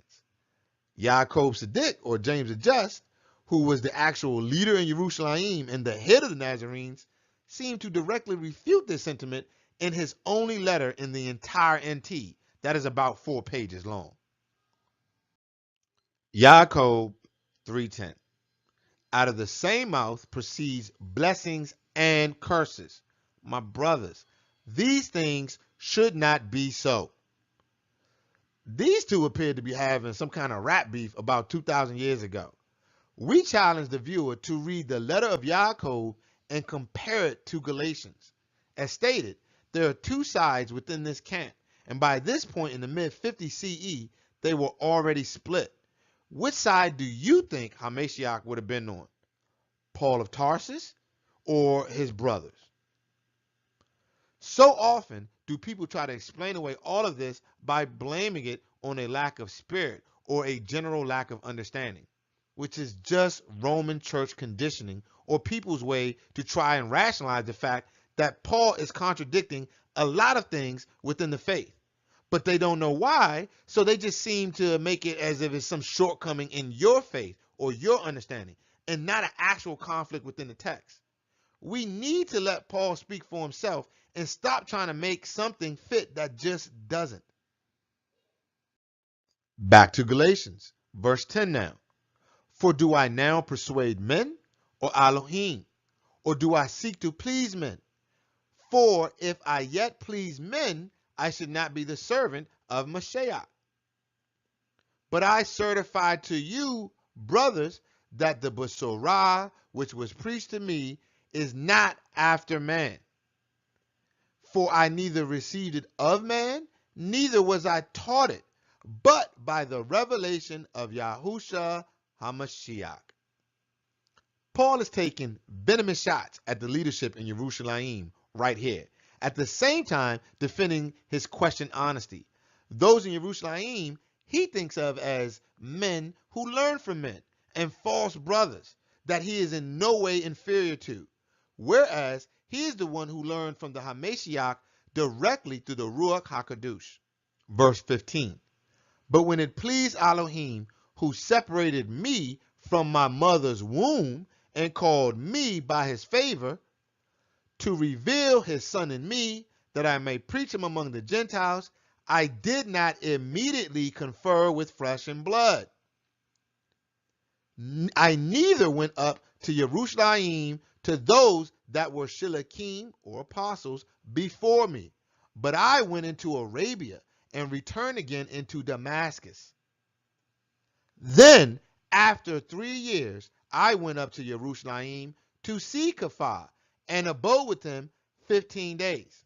Yaakov Sadiq, or James the Just, who was the actual leader in Jerusalem and the head of the Nazarenes, seemed to directly refute this sentiment in his only letter in the entire NT, that is about 4 pages long. Yaakov 3:10. out of the same mouth proceeds blessings and curses. My brothers, these things should not be so. These two appear to be having some kind of rap beef about 2,000 years ago. We challenge the viewer to read the letter of Yaakov and compare it to Galatians. As stated, there are two sides within this camp, and by this point in the mid-50 CE, they were already split. Which side do you think Hamashiach would have been on? Paul of Tarsus or his brothers? So often do people try to explain away all of this by blaming it on a lack of spirit or a general lack of understanding, which is just Roman church conditioning or people's way to try and rationalize the fact that Paul is contradicting a lot of things within the faith. But they don't know why, so they just seem to make it as if it's some shortcoming in your faith or your understanding, and not an actual conflict within the text. We need to let Paul speak for himself and stop trying to make something fit that just doesn't. Back to Galatians, verse 10 now. For do I now persuade men or Elohim? Or do I seek to please men? For if I yet please men, I should not be the servant of Mashiach. But I certify to you, brothers, that the Besorah which was preached to me is not after man. For I neither received it of man, neither was I taught it, but by the revelation of Yahushua HaMashiach. Paul is taking venomous shots at the leadership in Jerusalem right here, at the same time defending his questioned honesty. Those in Jerusalem he thinks of as men who learn from men and false brothers that he is in no way inferior to, whereas he is the one who learned from the Hamashiach directly through the Ruach HaKadosh. Verse 15. But when it pleased Elohim, who separated me from my mother's womb and called me by his favor, to reveal his son in me, that I may preach him among the Gentiles, I did not immediately confer with flesh and blood. I neither went up to Jerusalem to those that were shilachim or apostles before me, but I went into Arabia and returned again into Damascus. Then, after 3 years, I went up to Jerusalem to see Kepha and abode with him 15 days.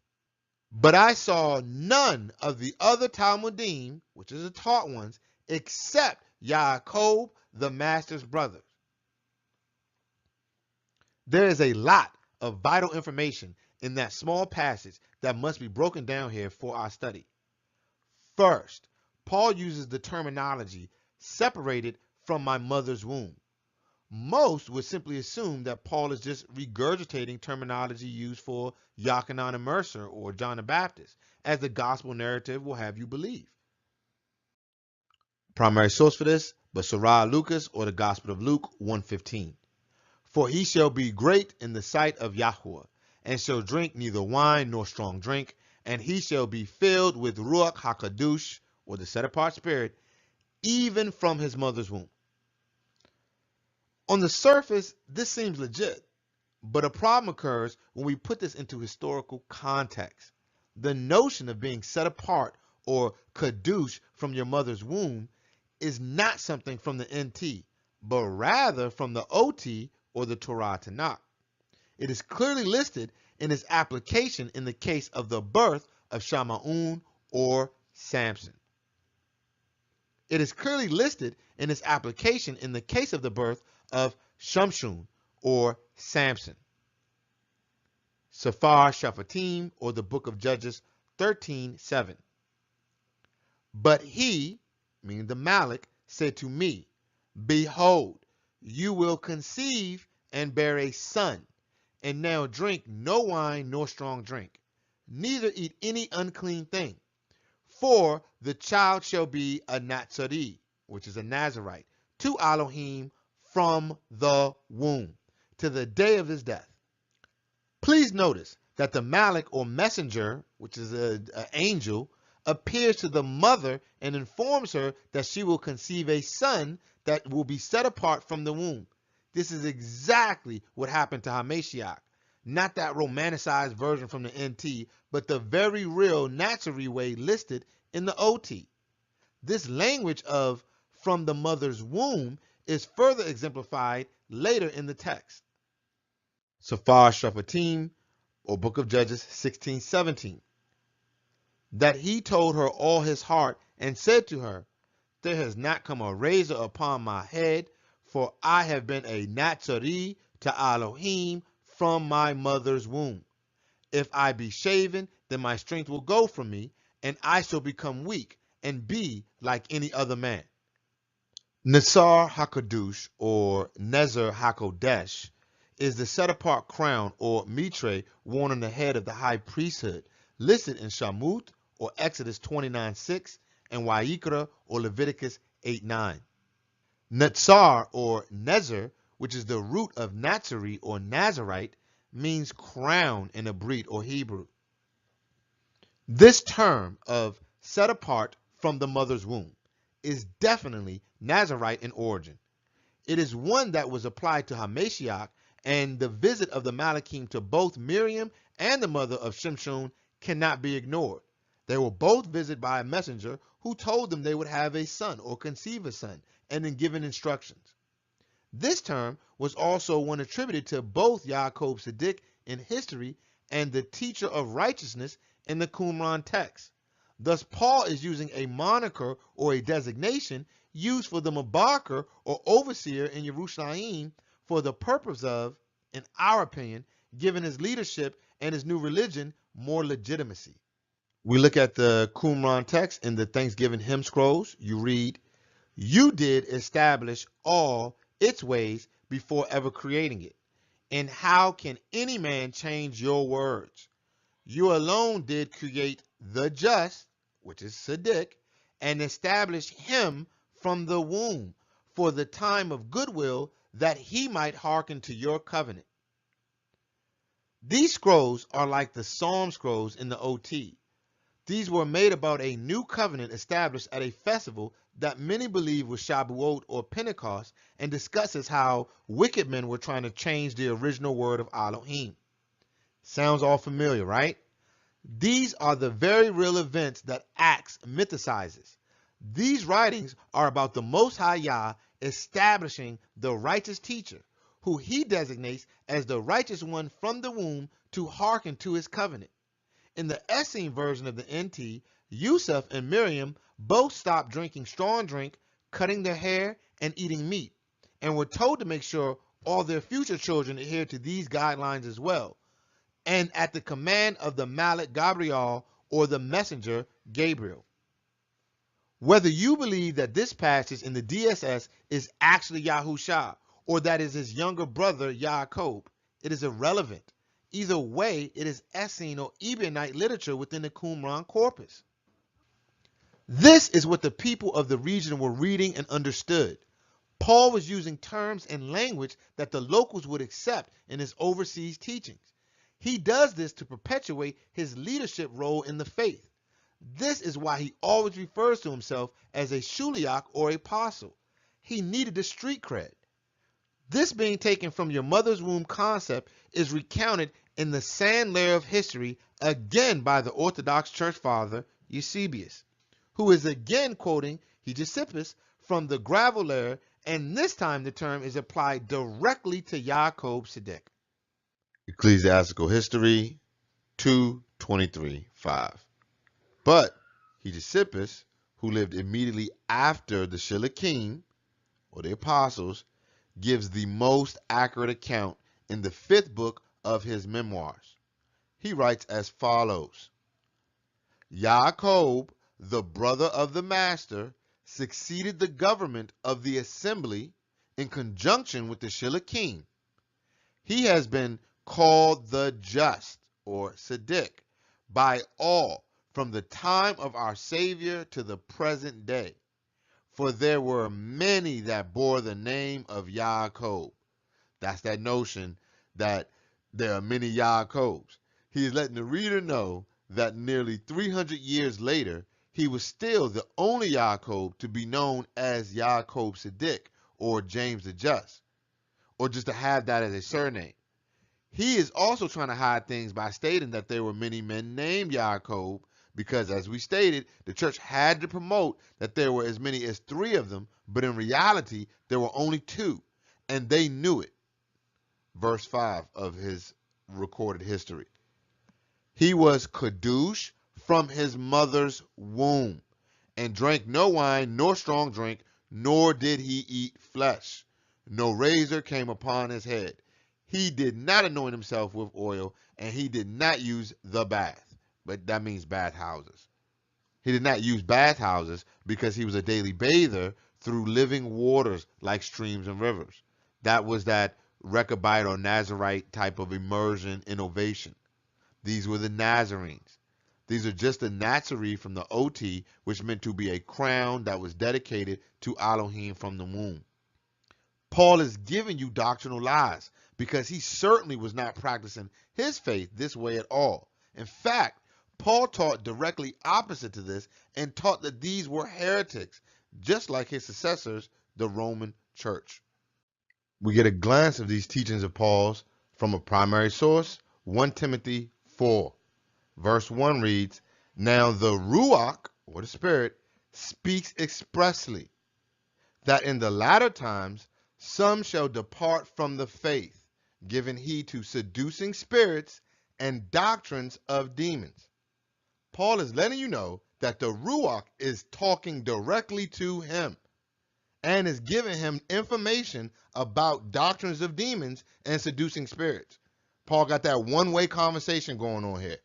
But I saw none of the other Talmudim, which is the taught ones, except Yaakov, the master's brother. There is a lot of vital information in that small passage that must be broken down here for our study. First, Paul uses the terminology separated from my mother's womb. Most would simply assume that Paul is just regurgitating terminology used for Yochanan and Mercer or John the Baptist, as the gospel narrative will have you believe. Primary source for this, Besorah Lucas or the Gospel of Luke 1:15. For he shall be great in the sight of Yahuwah, and shall drink neither wine nor strong drink, and he shall be filled with Ruach HaKadosh, or the set-apart spirit, even from his mother's womb. On the surface, this seems legit, but a problem occurs when we put this into historical context. The notion of being set apart or kadosh from your mother's womb is not something from the NT, but rather from the OT or the Torah Tanakh. It is clearly listed in its application in the case of the birth of Shamaun or Samson. It is clearly listed in its application in the case of the birth of Shamshun or Samson. Sephar Shaphatim or the book of Judges 13:7. But he, meaning the Malach, said to me, behold, you will conceive and bear a son, and now drink no wine nor strong drink, neither eat any unclean thing. For the child shall be a Nazarite, which is a Nazarite, to Elohim from the womb, to the day of his death. Please notice that the Malach or messenger, which is an angel, appears to the mother and informs her that she will conceive a son that will be set apart from the womb. This is exactly what happened to Hamashiach. Not that romanticized version from the NT, but the very real Nazarite way listed in the OT. This language of from the mother's womb is further exemplified later in the text. Safar Shaphatim, or Book of Judges 16:17. That he told her all his heart and said to her, there has not come a razor upon my head, for I have been a Nazarene to Elohim from my mother's womb. If I be shaven, then my strength will go from me, and I shall become weak and be like any other man. Nasar HaKadosh, or Nezer HaKodesh, is the set-apart crown or mitre worn on the head of the high priesthood, listed in Shamut, or Exodus 29:6, and Wayikra, or Leviticus 8:9. Netzar, or Nezer, which is the root of Nazari or Nazarite, means crown in Hebrew or Hebrew. This term of set apart from the mother's womb is definitely Nazarite in origin. It is one that was applied to Hamashiach, and the visit of the Malachim to both Miriam and the mother of Shimshon cannot be ignored. They were both visited by a messenger who told them they would have a son or conceive a son, and then given instructions. This term was also one attributed to both Yaakov Siddiq in history and the teacher of righteousness in the Qumran text. Thus, Paul is using a moniker or a designation used for the Mabaker or overseer in Yerushalayim for the purpose of, in our opinion, giving his leadership and his new religion more legitimacy. We look at the Qumran text in the Thanksgiving hymn scrolls. You read, you did establish all its ways before ever creating it. And how can any man change your words? You alone did create the just, which is Siddiq, and establish him from the womb for the time of goodwill, that he might hearken to your covenant. These scrolls are like the Psalm scrolls in the OT. These were made about a new covenant established at a festival that many believe was Shavuot or Pentecost, and discusses how wicked men were trying to change the original word of Elohim. Sounds all familiar, right? These are the very real events that Acts mythicizes. These writings are about the Most High Yah establishing the righteous teacher, who he designates as the righteous one from the womb to hearken to his covenant. In the Essene version of the NT, Yusuf and Miriam both stopped drinking strong drink, cutting their hair, and eating meat, and were told to make sure all their future children adhere to these guidelines as well, and at the command of the Malach Gabriel, or the messenger Gabriel. Whether you believe that this passage in the DSS is actually Yahusha, or that is his younger brother Yaakov, it is irrelevant. Either way, it is Essene or Ebionite literature within the Qumran corpus. This is what the people of the region were reading and understood. Paul was using terms and language that the locals would accept in his overseas teachings. He does this to perpetuate his leadership role in the faith. This is why he always refers to himself as a Shuliach or apostle. He needed the street cred. This being taken from your mother's womb concept is recounted in the sand layer of history again by the Orthodox Church Father Eusebius, who is again quoting Hegesippus from the gravel layer, and this time the term is applied directly to Yaakov Siddiq. Ecclesiastical History 2:23-5. But Hegesippus, who lived immediately after the Shilikim, or the apostles, gives the most accurate account in the 5th book of his memoirs. He writes as follows: Yaakov, the brother of the master, succeeded the government of the assembly in conjunction with the Shilikim. He has been called the just, or Siddiq, by all from the time of our Savior to the present day. For there were many that bore the name of Yaakov. That's that notion that there are many Yaakovs. He is letting the reader know that nearly 300 years later, he was still the only Yaakov to be known as Yaakov Siddiq, or James the Just, or just to have that as a surname. He is also trying to hide things by stating that there were many men named Yaakov, because, as we stated, the church had to promote that there were as many as 3 of them, but in reality, there were only 2, and they knew it. Verse 5 of his recorded history. He was Kadush from his mother's womb, and drank no wine nor strong drink, nor did he eat flesh. No razor came upon his head. He did not anoint himself with oil, and he did not use the bath. But that means bathhouses. He did not use bathhouses because he was a daily bather through living waters like streams and rivers. That was that Rechabite or Nazarite type of immersion innovation. These were the Nazarenes. These are just the Nazarene from the OT, which meant to be a crown that was dedicated to Elohim from the womb. Paul is giving you doctrinal lies because he certainly was not practicing his faith this way at all. In fact, Paul taught directly opposite to this and taught that these were heretics, just like his successors, the Roman church. We get a glance of these teachings of Paul's from a primary source, 1 Timothy 4. Verse 1 reads, Now the Ruach, or the Spirit, speaks expressly that in the latter times some shall depart from the faith, giving heed to seducing spirits and doctrines of demons. Paul is letting you know that the Ruach is talking directly to him and is giving him information about doctrines of demons and seducing spirits. Paul got that one-way conversation going on here.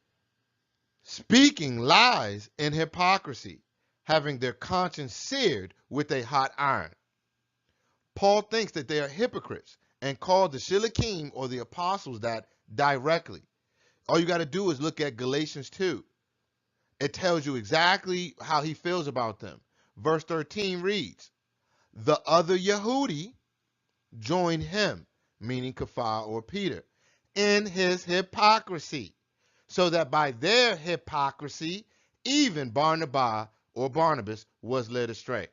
Speaking lies in hypocrisy, having their conscience seared with a hot iron. Paul thinks that they are hypocrites and called the Shilikim or the apostles that directly. All you got to do is look at Galatians 2. It tells you exactly how he feels about them. Verse 13 reads, The other Yehudi joined him, meaning Kepha or Peter, in his hypocrisy, so that by their hypocrisy, even Barnabas or Barnabas was led astray.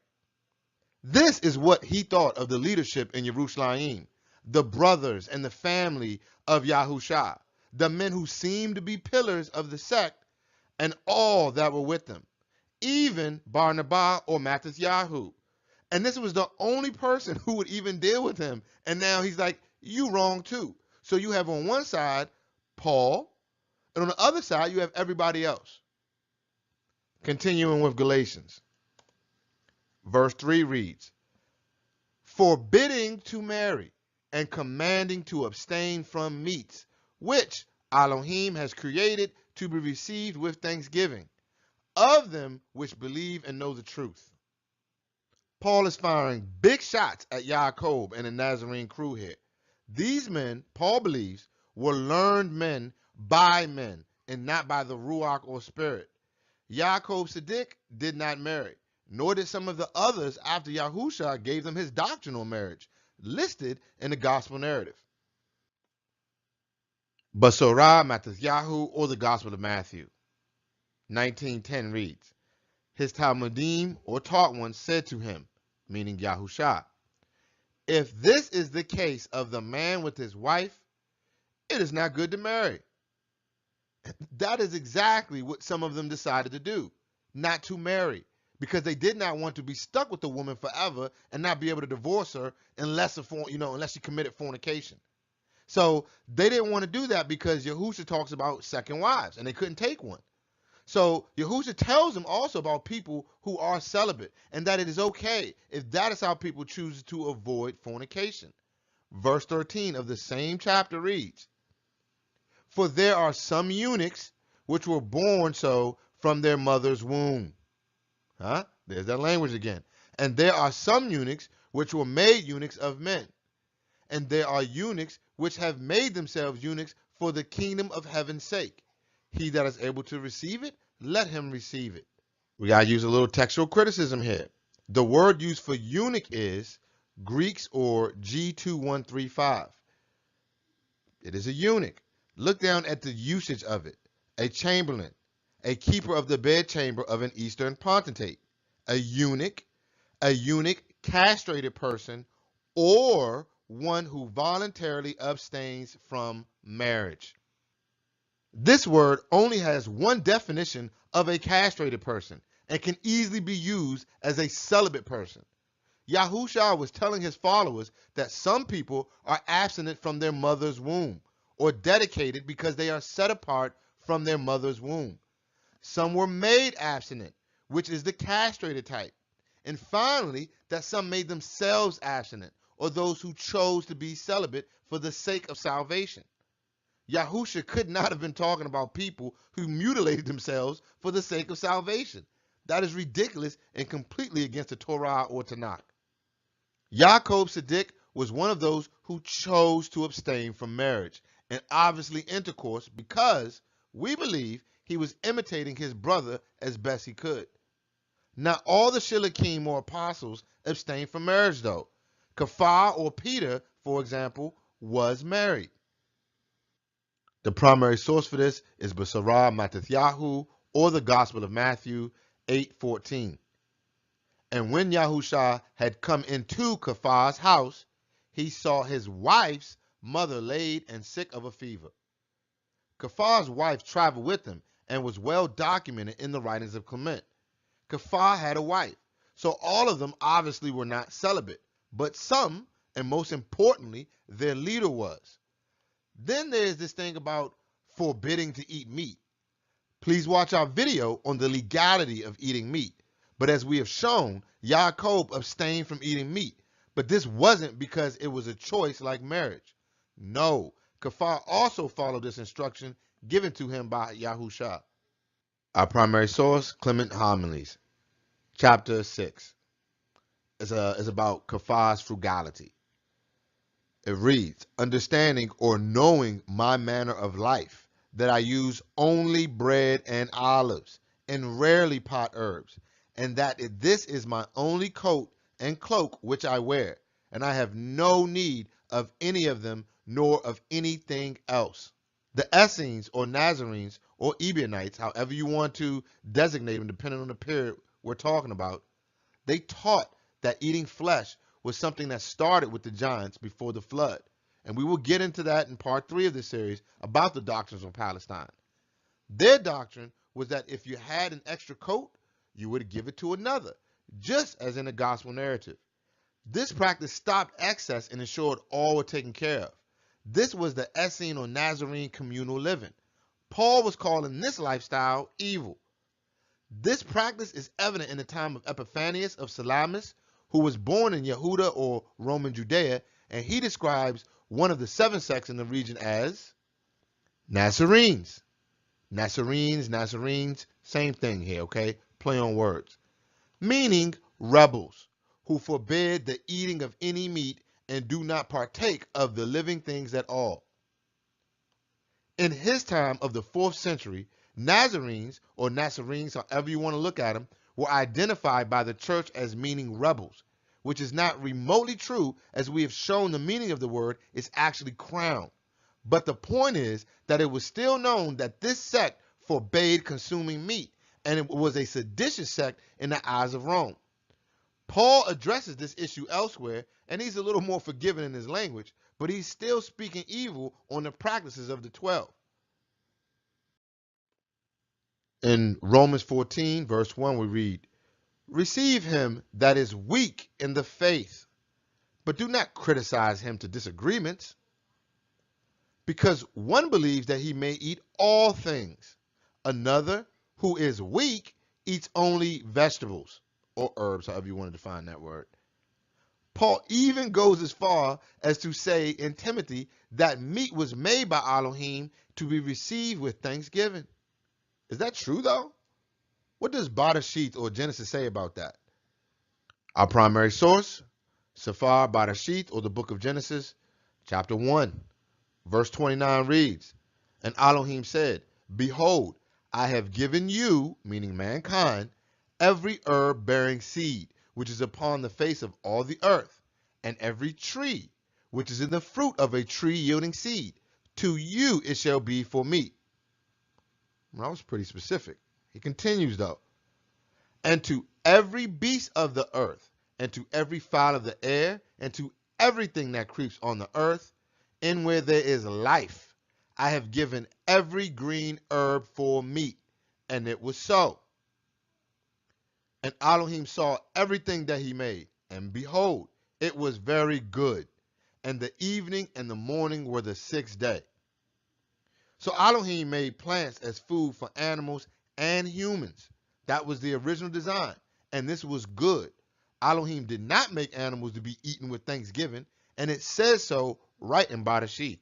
This is what he thought of the leadership in Jerusalem, the brothers and the family of Yahusha, the men who seemed to be pillars of the sect, and all that were with them, even Barnabas or Mattityahu. And this was the only person who would even deal with him. And now he's like, you wrong too. So you have on one side Paul, and on the other side you have everybody else. Continuing with Galatians. Verse 3 reads, Forbidding to marry and commanding to abstain from meats, which Elohim has created to be received with thanksgiving, of them which believe and know the truth. Paul is firing big shots at Yaakov and the Nazarene crew here. These men, Paul believes, were learned men by men and not by the Ruach or Spirit. Yaakov Siddiq did not marry, nor did some of the others after Yahusha gave them his doctrinal marriage, listed in the gospel narrative. Basorah, Mattityahu, or the Gospel of Matthew. 19:10 reads, His Talmudim, or taught ones, said to him, meaning Yahusha, If this is the case of the man with his wife, it is not good to marry. That is exactly what some of them decided to do, not to marry, because they did not want to be stuck with the woman forever and not be able to divorce her unless she committed fornication. So they didn't want to do that because Yahusha talks about second wives, and they couldn't take one. So Yahusha tells them also about people who are celibate, and that it is okay if that is how people choose to avoid fornication. Verse 13 of the same chapter reads, For there are some eunuchs which were born so from their mother's womb. There's that language again. And there are some eunuchs which were made eunuchs of men. And there are eunuchs which have made themselves eunuchs for the kingdom of heaven's sake. He that is able to receive it, let him receive it. We got to use a little textual criticism here. The word used for eunuch is Greeks or G2135. It is a eunuch. Look down at the usage of it. A chamberlain, a keeper of the bedchamber of an eastern potentate. A eunuch castrated person, or one who voluntarily abstains from marriage. This word only has one definition of a castrated person and can easily be used as a celibate person. Yahusha was telling his followers that some people are abstinent from their mother's womb or dedicated because they are set apart from their mother's womb. Some were made abstinent, which is the castrated type. And finally, that some made themselves abstinent, or those who chose to be celibate for the sake of salvation. Yahusha could not have been talking about people who mutilated themselves for the sake of salvation. That is ridiculous and completely against the Torah or Tanakh. Yaakov Tzaddik was one of those who chose to abstain from marriage and obviously intercourse because we believe he was imitating his brother as best he could. Not all the Shilikim or apostles abstained from marriage though. Kafar or Peter, for example, was married. The primary source for this is Basarah Mattatyahu or the Gospel of Matthew 8:14. And when Yahusha had come into Kafar's house, he saw his wife's mother laid and sick of a fever. Kafar's wife traveled with him and was well documented in the writings of Clement. Kafar had a wife, so all of them obviously were not celibate, but some, and most importantly, their leader was. Then there's this thing about forbidding to eat meat. Please watch our video on the legality of eating meat. But as we have shown, Yaakov abstained from eating meat. But this wasn't because it was a choice like marriage. No, Kafar also followed this instruction given to him by Yahusha. Our primary source, Clement Homilies, chapter 6, is about Kafar's frugality. It reads, understanding or knowing my manner of life, that I use only bread and olives, and rarely pot herbs, and that this is my only coat and cloak which I wear, and I have no need of any of them, nor of anything else. The Essenes or Nazarenes or Ebionites, however you want to designate them depending on the period we're talking about, they taught that eating flesh was something that started with the giants before the flood. And we will get into that in part 3 of this series about the doctrines on Palestine. Their doctrine was that if you had an extra coat, you would give it to another, just as in the gospel narrative. This practice stopped excess and ensured all were taken care of. This was the Essene or Nazarene communal living. Paul was calling this lifestyle evil. This practice is evident in the time of Epiphanius of Salamis, who was born in Yehuda or Roman Judea, and he describes one of the 7 sects in the region as Nazarenes. Nazarenes, same thing here, okay? Play on words. Meaning rebels, who forbid the eating of any meat and do not partake of the living things at all. In his time of the 4th century, Nazarenes, or Nazarenes, however you want to look at them, were identified by the church as meaning rebels, which is not remotely true, as we have shown the meaning of the word is actually crown. But the point is that it was still known that this sect forbade consuming meat, and it was a seditious sect in the eyes of Rome. Paul addresses this issue elsewhere, and he's a little more forgiving in his language, but he's still speaking evil on the practices of the 12. In Romans 14, verse 1, we read, receive him that is weak in the faith, but do not criticize him to disagreements, because one believes that he may eat all things. Another, who is weak, eats only vegetables, or herbs, however you want to define that word. Paul even goes as far as to say in Timothy that meat was made by Elohim to be received with thanksgiving. Is that true, though? What does Barnabas or Genesis say about that? Our primary source, Sefer Barnabas, or the book of Genesis, chapter 1, verse 29 reads, and Elohim said, behold, I have given you, meaning mankind, every herb bearing seed, which is upon the face of all the earth, and every tree, which is in the fruit of a tree yielding seed. To you it shall be for meat. Well, that was pretty specific. He continues though. And to every beast of the earth, and to every fowl of the air, and to everything that creeps on the earth, and where there is life. I have given every green herb for meat. And it was so. And Elohim saw everything that he made, and behold, it was very good. And the evening and the morning were the sixth day. So Elohim made plants as food for animals and humans. That was the original design, and this was good. Elohim did not make animals to be eaten with thanksgiving, and it says so right in Barnabas.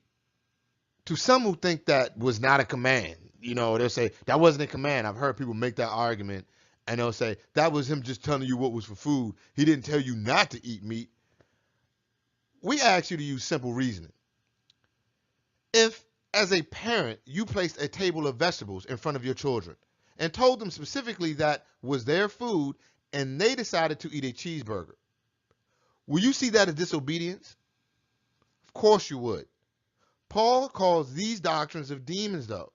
To some who think that was not a command, they'll say that wasn't a command. I've heard people make that argument, and they'll say that was him just telling you what was for food. He didn't tell you not to eat meat. We ask you to use simple reasoning. If, as a parent, you placed a table of vegetables in front of your children and told them specifically that was their food, and they decided to eat a cheeseburger, will you see that as disobedience? Of course you would. Paul calls these doctrines of demons, though.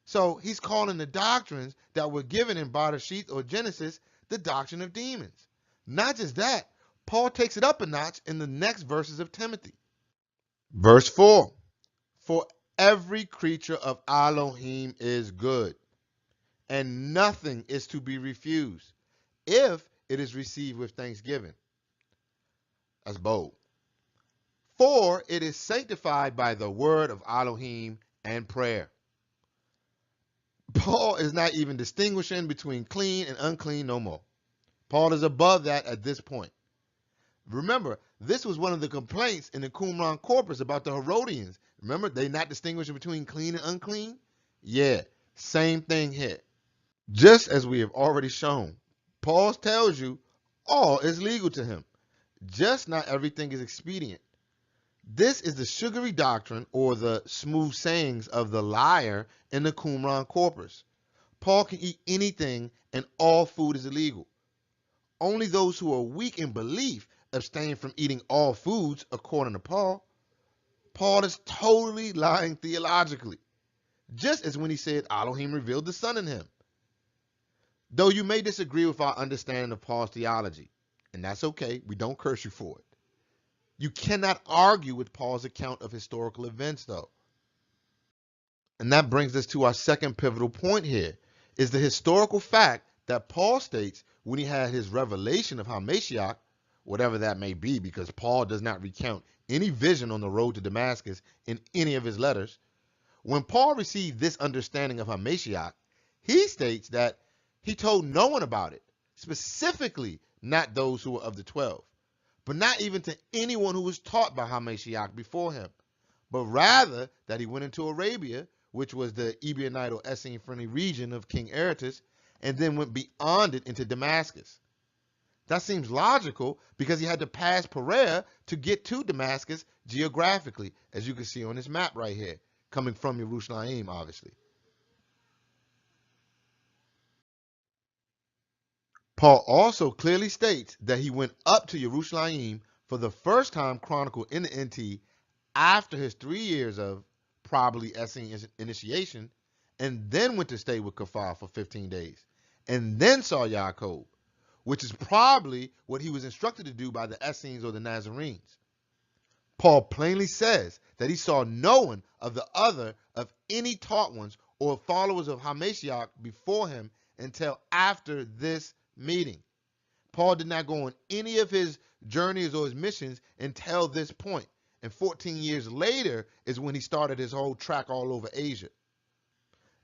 So he's calling the doctrines that were given in Barnabas or Genesis the doctrine of demons. Not just that, Paul takes it up a notch in the next verses of Timothy. Verse 4, for every creature of Elohim is good, and nothing is to be refused, if it is received with thanksgiving. That's bold. For it is sanctified by the word of Elohim and prayer. Paul is not even distinguishing between clean and unclean no more. Paul is above that at this point. Remember, this was one of the complaints in the Qumran corpus about the Herodians. Remember, they not distinguishing between clean and unclean? Yeah, same thing here. Just as we have already shown, Paul tells you all is legal to him. Just not everything is expedient. This is the sugary doctrine or the smooth sayings of the liar in the Qumran corpus. Paul can eat anything and all food is illegal. Only those who are weak in belief abstain from eating all foods, according to Paul. Paul is totally lying theologically, just as when he said Elohim revealed the Son in him. Though you may disagree with our understanding of Paul's theology, and that's okay, we don't curse you for it. You cannot argue with Paul's account of historical events, though. And that brings us to our second pivotal point here, is the historical fact that Paul states when he had his revelation of HaMashiach, whatever that may be, because Paul does not recount any vision on the road to Damascus in any of his letters. When Paul received this understanding of HaMashiach, he states that he told no one about it, specifically not those who were of the 12. But not even to anyone who was taught by HaMashiach before him, but rather that he went into Arabia, which was the Ebionite or Essene friendly region of King Aretas, and then went beyond it into Damascus. That seems logical because he had to pass Perea to get to Damascus geographically, as you can see on this map right here, coming from Yerushalayim, obviously. Paul also clearly states that he went up to Yerushalayim for the first time chronicled in the NT after his 3 years of probably Essene initiation, and then went to stay with Kafar for 15 days, and then saw Yaakov, which is probably what he was instructed to do by the Essenes or the Nazarenes. Paul plainly says that he saw no one of the other of any taught ones or followers of HaMashiach before him until after this meeting. Paul did not go on any of his journeys or his missions until this point, and 14 years later is when he started his whole track all over Asia.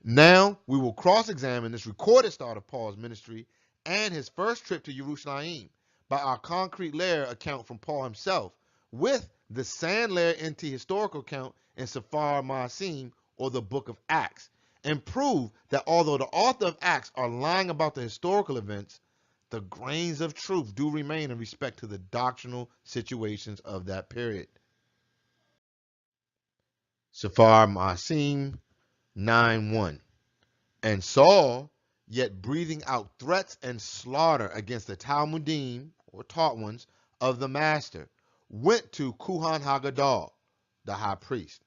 Now we will cross-examine this recorded start of Paul's ministry and his first trip to Yerushalayim by our concrete layer account from Paul himself with the sand layer NT historical account in Sefer Maasim or the book of Acts, and prove that although the author of Acts are lying about the historical events, the grains of truth do remain in respect to the doctrinal situations of that period. Sefer Maasim 9:1. And Saul, yet breathing out threats and slaughter against the Talmudim, or taught ones, of the master, went to Kuhan Hagadol, the high priest,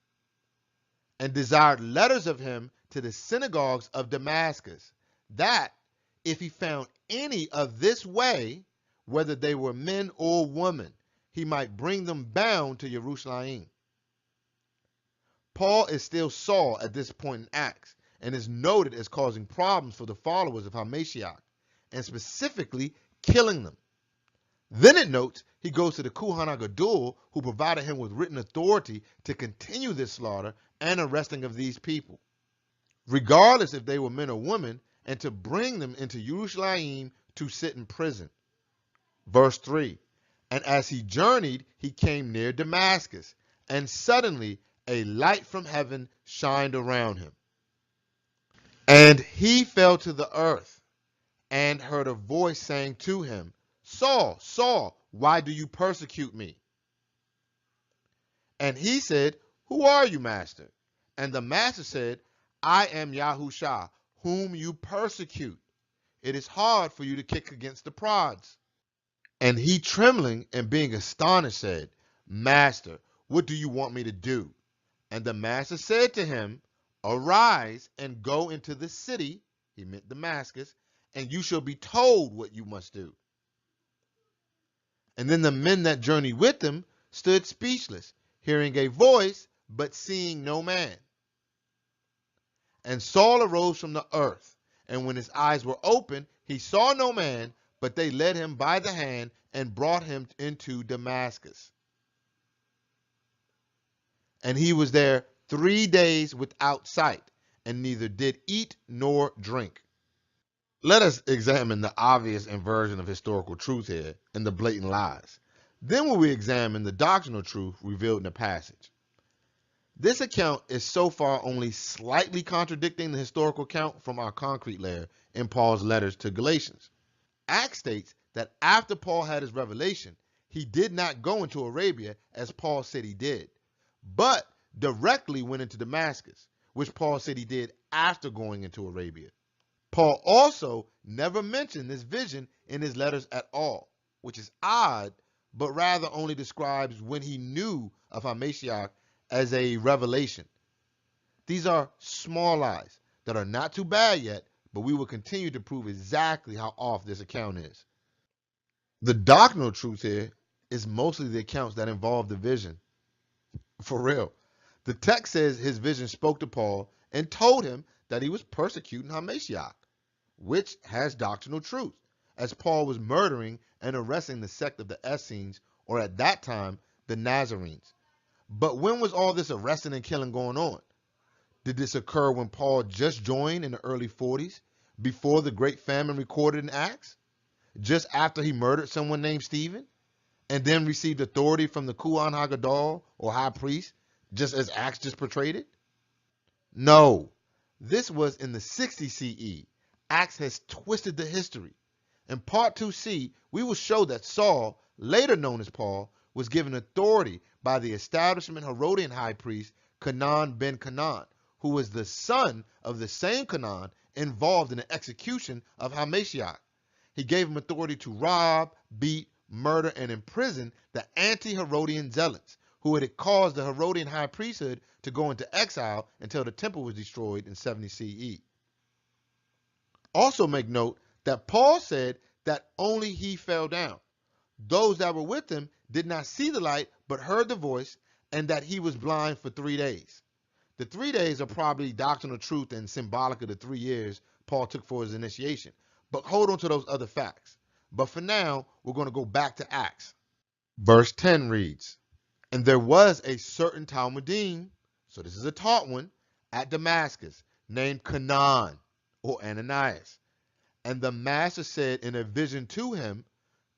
and desired letters of him to the synagogues of Damascus, that if he found any of this way, whether they were men or women, he might bring them bound to Jerusalem. Paul is still Saul at this point in Acts and is noted as causing problems for the followers of Hamashiach, and specifically killing them. Then it notes he goes to the Kohen HaGadol, who provided him with written authority to continue this slaughter and arresting of these people, regardless if they were men or women, and to bring them into Jerusalem to sit in prison. Verse 3, and as he journeyed, he came near Damascus, and suddenly a light from heaven shined around him. And he fell to the earth and heard a voice saying to him, Saul, Saul, why do you persecute me? And he said, who are you, master? And the master said, I am Yahushua, whom you persecute. It is hard for you to kick against the prods. And he, trembling and being astonished, said, Master, what do you want me to do? And the master said to him, arise and go into the city, he meant Damascus, and you shall be told what you must do. And then the men that journeyed with him stood speechless, hearing a voice, but seeing no man. And Saul arose from the earth, and when his eyes were opened, he saw no man, but they led him by the hand and brought him into Damascus. And he was there 3 days without sight, and neither did eat nor drink. Let us examine the obvious inversion of historical truth here and the blatant lies. Then will we examine the doctrinal truth revealed in the passage. This account is so far only slightly contradicting the historical account from our concrete layer in Paul's letters to Galatians. Acts states that after Paul had his revelation, he did not go into Arabia as Paul said he did, but directly went into Damascus, which Paul said he did after going into Arabia. Paul also never mentioned this vision in his letters at all, which is odd, but rather only describes when he knew of Hamashiach as a revelation. These are small lies that are not too bad yet, but we will continue to prove exactly how off this account is. The doctrinal truth here is mostly the accounts that involve the vision. For real. The text says his vision spoke to Paul and told him that he was persecuting Hamashiach, which has doctrinal truth, as Paul was murdering and arresting the sect of the Essenes, or at that time, the Nazarenes. But when was all this arresting and killing going on? Did this occur when Paul just joined in the early 40s, before the great famine recorded in Acts? Just after he murdered someone named Stephen, and then received authority from the Kohen HaGadol, or high priest, just as Acts just portrayed it? No, this was in the 60 CE. Acts has twisted the history. In part 2c, we will show that Saul, later known as Paul, was given authority by the establishment Herodian high priest Canaan ben Canaan, who was the son of the same Canaan involved in the execution of Hamashiach. He gave him authority to rob, beat, murder, and imprison the anti-Herodian zealots, who had caused the Herodian high priesthood to go into exile until the temple was destroyed in 70 CE. Also make note that Paul said that only he fell down. Those that were with him did not see the light, but heard the voice, and that he was blind for 3 days. The 3 days are probably doctrinal truth and symbolic of the 3 years Paul took for his initiation. But hold on to those other facts. But for now, we're going to go back to Acts. Verse 10 reads, and there was a certain Talmudim, so this is a taught one, at Damascus, named Canaan, or Ananias. And the master said in a vision to him,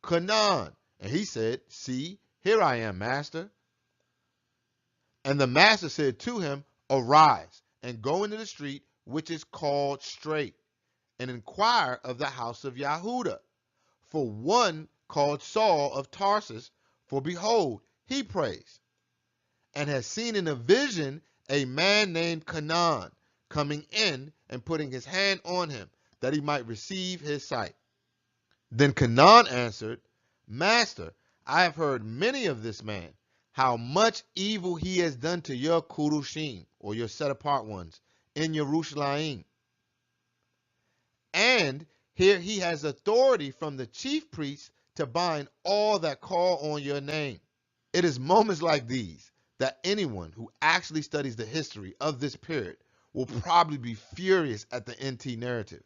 Canaan. And he said, see, here I am, master. And the master said to him, arise, and go into the street which is called Straight, and inquire of the house of Yahudah, for one called Saul of Tarsus, for behold, he prays, and has seen in a vision a man named Canaan coming in and putting his hand on him, that he might receive his sight. Then Canaan answered, Master, I have heard many of this man, how much evil he has done to your Kurushim, or your set apart ones, in Jerusalem. And here he has authority from the chief priests to bind all that call on your name. It is moments like these that anyone who actually studies the history of this period will probably be furious at the NT narrative.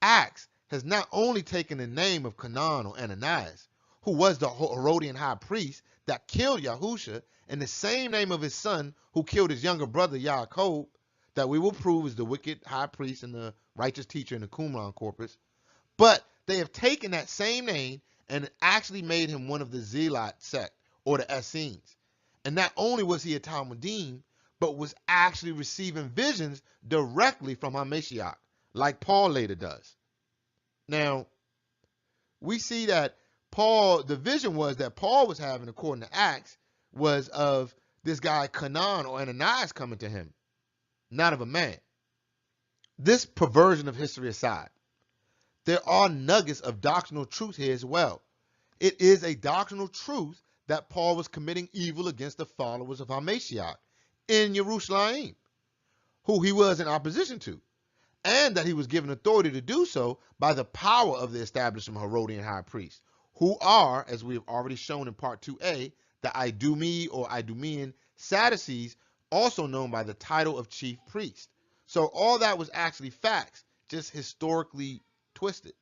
Acts has not only taken the name of Canaan or Ananias, who was the Herodian high priest that killed Yahusha, and the same name of his son who killed his younger brother Yaakov, that we will prove is the wicked high priest and the righteous teacher in the Qumran corpus, but they have taken that same name and actually made him one of the Zealot sect, or the Essenes. And not only was he a Talmudim, but was actually receiving visions directly from HaMashiach, like Paul later does. Now, we see that the vision was that Paul was having, according to Acts, was of this guy Canaan or Ananias coming to him, not of a man. This perversion of history aside, there are nuggets of doctrinal truth here as well. It is a doctrinal truth that Paul was committing evil against the followers of HaMashiach in Jerusalem, who he was in opposition to, and that he was given authority to do so by the power of the establishment Herodian high priests, who are, as we have already shown in part 2a, the Idumi or Idumean Sadducees, also known by the title of chief priest. So all that was actually facts, just historically twisted.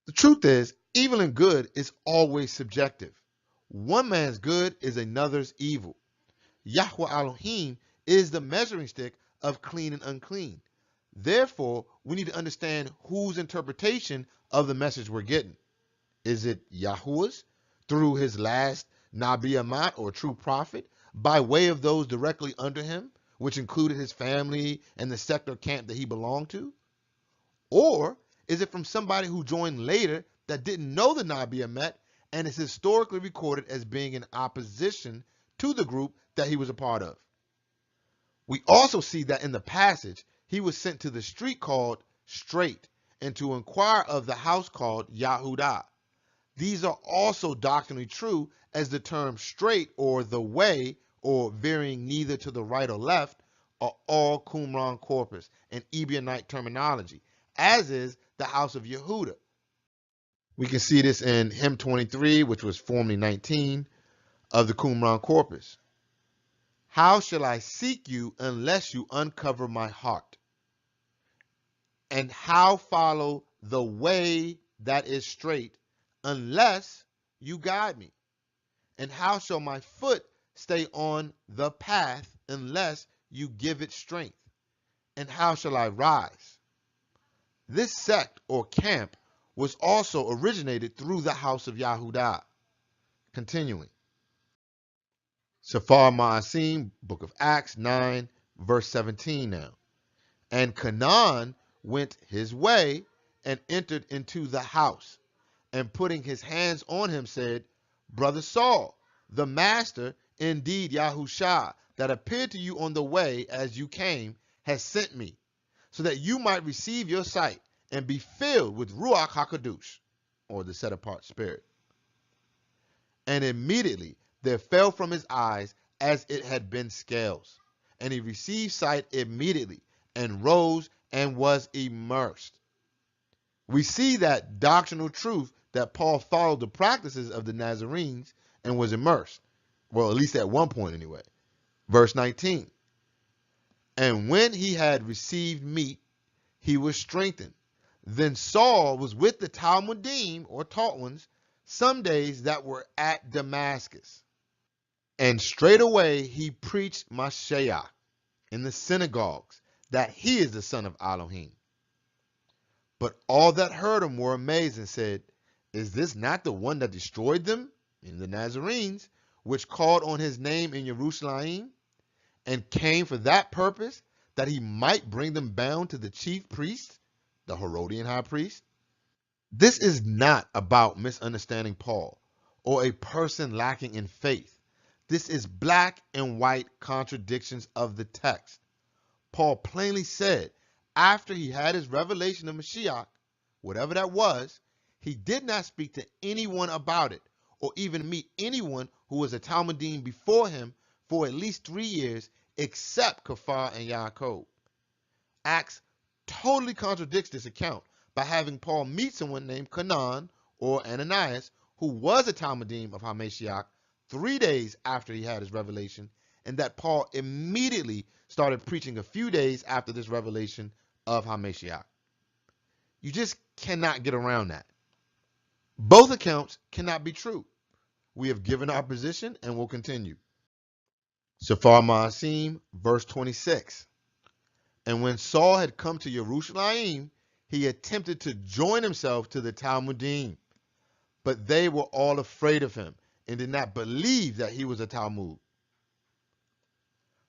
The truth is, evil and good is always subjective. One man's good is another's evil. Yahweh Elohim is the measuring stick of clean and unclean. Therefore, we need to understand whose interpretation of the message we're getting. Is it Yahuwah's through his last Nabi Amat or true prophet by way of those directly under him, which included his family and the sect or camp that he belonged to? Or is it from somebody who joined later that didn't know the Nabi Amet and is historically recorded as being in opposition to the group that he was a part of? We also see that in the passage, he was sent to the street called Straight and to inquire of the house called Yahudah. These are also doctrinally true, as the term straight or the way or veering neither to the right or left are all Qumran corpus and Ebionite terminology, as is the house of Yehuda. We can see this in hymn 23, which was formerly 19, of the Qumran corpus. How shall I seek you unless you uncover my heart? And how follow the way that is straight unless you guide me? And how shall my foot stay on the path unless you give it strength? And how shall I rise? This sect or camp was also originated through the house of Yahudah. Continuing. Safar Ma'asim, book of Acts 9, verse 17 now. And Canaan went his way and entered into the house, and putting his hands on him said, Brother Saul, the master, indeed Yahusha, that appeared to you on the way as you came, has sent me, so that you might receive your sight and be filled with Ruach HaKadosh, or the set-apart spirit. And immediately there fell from his eyes as it had been scales, and he received sight immediately, and rose and was immersed. We see that doctrinal truth that Paul followed the practices of the Nazarenes and was immersed. Well, at least at one point anyway. Verse 19. And when he had received meat, he was strengthened. Then Saul was with the Talmudim, or taught ones, some days that were at Damascus. And straightway he preached Mashiach in the synagogues, that he is the son of Elohim. But all that heard him were amazed and said, Is this not the one that destroyed them, in the Nazarenes, which called on his name in Jerusalem, and came for that purpose, that he might bring them bound to the chief priest, the Herodian high priest? This is not about misunderstanding Paul, or a person lacking in faith. This is black and white contradictions of the text. Paul plainly said, after he had his revelation of Mashiach, whatever that was, he did not speak to anyone about it, or even meet anyone who was a Talmudim before him for at least 3 years, except Kafar and Yaakov. Acts totally contradicts this account by having Paul meet someone named Canaan or Ananias, who was a Talmudim of HaMashiach, 3 days after he had his revelation, and that Paul immediately started preaching a few days after this revelation of HaMashiach. You just cannot get around that. Both accounts cannot be true. We have given our position and will continue. Safar Ma'asim, verse 26. And when Saul had come to Jerusalem, he attempted to join himself to the Talmudim, but they were all afraid of him and did not believe that he was a Talmud.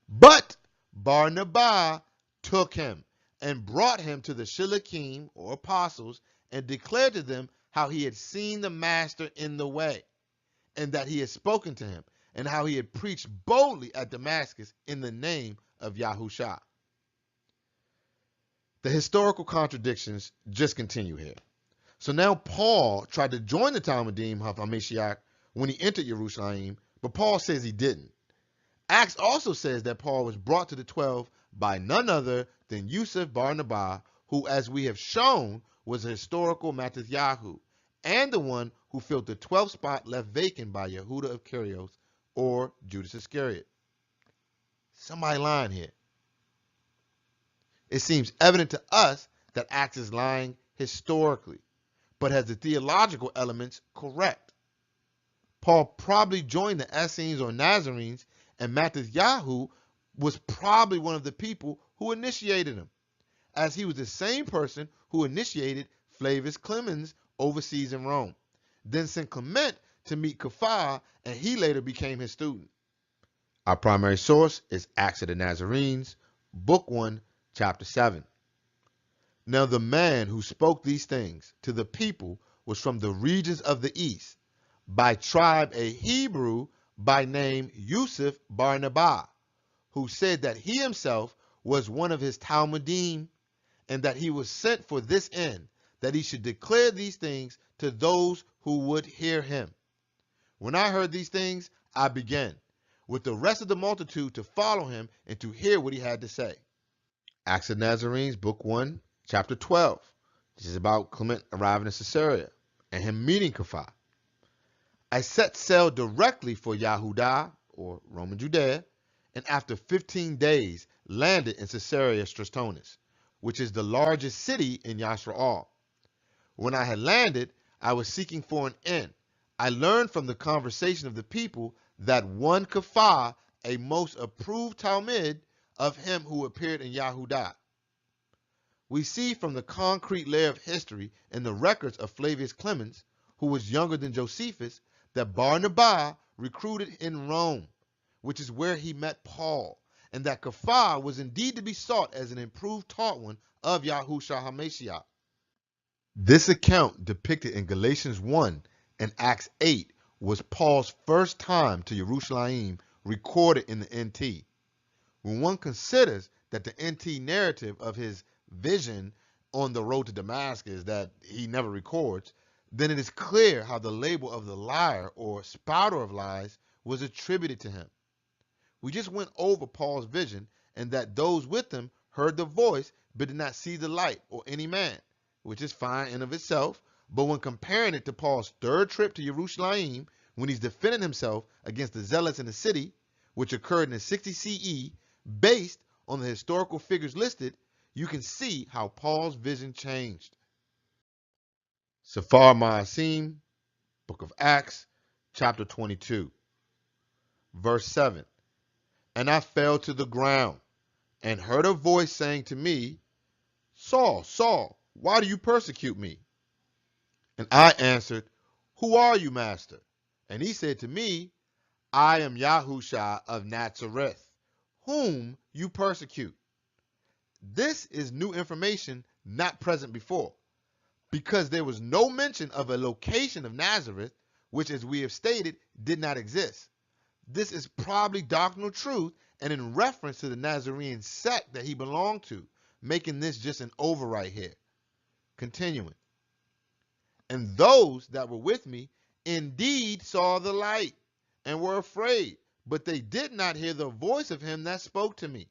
But Barnabas took him and brought him to the Shilachim, or apostles, and declared to them how he had seen the master in the way, and that he had spoken to him, and how he had preached boldly at Damascus in the name of Yahusha. The historical contradictions just continue here. So now Paul tried to join the Talmudim of HaMashiach when he entered Jerusalem, but Paul says he didn't. Acts also says that Paul was brought to the 12 by none other than Yusuf Barnabas, who, as we have shown, was a historical Tobi'Yahu, and the one who filled the 12th spot left vacant by Yehuda of Kyrios, or Judas Iscariot. Somebody lying here. It seems evident to us that Acts is lying historically, but has the theological elements correct. Paul probably joined the Essenes or Nazarenes, and Tobi'Yahu was probably one of the people who initiated him, as he was the same person who initiated Flavius Clemens overseas in Rome, then sent Clement to meet Kepha, and he later became his student. Our primary source is Acts of the Nazarenes, Book 1, Chapter 7. Now the man who spoke these things to the people was from the regions of the east, by tribe a Hebrew by name Yusuf Barnabas, who said that he himself was one of his Talmudim, and that he was sent for this end, that he should declare these things to those who would hear him. When I heard these things, I began, with the rest of the multitude, to follow him and to hear what he had to say. Acts of Nazarenes, Book 1, Chapter 12. This is about Clement arriving in Caesarea and him meeting Kepha. I set sail directly for Yahudah, or Roman Judea, and after 15 days landed in Caesarea Stratonus, which is the largest city in Yasra'al. When I had landed, I was seeking for an inn. I learned from the conversation of the people that one Kepha, a most approved Talmud of him who appeared in Yahudah. We see from the concrete layer of history in the records of Flavius Clemens, who was younger than Josephus, that Barnabas recruited in Rome, which is where he met Paul, and that Kepha was indeed to be sought as an improved taught one of Yahusha HaMashiach. This account depicted in Galatians 1 and Acts 8 was Paul's first time to Jerusalem recorded in the NT. When one considers that the NT narrative of his vision on the road to Damascus that he never records, then it is clear how the label of the liar or spouter of lies was attributed to him. We just went over Paul's vision, and that those with him heard the voice but did not see the light or any man, which is fine in of itself, but when comparing it to Paul's third trip to Jerusalem, when he's defending himself against the zealots in the city, which occurred in the 60 CE, based on the historical figures listed, you can see how Paul's vision changed. Safar Ma'asim, Book of Acts, chapter 22, verse 7. And I fell to the ground, and heard a voice saying to me, Saul, Saul, why do you persecute me? And I answered, Who are you, master? And he said to me, I am Yahusha of Nazareth, whom you persecute. This is new information not present before, because there was no mention of a location of Nazareth, which, as we have stated, did not exist. This is probably doctrinal truth and in reference to the Nazarene sect that he belonged to, making this just an overwrite here. Continuing. And those that were with me indeed saw the light and were afraid, but they did not hear the voice of him that spoke to me.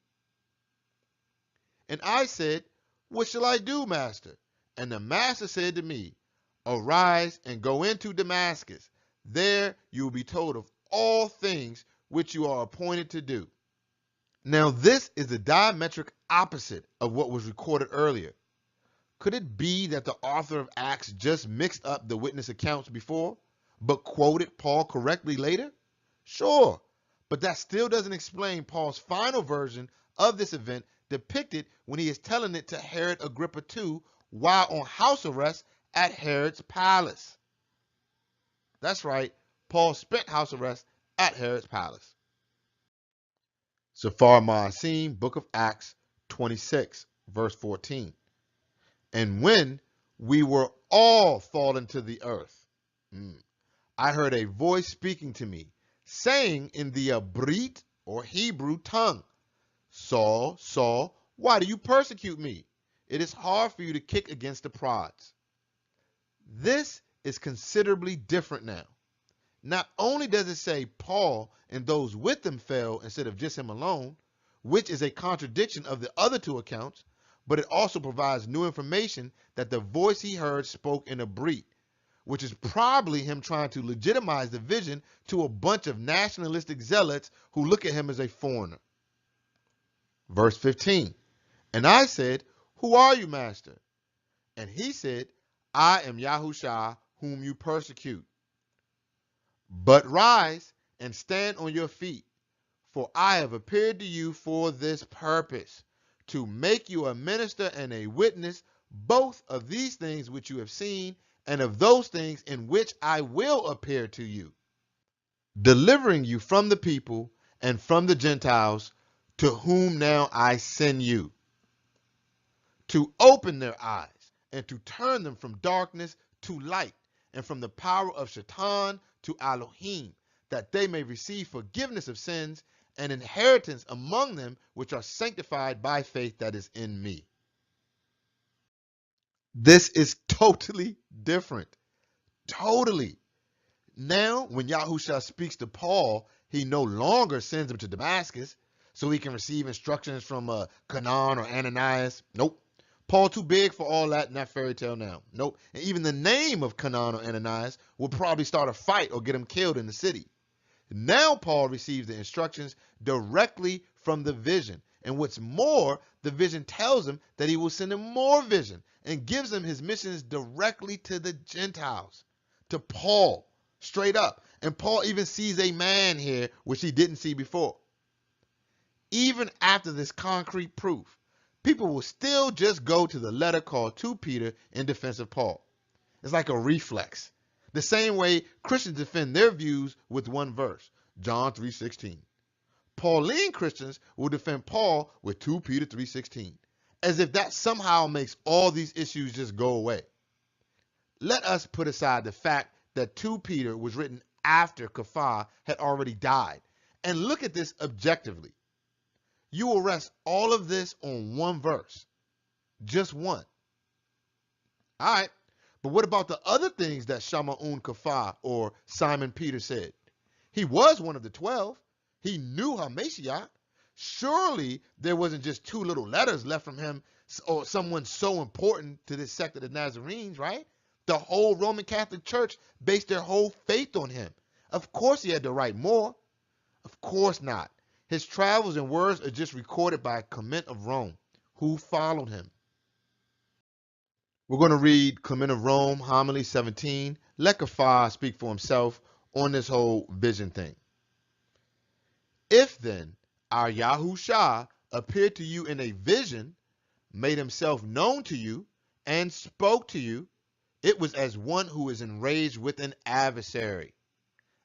And I said, What shall I do, master? And the master said to me, Arise and go into Damascus. There you will be told of all things which you are appointed to do. Now, this is the diametric opposite of what was recorded earlier. Could it be that the author of Acts just mixed up the witness accounts before, but quoted Paul correctly later? Sure, but that still doesn't explain Paul's final version of this event depicted when he is telling it to Herod Agrippa II while on house arrest at Herod's palace. That's right, Paul spent house arrest at Herod's palace. Safar Ma'asim, Book of Acts 26, verse 14. And when we were all fallen to the earth, I heard a voice speaking to me, saying in the Abrit or Hebrew tongue, Saul, Saul, why do you persecute me? It is hard for you to kick against the prods. This is considerably different now. Not only does it say Paul and those with him fell instead of just him alone, which is a contradiction of the other two accounts, but it also provides new information that the voice he heard spoke in a Abrit, which is probably him trying to legitimize the vision to a bunch of nationalistic zealots who look at him as a foreigner. Verse 15, and I said, who are you, master? And he said, I am Yahushua, whom you persecute. But rise and stand on your feet, for I have appeared to you for this purpose, to make you a minister and a witness both of these things which you have seen and of those things in which I will appear to you, delivering you from the people and from the Gentiles, to whom now I send you, to open their eyes and to turn them from darkness to light and from the power of Shaitan to Elohim, that they may receive forgiveness of sins and inheritance among them which are sanctified by faith that is in me. This is totally different. Totally. Now, when Yahushua speaks to Paul, he no longer sends him to Damascus so he can receive instructions from Canaan or Ananias. Nope. Paul too big for all that in that fairy tale now. Nope. And even the name of Canaan or Ananias will probably start a fight or get him killed in the city. Now Paul receives the instructions directly from the vision. And what's more, the vision tells him that he will send him more vision and gives him his missions directly to the Gentiles, to Paul, straight up. And Paul even sees a man here, which he didn't see before. Even after this concrete proof, people will still just go to the letter called 2 Peter in defense of Paul. It's like a reflex. The same way Christians defend their views with one verse, John 3:16. Pauline Christians will defend Paul with 2 Peter 3:16, as if that somehow makes all these issues just go away. Let us put aside the fact that 2 Peter was written after Kepha had already died, and look at this objectively. You will rest all of this on one verse. Just one. All right. But what about the other things that Shama'un Kepha or Simon Peter said? He was one of the 12. He knew HaMashiach. Surely there wasn't just 2 little letters left from him or someone so important to this sect of the Nazarenes, right? The whole Roman Catholic Church based their whole faith on him. Of course he had to write more. Of course not. His travels and words are just recorded by Clement of Rome, who followed him. We're going to read Clement of Rome, Homily 17. Let Kepha speak for himself on this whole vision thing. If then our Yahushua appeared to you in a vision, made himself known to you, and spoke to you, it was as one who is enraged with an adversary.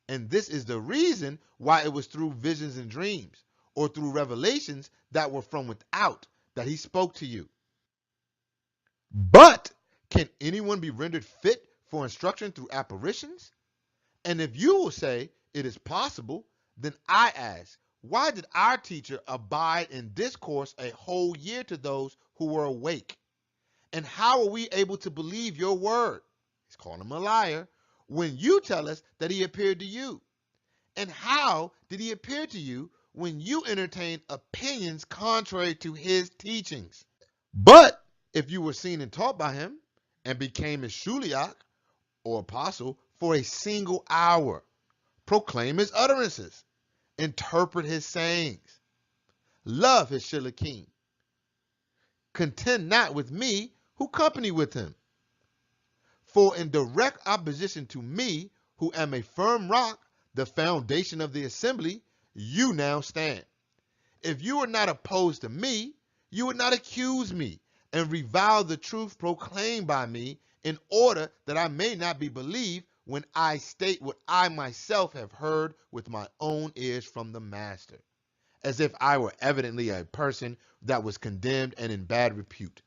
And this is the reason why it was through visions and dreams, or through revelations that were from without, that he spoke to you. But can anyone be rendered fit for instruction through apparitions? And if you will say it is possible, then I ask, why did our teacher abide in discourse a whole year to those who were awake? And how are we able to believe your word? He's calling him a liar. When you tell us that he appeared to you? And how did he appear to you when you entertained opinions contrary to his teachings? But if you were seen and taught by him and became a shuliach or apostle for a single hour, proclaim his utterances, interpret his sayings, love his shilikim, contend not with me who company with him. For in direct opposition to me, who am a firm rock, the foundation of the assembly, you now stand. If you were not opposed to me, you would not accuse me and revile the truth proclaimed by me, in order that I may not be believed when I state what I myself have heard with my own ears from the master, as if I were evidently a person that was condemned and in bad repute.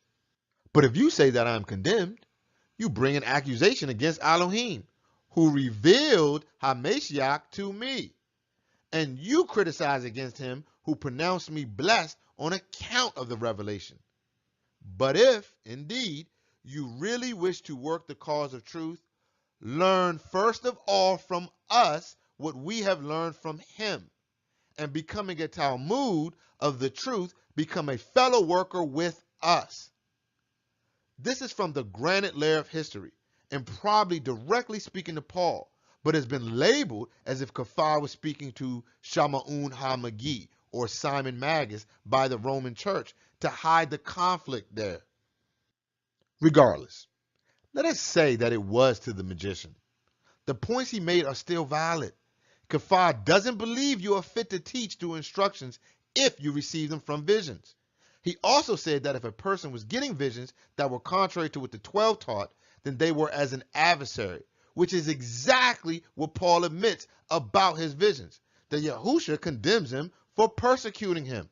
But if you say that I am condemned, you bring an accusation against Elohim, who revealed Hamashiach to me. And you criticize against him who pronounced me blessed on account of the revelation. But if, indeed, you really wish to work the cause of truth, learn first of all from us what we have learned from him, and becoming a Talmud of the truth, become a fellow worker with us. This is from the granite layer of history, and probably directly speaking to Paul, but has been labeled as if Kafar was speaking to Shama'un HaMagi or Simon Magus by the Roman Church to hide the conflict there. Regardless, let us say that it was to the magician. The points he made are still valid. Kafar doesn't believe you are fit to teach through instructions if you receive them from visions. He also said that if a person was getting visions that were contrary to what the 12 taught, then they were as an adversary, which is exactly what Paul admits about his visions, that Yahusha condemns him for persecuting him.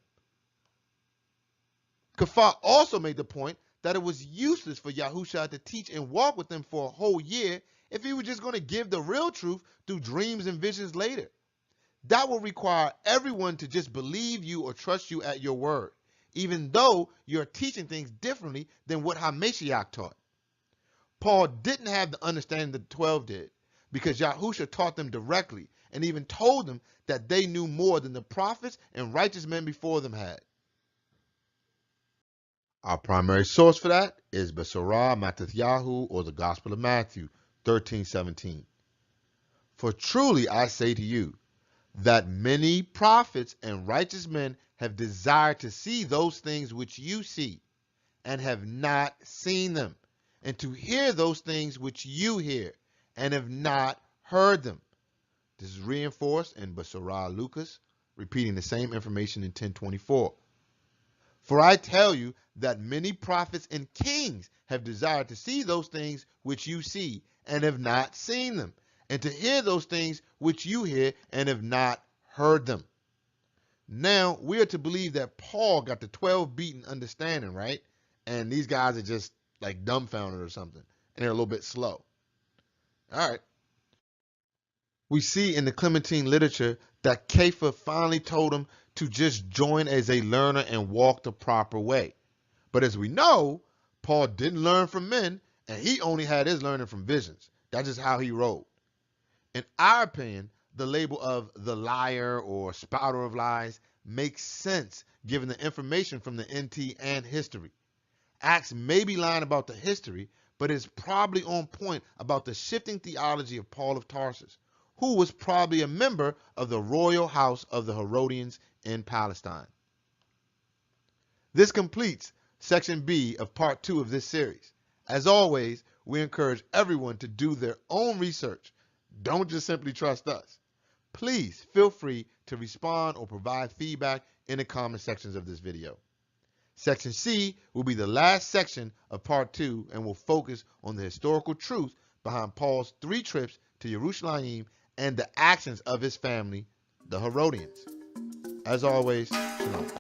Kafar also made the point that it was useless for Yahusha to teach and walk with them for a whole year if he was just going to give the real truth through dreams and visions later. That would require everyone to just believe you or trust you at your word, even though you're teaching things differently than what Hamashiach taught. Paul didn't have the understanding that the 12 did, because Yahusha taught them directly and even told them that they knew more than the prophets and righteous men before them had. Our primary source for that is Besorah Mattatyahu, or the Gospel of Matthew 13:17. For truly I say to you, that many prophets and righteous men have desired to see those things which you see, and have not seen them, and to hear those things which you hear, and have not heard them. This is reinforced in Besorah Lucas, repeating the same information in 10:24. For I tell you that many prophets and kings have desired to see those things which you see, and have not seen them, and to hear those things which you hear, and have not heard them. Now, we are to believe that Paul got the 12 beaten understanding, right? And these guys are just like dumbfounded or something, and they're a little bit slow. All right. We see in the Clementine literature that Kepha finally told him to just join as a learner and walk the proper way. But as we know, Paul didn't learn from men, and he only had his learning from visions. That's just how he rolled. In our opinion, the label of the liar or spouter of lies makes sense given the information from the NT and history. Acts may be lying about the history, but is probably on point about the shifting theology of Paul of Tarsus, who was probably a member of the royal house of the Herodians in Palestine. This completes section B of part 2 of this series. As always, we encourage everyone to do their own research. Don't just simply trust us. Please feel free to respond or provide feedback in the comment sections of this video. Section C will be the last section of part 2 and will focus on the historical truth behind Paul's 3 trips to Jerusalem and the actions of his family, the Herodians. As always, shalom.